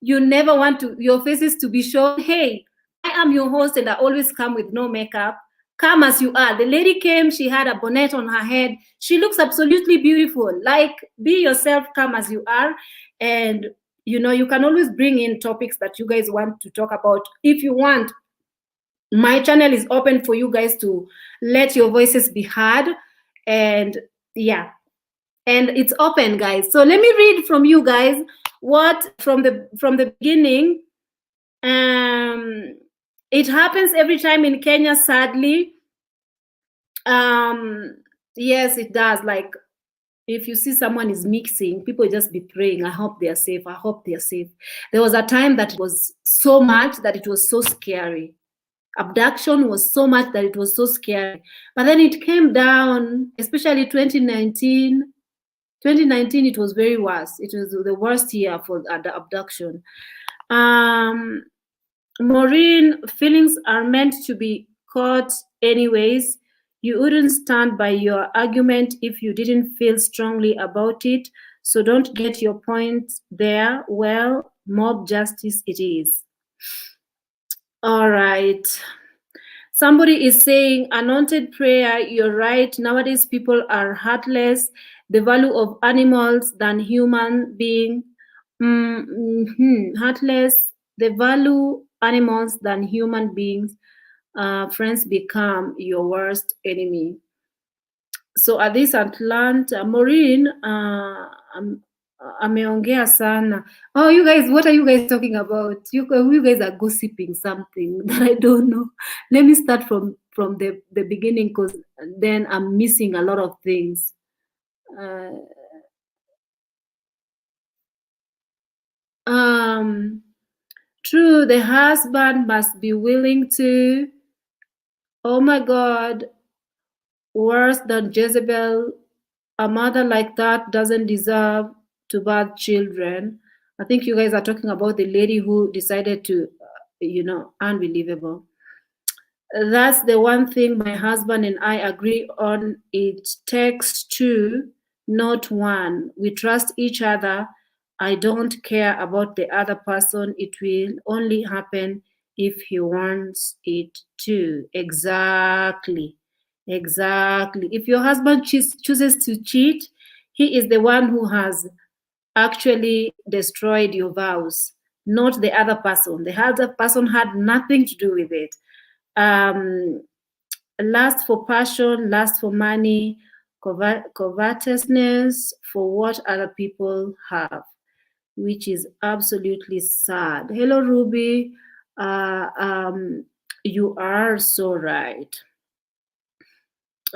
You never want your faces to be shown. Hey, I am your host and I always come with no makeup. Come as you are. The lady came, she had a bonnet on her head. She looks absolutely beautiful. Like, be yourself, come as you are. And you know, you can always bring in topics that you guys want to talk about. If you want, my channel is open for you guys to let your voices be heard. And yeah, and it's open, guys. So let me read from you guys what from the beginning. It happens every time in Kenya, sadly. Yes, it does. Like, if you see someone is mixing, people just be praying, I hope they are safe, I hope they are safe. There was a time that it was so much that it was so scary. Abduction was so much that it was so scary. But then it came down, especially 2019. 2019, it was very worse. It was the worst year for the abduction. Maureen, feelings are meant to be caught anyways. You wouldn't stand by your argument if you didn't feel strongly about it. So don't get your point there. Well, mob justice it is. All right. Somebody is saying, anointed prayer, you're right. Nowadays, people are heartless. The value of animals than human being. Heartless. The value animals than human beings. Friends become your worst enemy. So at this Atlanta, Maureen, ameongea sana. Oh, you guys, what are you guys talking about? You guys are gossiping something that I don't know. Let me start from the beginning, because then I'm missing a lot of things. True, the husband must be willing to, oh my God, worse than Jezebel. A mother like that doesn't deserve to birth children. I think you guys are talking about the lady who decided to, you know, unbelievable. That's the one thing my husband and I agree on. It takes two, not one. We trust each other. I don't care about the other person. It will only happen if he wants it to. Exactly. Exactly. If your husband chooses to cheat, he is the one who has actually destroyed your vows, not the other person. The other person had nothing to do with it. Lust for passion, lust for money, covetousness for what other people have, which is absolutely sad. Hello, Ruby. You are so right.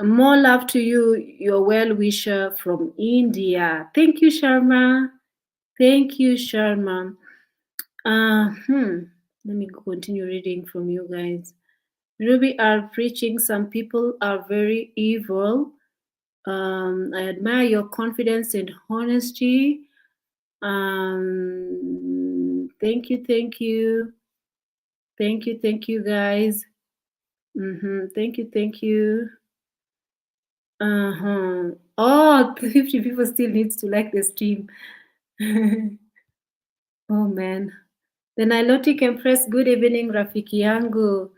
More love to you, your well-wisher from India. Thank you, Sharma. Thank you, Sharma. Let me continue reading from you guys. Ruby are preaching. Some people are very evil. I admire your confidence and honesty. Thank you, thank you. Thank you, thank you, guys. Thank you, thank you. Oh, 50 people still needs to like the stream. Oh man. The Nilotic Empress, good evening, Rafiki yangu.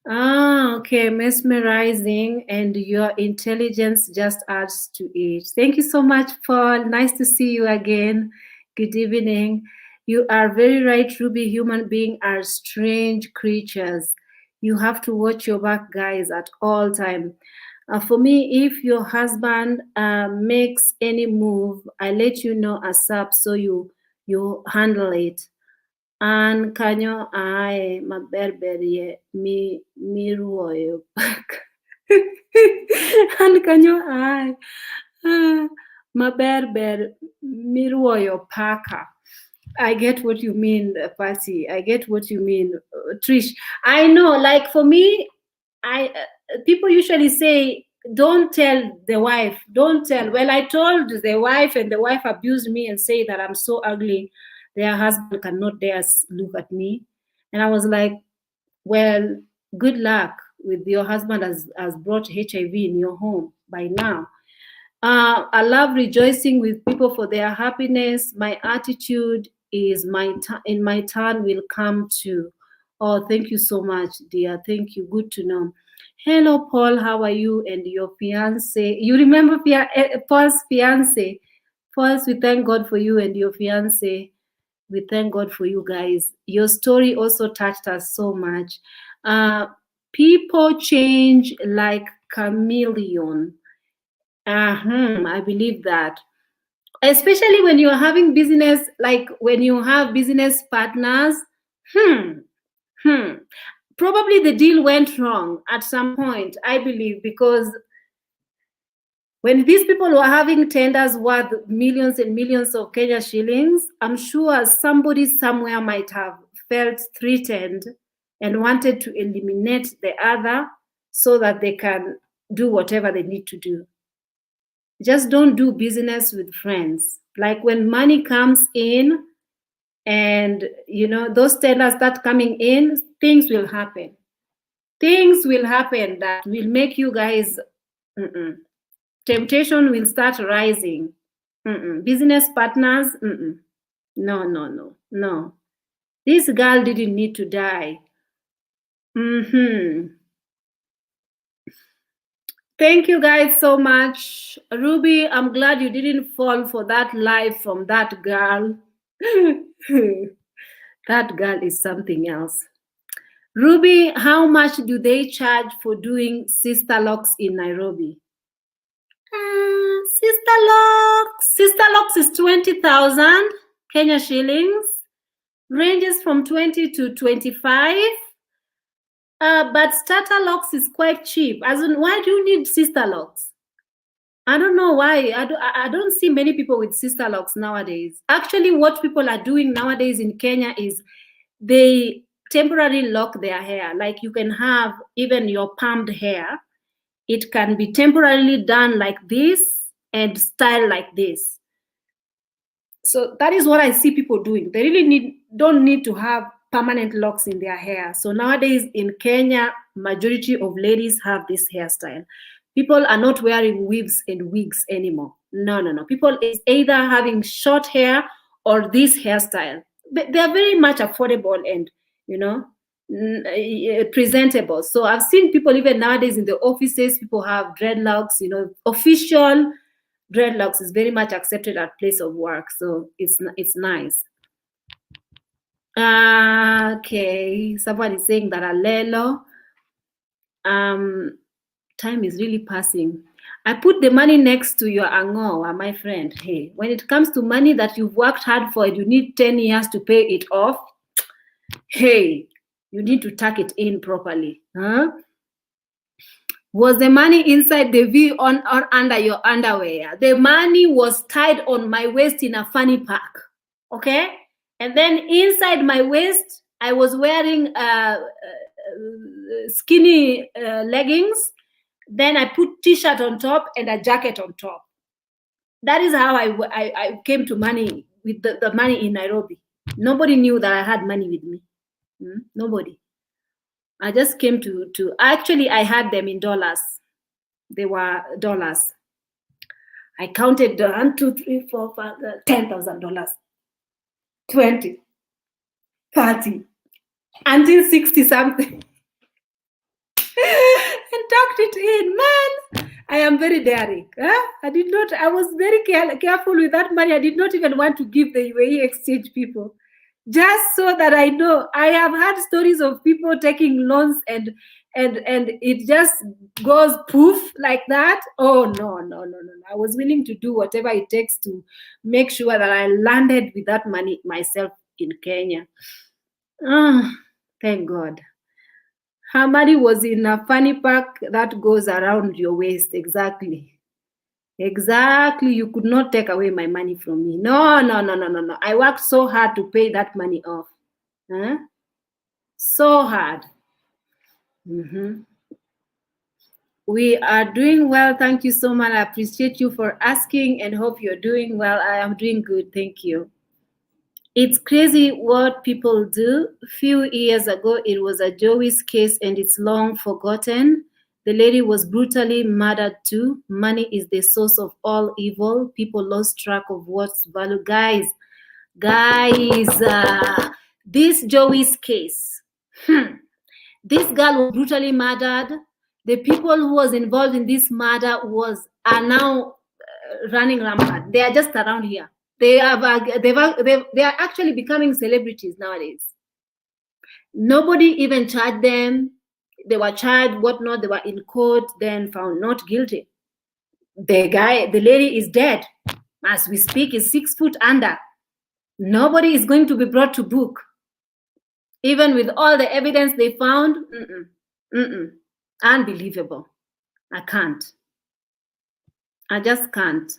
Okay, mesmerizing, and your intelligence just adds to it. Thank you so much, Paul. Nice to see you again. Good evening. You are very right, Ruby. Human beings are strange creatures. You have to watch your back, guys, at all time. For me, if your husband makes any move, I let you know ASAP so you handle it. An kanyo ae maber mi ruoyo pak. An kanyo ae maber mi ruoyo paka. I get what you mean, Patty. I get what you mean, Trish. I know, like for me, people usually say, don't tell the wife, don't tell. Well, I told the wife, and the wife abused me and say that I'm so ugly. Their husband cannot dare look at me. And I was like, well, good luck with your husband has brought HIV in your home by now. I love rejoicing with people for their happiness. My attitude is in my turn will come to. Oh, thank you so much, dear. Thank you. Good to know. Hello, Paul. How are you and your fiance? You remember Paul's fiance? Paul's, we thank God for you and your fiance. We thank God for you guys. Your story also touched us so much. People change like chameleon. I believe that. Especially when you're having business, like when you have business partners, probably the deal went wrong at some point, I believe, because when these people were having tenders worth millions and millions of Kenya shillings, I'm sure somebody somewhere might have felt threatened and wanted to eliminate the other so that they can do whatever they need to do. Just don't do business with friends. Like when money comes in and, you know, those tenders start coming in, things will happen. Things will happen that will make you guys, temptation will start rising. Business partners, no. This girl didn't need to die. Thank you guys so much. Ruby, I'm glad you didn't fall for that lie from that girl. That girl is something else. Ruby, how much do they charge for doing sister locks in Nairobi? Sister locks is 20,000 Kenya shillings. Ranges from 20 to 25. But starter locks is quite cheap. As in, why do you need sister locks? I don't know why. I don't see many people with sister locks nowadays. Actually, what people are doing nowadays in Kenya is they temporarily lock their hair. Like you can have even your palmed hair. It can be temporarily done like this and style like this. So that is what I see people doing. They really don't need to have permanent locks in their hair. So nowadays in Kenya, majority of ladies have this hairstyle. People are not wearing weaves and wigs anymore. No. People is either having short hair or this hairstyle. They are very much affordable and, you know, presentable. So I've seen people even nowadays in the offices, people have dreadlocks, you know, official dreadlocks is very much accepted at place of work. So it's nice. Okay, someone is saying that Alelo. Time is really passing. I put the money next to your angoa, my friend. Hey, when it comes to money that you've worked hard for and you need 10 years to pay it off, hey, you need to tuck it in properly. Was the money inside the V on or under your underwear? The money was tied on my waist in a fanny pack, okay? And then inside my waist, I was wearing skinny leggings. Then I put t-shirt on top and a jacket on top. That is how I came to money, with the money in Nairobi. Nobody knew that I had money with me. Nobody. I just came to actually I had them in dollars. They were dollars. I counted $1, 2, 3, 4, 5, $10,000. 20, 30, until 60 something. And tucked it in, man. I am very daring. I was very careful with that money. I did not even want to give the UAE exchange people. Just so that I know. I have had stories of people taking loans and it just goes poof like that. Oh, no. I was willing to do whatever it takes to make sure that I landed with that money myself in Kenya. Thank God. Her money was in a fanny pack that goes around your waist. Exactly. You could not take away my money from me. No. I worked so hard to pay that money off. So hard. We are doing well. Thank you so much. I appreciate you for asking and hope you're doing well. I am doing good. Thank you. It's crazy what people do. A few years ago, it was a Joey's case and it's long forgotten. The lady was brutally murdered too. Money is the source of all evil. People lost track of what's value. Guys, this Joey's case. This girl was brutally murdered. The people who was involved in this murder are now running rampant. They are just around here. They are actually becoming celebrities nowadays. Nobody even charged them. They were charged, whatnot. They were in court, then found not guilty. The lady is dead. As we speak, is 6 foot under. Nobody is going to be brought to book. Even with all the evidence they found, unbelievable. I can't. I just can't.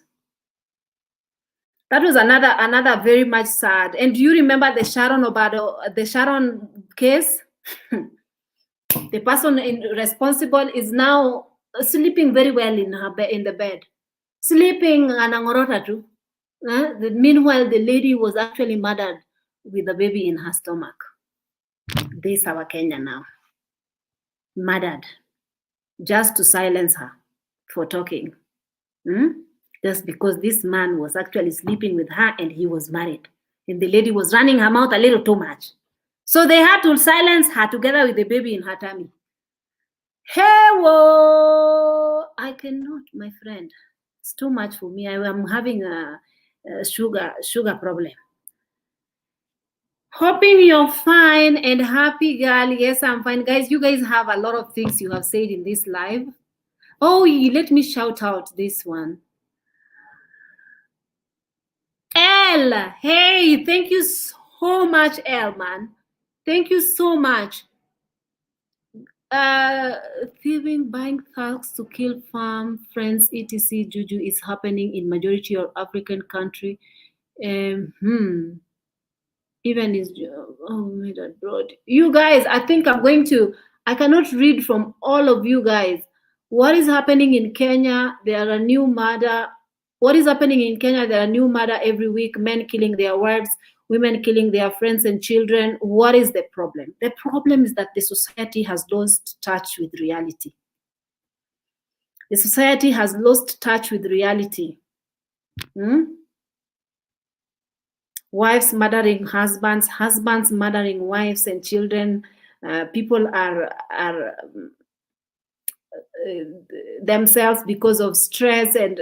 That was another very much sad. And do you remember the Sharon case? The person responsible is now sleeping very well in the bed, sleeping anangorota too. Meanwhile, the lady was actually murdered with a baby in her stomach. This is our Kenya now. Murdered just to silence her for talking. Just because this man was actually sleeping with her and he was married. And the lady was running her mouth a little too much. So they had to silence her together with the baby in her tummy. Hey, whoa! I cannot, my friend. It's too much for me. I am having a sugar problem. Hoping you're fine and happy, girl. Yes, I'm fine. Guys, you guys have a lot of things you have said in this live. Oh, let me shout out this one. Elle, hey, thank you so much, Elle, man. Thank you so much. Thieving, buying thugs to kill farm friends, etc. Juju is happening in majority of African country. Even is made abroad. You guys, I think I cannot read from all of you guys. What is happening in Kenya? There are new murder. What is happening in Kenya? There are new murder every week. Men killing their wives, women killing their friends and children. What is the problem? The problem is that the society has lost touch with reality. The society has lost touch with reality. Wives murdering husbands, husbands murdering wives and children. People are themselves because of stress and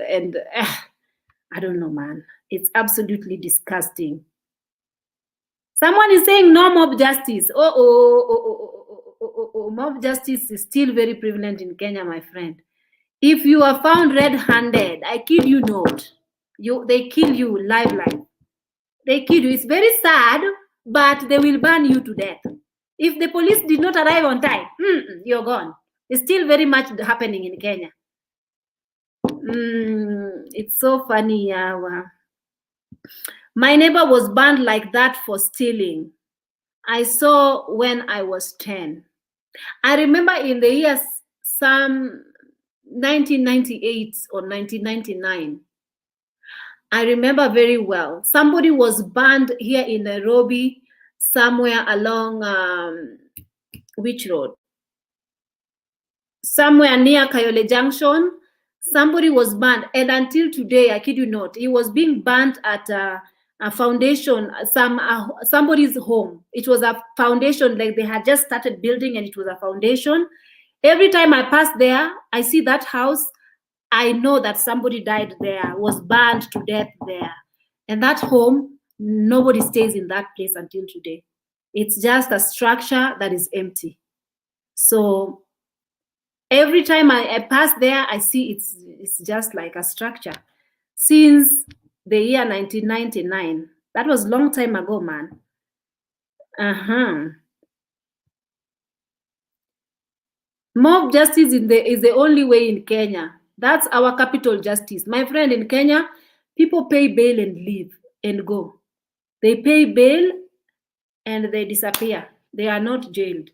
I don't know, man. It's absolutely disgusting. Someone is saying no mob justice. Mob justice is still very prevalent in Kenya, my friend. If you are found red-handed, I kid you not, they kill you live. They kill you. It's very sad, but they will burn you to death. If the police did not arrive on time, you're gone. It's still very much happening in Kenya. It's so funny. My neighbor was banned like that for stealing. I saw when I was 10. I remember in the years some 1998 or 1999. I remember very well. Somebody was banned here in Nairobi, somewhere along which road? Somewhere near Kayole Junction. Somebody was banned, and until today, I kid you not, he was being banned at a foundation, somebody's home. It was a foundation, like they had just started building, and it was a foundation. Every time I pass there, I see that house. I know that somebody died there, was burned to death there. And that home, nobody stays in that place until today. It's just a structure that is empty. So every time I pass there, I see it's just like a structure. Since the year 1999. That was a long time ago, man. Mob justice is the only way in Kenya. That's our capital justice. My friend, in Kenya, people pay bail and leave and go. They pay bail and they disappear. They are not jailed.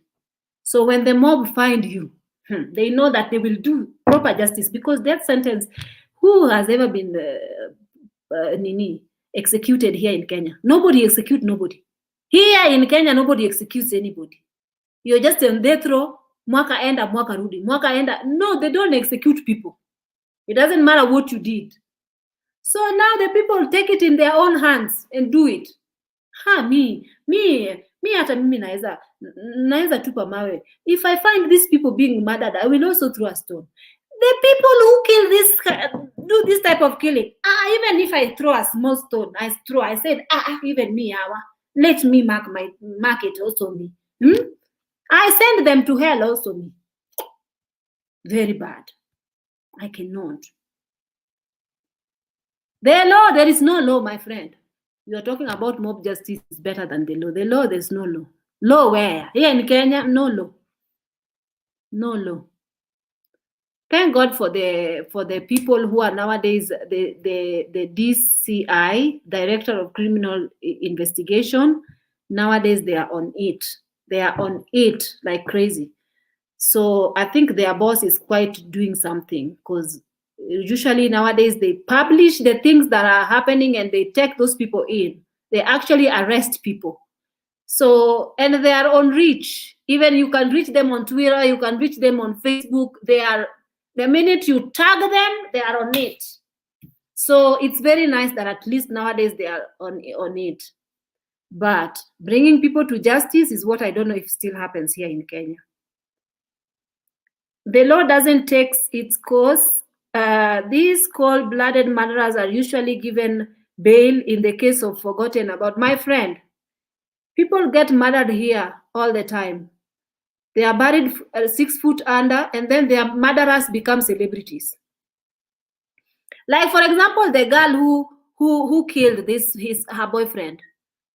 So when the mob find you, they know that they will do proper justice, because death sentence, who has ever been executed here in Kenya? Nobody executes nobody. Here in Kenya, nobody executes anybody. You're just on death row, mwaka enda, mwaka rudi, mwaka enda. No, they don't execute people. It doesn't matter what you did. So now the people take it in their own hands and do it. Me hata mimi naweza tupa mawe. If I find these people being murdered, I will also throw a stone. The people who kill this, do this type of killing, even if I throw a small stone, I said, even me, let me mark it also me. I send them to hell also me. Very bad. I cannot. The law, there is no law, my friend. You are talking about mob justice is better than the law. The law, there's no law. Law where? Here in Kenya, no law. No law. Thank God for the people who are nowadays the DCI, Director of Criminal Investigation. Nowadays they are on it. They are on it like crazy. So I think their boss is quite doing something, because usually nowadays they publish the things that are happening and they take those people in. They actually arrest people. So, and they are on reach. Even you can reach them on Twitter, you can reach them on Facebook. The minute you tag them, they are on it. So it's very nice that at least nowadays they are on it. But bringing people to justice is what I don't know if still happens here in Kenya. The law doesn't take its course. These cold-blooded murderers are usually given bail in the case of forgotten about. My friend, people get murdered here all the time. They are buried 6 foot under, and then their murderers become celebrities. Like, for example, the girl who killed her boyfriend.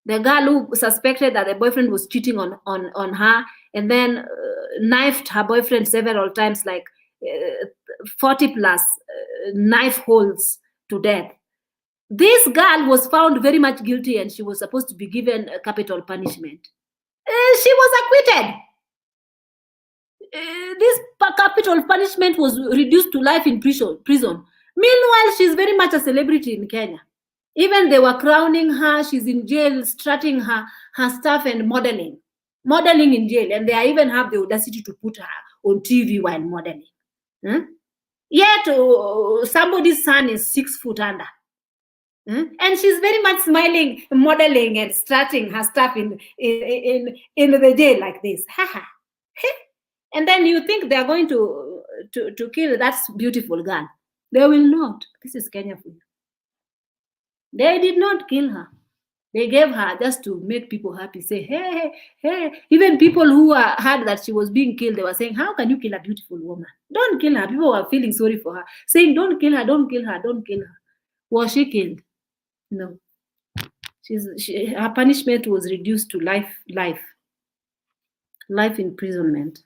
The girl who suspected that the boyfriend was cheating on her, and then knifed her boyfriend several times, like 40 plus knife holes to death. This girl was found very much guilty, and she was supposed to be given a capital punishment. She was acquitted. This capital punishment was reduced to life in prison. Meanwhile, she's very much a celebrity in Kenya. Even they were crowning her. She's in jail, strutting her stuff and modeling in jail. And they even have the audacity to put her on TV while modeling. Yet somebody's son is 6 foot under. And she's very much smiling, modeling and strutting her stuff in the jail like this. And then you think they're going to kill that beautiful girl. They will not. This is Kenya for you. They did not kill her. They gave her just to make people happy. Say, hey, hey. Even people who heard that she was being killed, they were saying, how can you kill a beautiful woman? Don't kill her. People were feeling sorry for her, saying, don't kill her, don't kill her, don't kill her. Was she killed? No. Her punishment was reduced to life imprisonment.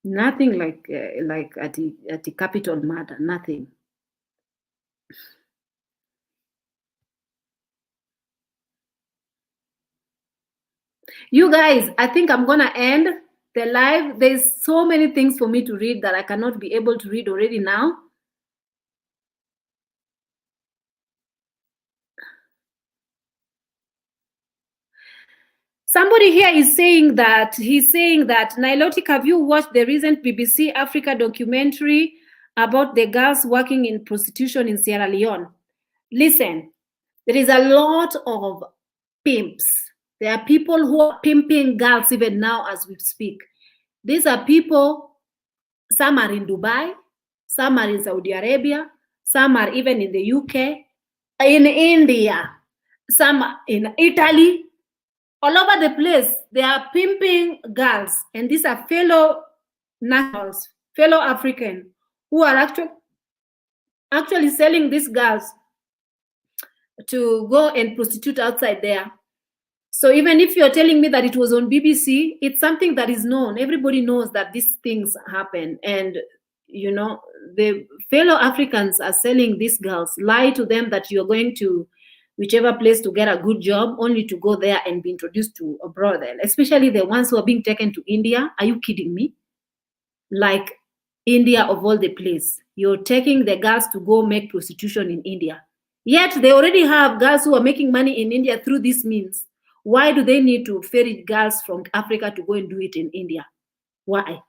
Nothing like at the capital murder. Nothing. You guys, I think I'm gonna end the live. There's so many things for me to read that I cannot be able to read already now. Somebody here is saying that, Nilotic, have you watched the recent BBC Africa documentary about the girls working in prostitution in Sierra Leone? Listen, there is a lot of pimps. There are people who are pimping girls even now as we speak. These are people, some are in Dubai, some are in Saudi Arabia, some are even in the UK, in India, some in Italy. All over the place, they are pimping girls, and these are fellow nationals, fellow African, who are actually selling these girls to go and prostitute outside there. So even if you're telling me that it was on BBC, it's something that is known. Everybody knows that these things happen, and you know the fellow Africans are selling these girls, lie to them that you're going to whichever place to get a good job, only to go there and be introduced to a brothel, especially the ones who are being taken to India. Are you kidding me? Like India of all the place. You're taking the girls to go make prostitution in India. Yet they already have girls who are making money in India through this means. Why do they need to ferry girls from Africa to go and do it in India? Why?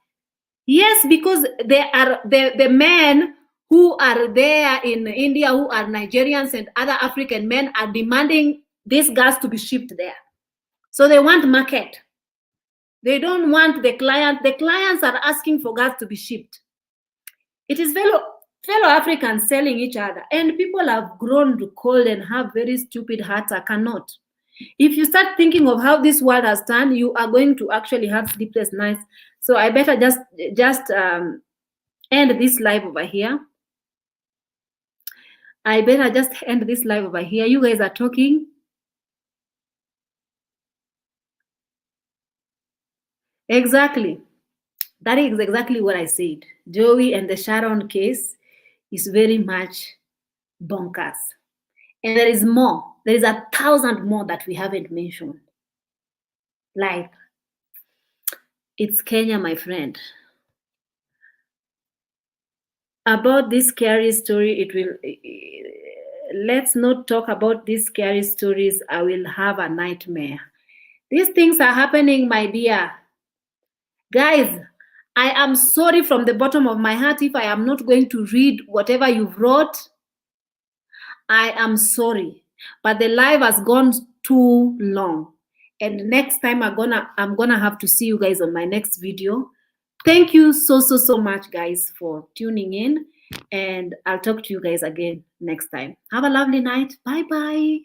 Yes, because they are the men who are there in India, who are Nigerians and other African men, are demanding these girls to be shipped there. So they want market. They don't want the client. The clients are asking for gas to be shipped. It is fellow Africans selling each other, and people have grown cold and have very stupid hearts. I cannot. If you start thinking of how this world has turned, you are going to actually have sleepless nights. So I better just end this live over here. I better just end this live over here. You guys are talking. Exactly. That is exactly what I said. Joey and the Sharon case is very much bonkers. And there is more. There is 1,000 more that we haven't mentioned. Like, it's Kenya, my friend. About this scary story, let's not talk about these scary stories. I will have a nightmare. These things are happening, my dear. Guys, I am sorry from the bottom of my heart if I am not going to read whatever you've wrote. I am sorry, but the live has gone too long. And next time I'm gonna have to see you guys on my next video. Thank you so much, guys, for tuning in, and I'll talk to you guys again next time. Have a lovely night. Bye bye.